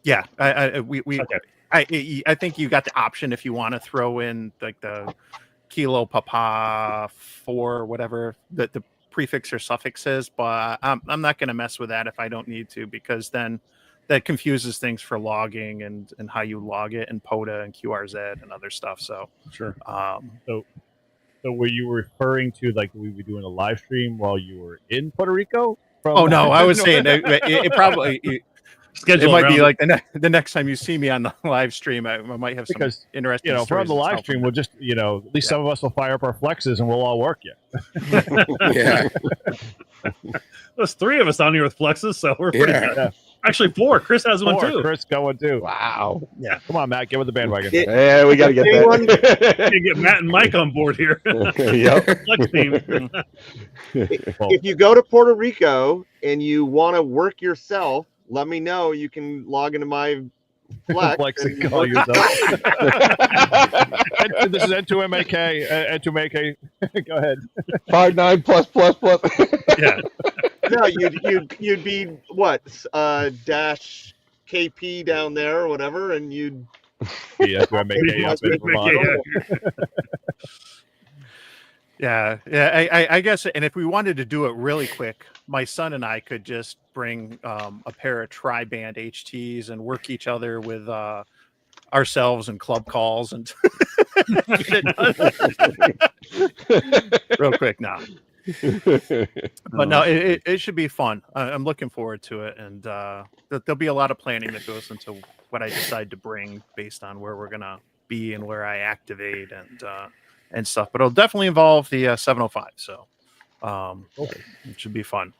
Yeah. Okay. I think you got the option if you want to throw in like the Kilo Papa 4, whatever the prefix or suffix is, but I'm not going to mess with that if I don't need to, because then that confuses things for logging and how you log it and POTA and QRZ and other stuff. So sure. So were you referring to like we were doing a live stream while you were in Puerto Rico? Oh no, I was saying it probably. It might be like the next time you see me on the live stream, I might have some interesting. If we're on the live stream, we'll just at least some of us will fire up our flexes and we'll all work you. Yeah. There's 3 of us on here with flexes, so we're pretty good. Yeah. Actually 4. Chris has one too. Chris going too. Wow. Yeah. Come on, Matt, get with the bandwagon. Yeah, we got to get that. You get Matt and Mike on board here. Yep. Flex team. If you go to Puerto Rico and you want to work yourself, let me know. You can log into my Flex and call yourself. This is N2MAK. N2MAK. Go ahead. 59 plus. Yeah. No, you'd be what? Dash KP down there or whatever, and you'd. Yeah, N2MAK up in Vermont. Yeah. I guess, and if we wanted to do it really quick, my son and I could just bring a pair of tri-band HTs and work each other with ourselves and club calls and real quick now. But no, it should be fun. I'm looking forward to it, and there'll be a lot of planning that goes into what I decide to bring based on where we're gonna be and where I activate and stuff. But it'll definitely involve the 705. So it should be fun.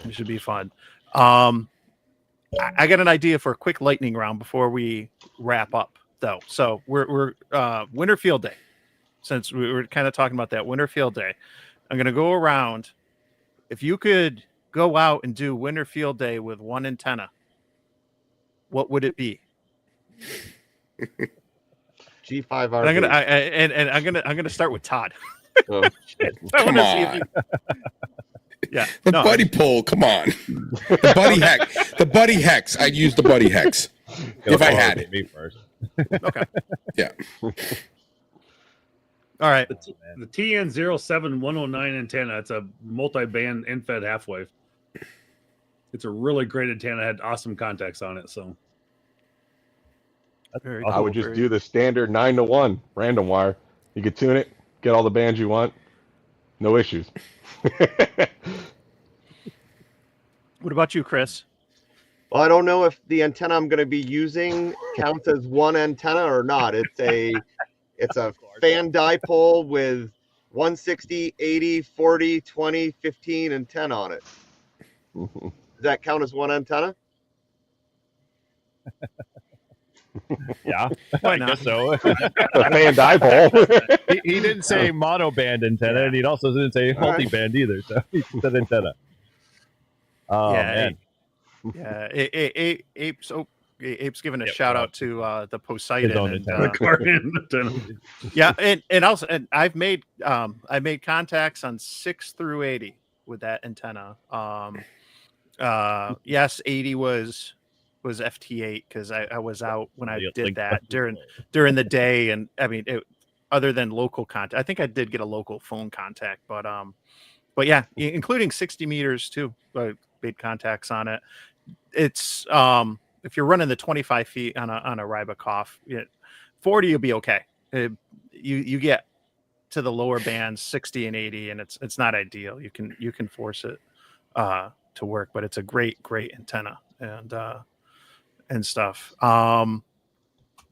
It should be fun. I got an idea for a quick lightning round before we wrap up, though. So we're Winter Field Day. Since we were kind of talking about that Winter Field Day, I'm going to go around. If you could go out and do Winter Field Day with one antenna, what would it be? G5 And RV. I'm gonna start with Todd. Oh, I Come wanna see if on. Yeah, The no, buddy pull, come on. The buddy hex. The buddy hex. I'd use the buddy hex if I had it. Me first. Okay. Yeah. All right. The TN07109 antenna. It's a multi-band infed half-wave. It's a really great antenna. Had awesome contacts on it. So Very I would cool, just very- do the standard 9-to-1 random wire. You could tune it, get all the bands you want, no issues. What about you, Chris? Well, I don't know if the antenna I'm going to be using counts as one antenna or not. It's a fan dipole with 160, 80, 40, 20, 15, and 10 on it. Does that count as one antenna? Yeah, Why I not? guess so. A fan dipole. he didn't say monoband antenna, and he also didn't say All right. multi-band either. So he said antenna. Oh Yeah, man, Yeah, Ape's giving a Yep, shout well, out to the his Poseidon. own And, antenna. Guardian antenna. yeah, and also, and I made contacts on 6 through 80 with that antenna. Yes, 80 was FT8 because I was out when I You did think- that during the day, and I mean, other than local contact, I think I did get a local phone contact, but yeah, including 60 meters too. I made contacts on it. It's if you're running the 25 feet on a Rybakov, 40 you'll be okay. You get to the lower bands 60 and 80, and it's not ideal. You can force it to work, but it's a great antenna and stuff. Not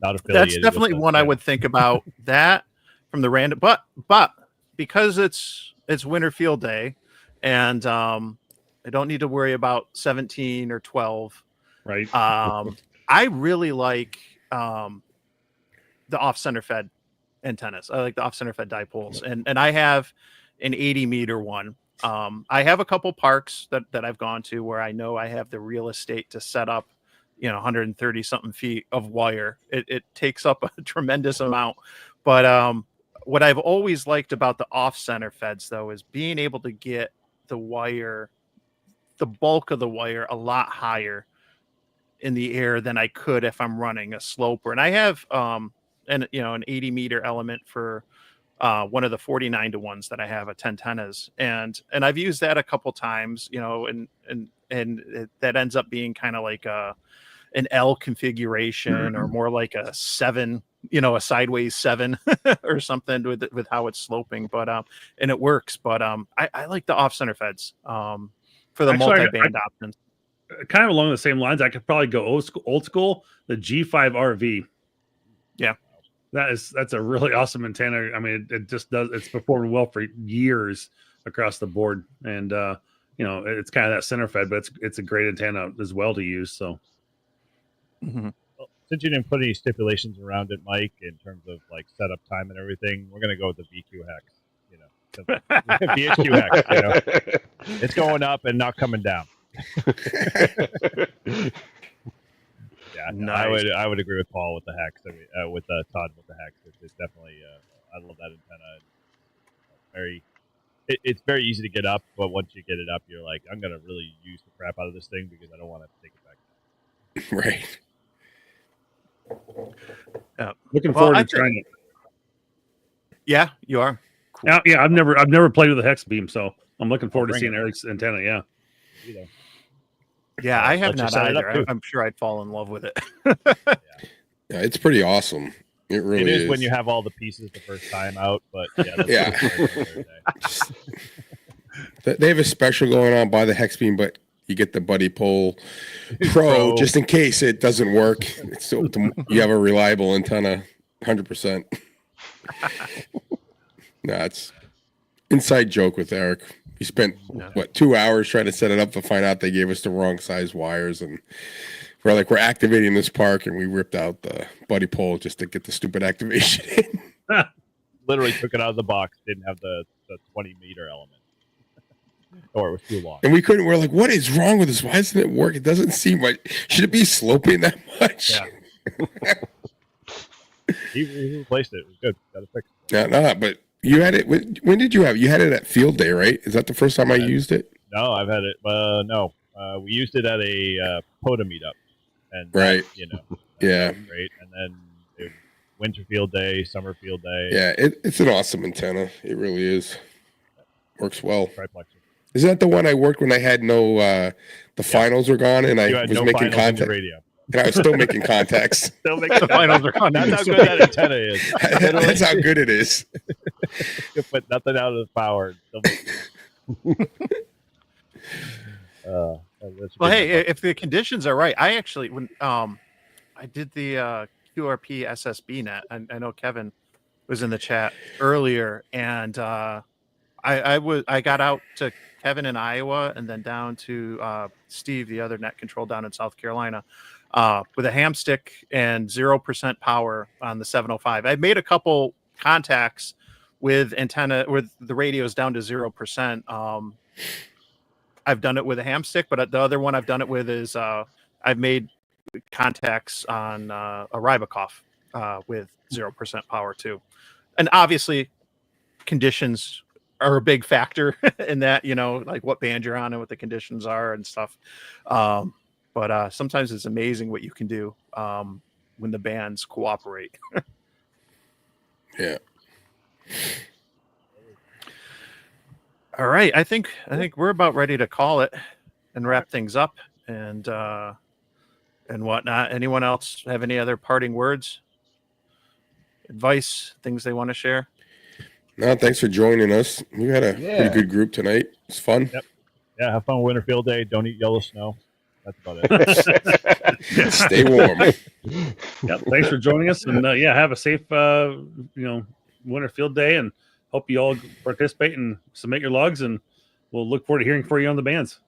affiliated. That's with definitely the one I channel. would think about that from the random, but because it's Winter Field Day, and I don't need to worry about 17 or 12. Right. I really like the off center fed antennas. I like the off center fed dipoles, and I have an 80 meter one. I have a couple parks that I've gone to where I know I have the real estate to set up, 130 something feet of wire. It takes up a tremendous amount, but what I've always liked about the off center feds though is being able to get the wire, the bulk of the wire, a lot higher in the air than I could if I'm running a sloper. And I have an 80 meter element for one of the 49 to ones that I have at 10 tennas, and I've used that a couple times, and that ends up being kind of like an L configuration or more like a 7, a sideways 7 or something with how it's sloping, but and it works. But I like the off center feds for the Actually, multi-band options. Kind of along the same lines, I could probably go old school, the G5 RV. Yeah. That's a really awesome antenna. I mean, it just it's performed well for years across the board. And it's kind of that center fed, but it's a great antenna as well to use. So Mhm. Well, since you didn't put any stipulations around it, Mike, in terms of like setup time and everything, we're gonna go with the VQ hex. VHQ hex. It's going up and not coming down. Yeah, no, Nice. I would agree with Paul with the hex. I mean, with Todd with the hex. It's definitely. I love that antenna. It's very easy to get up, but once you get it up, you're like, I'm gonna really use the crap out of this thing because I don't want to take it back. Right. looking Well, forward I to think- trying it. Yeah, you are. Cool. Yeah, I've never played with a hex beam, so I'm looking forward to bring seeing it. Eric's antenna. Yeah. Yeah, I have Let's just not set it up, either. too. I'm sure I'd fall in love with it. Yeah, it's pretty awesome. It really It is when you have all the pieces the first time out, but yeah, that's Yeah. a very good day. They have a special going on by the Hexbeam, but you get the Buddy Pole Pro Pro. just in case it doesn't work. So you have a reliable antenna, 100%. No, it's inside joke with Eric. We spent what 2 hours trying to set it up to find out they gave us the wrong size wires, and we're activating this park, and we ripped out the Buddy Pole just to get the stupid activation in. Literally took it out of the box, didn't have the 20-meter element. Or it was too long. And we couldn't. We're like, what is wrong with this? Why doesn't it work? It doesn't seem like. Should it be sloping that much? Yeah. He replaced it. It was good. Got it fixed. No, but you had it. When did you have? You had it at Field Day, right? Is that the first time I used it? No, I've had it. No, we used it at a POTA meetup, and Right. Yeah. that was great. And then winter field day, summer field day. Yeah, it's an awesome antenna. It really is. Works well. Triplex. Isn't that the one I worked when I had no? The finals were gone, and You I had was no making finals in contact. your radio. And I was still making contacts. Still making The finals are gone. That's how good that antenna is. That's how good it is. You put nothing out of the power. Still make- that's a Well, good hey, number. if the conditions are right, I actually when I did the QRP SSB net, I know Kevin was in the chat earlier, and I got out to Kevin in Iowa and then down to Steve, the other net control down in South Carolina, with a ham stick and 0% power on the 705. I made a couple contacts with the radios down to 0%. I've done it with a ham stick, but the other one I've done it with is I've made contacts on a Rybakov with 0% power too. And obviously conditions are a big factor in that, like what band you're on and what the conditions are and stuff. But sometimes it's amazing what you can do when the bands cooperate. Yeah. All right. I think we're about ready to call it and wrap things up and whatnot. Anyone else have any other parting words, advice, things they want to share? No, thanks for joining us. We had a pretty good group tonight. It's fun. Yep. Yeah, have fun with winter field day. Don't eat yellow snow. That's about it. Stay warm. Yeah, thanks for joining us, and have a safe, winter field day, and hope you all participate and submit your logs, and we'll look forward to hearing from you on the bands.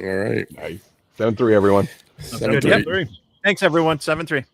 All right. Nice. 7-3, everyone. 7-3. Yep. Thanks, everyone. 7-3.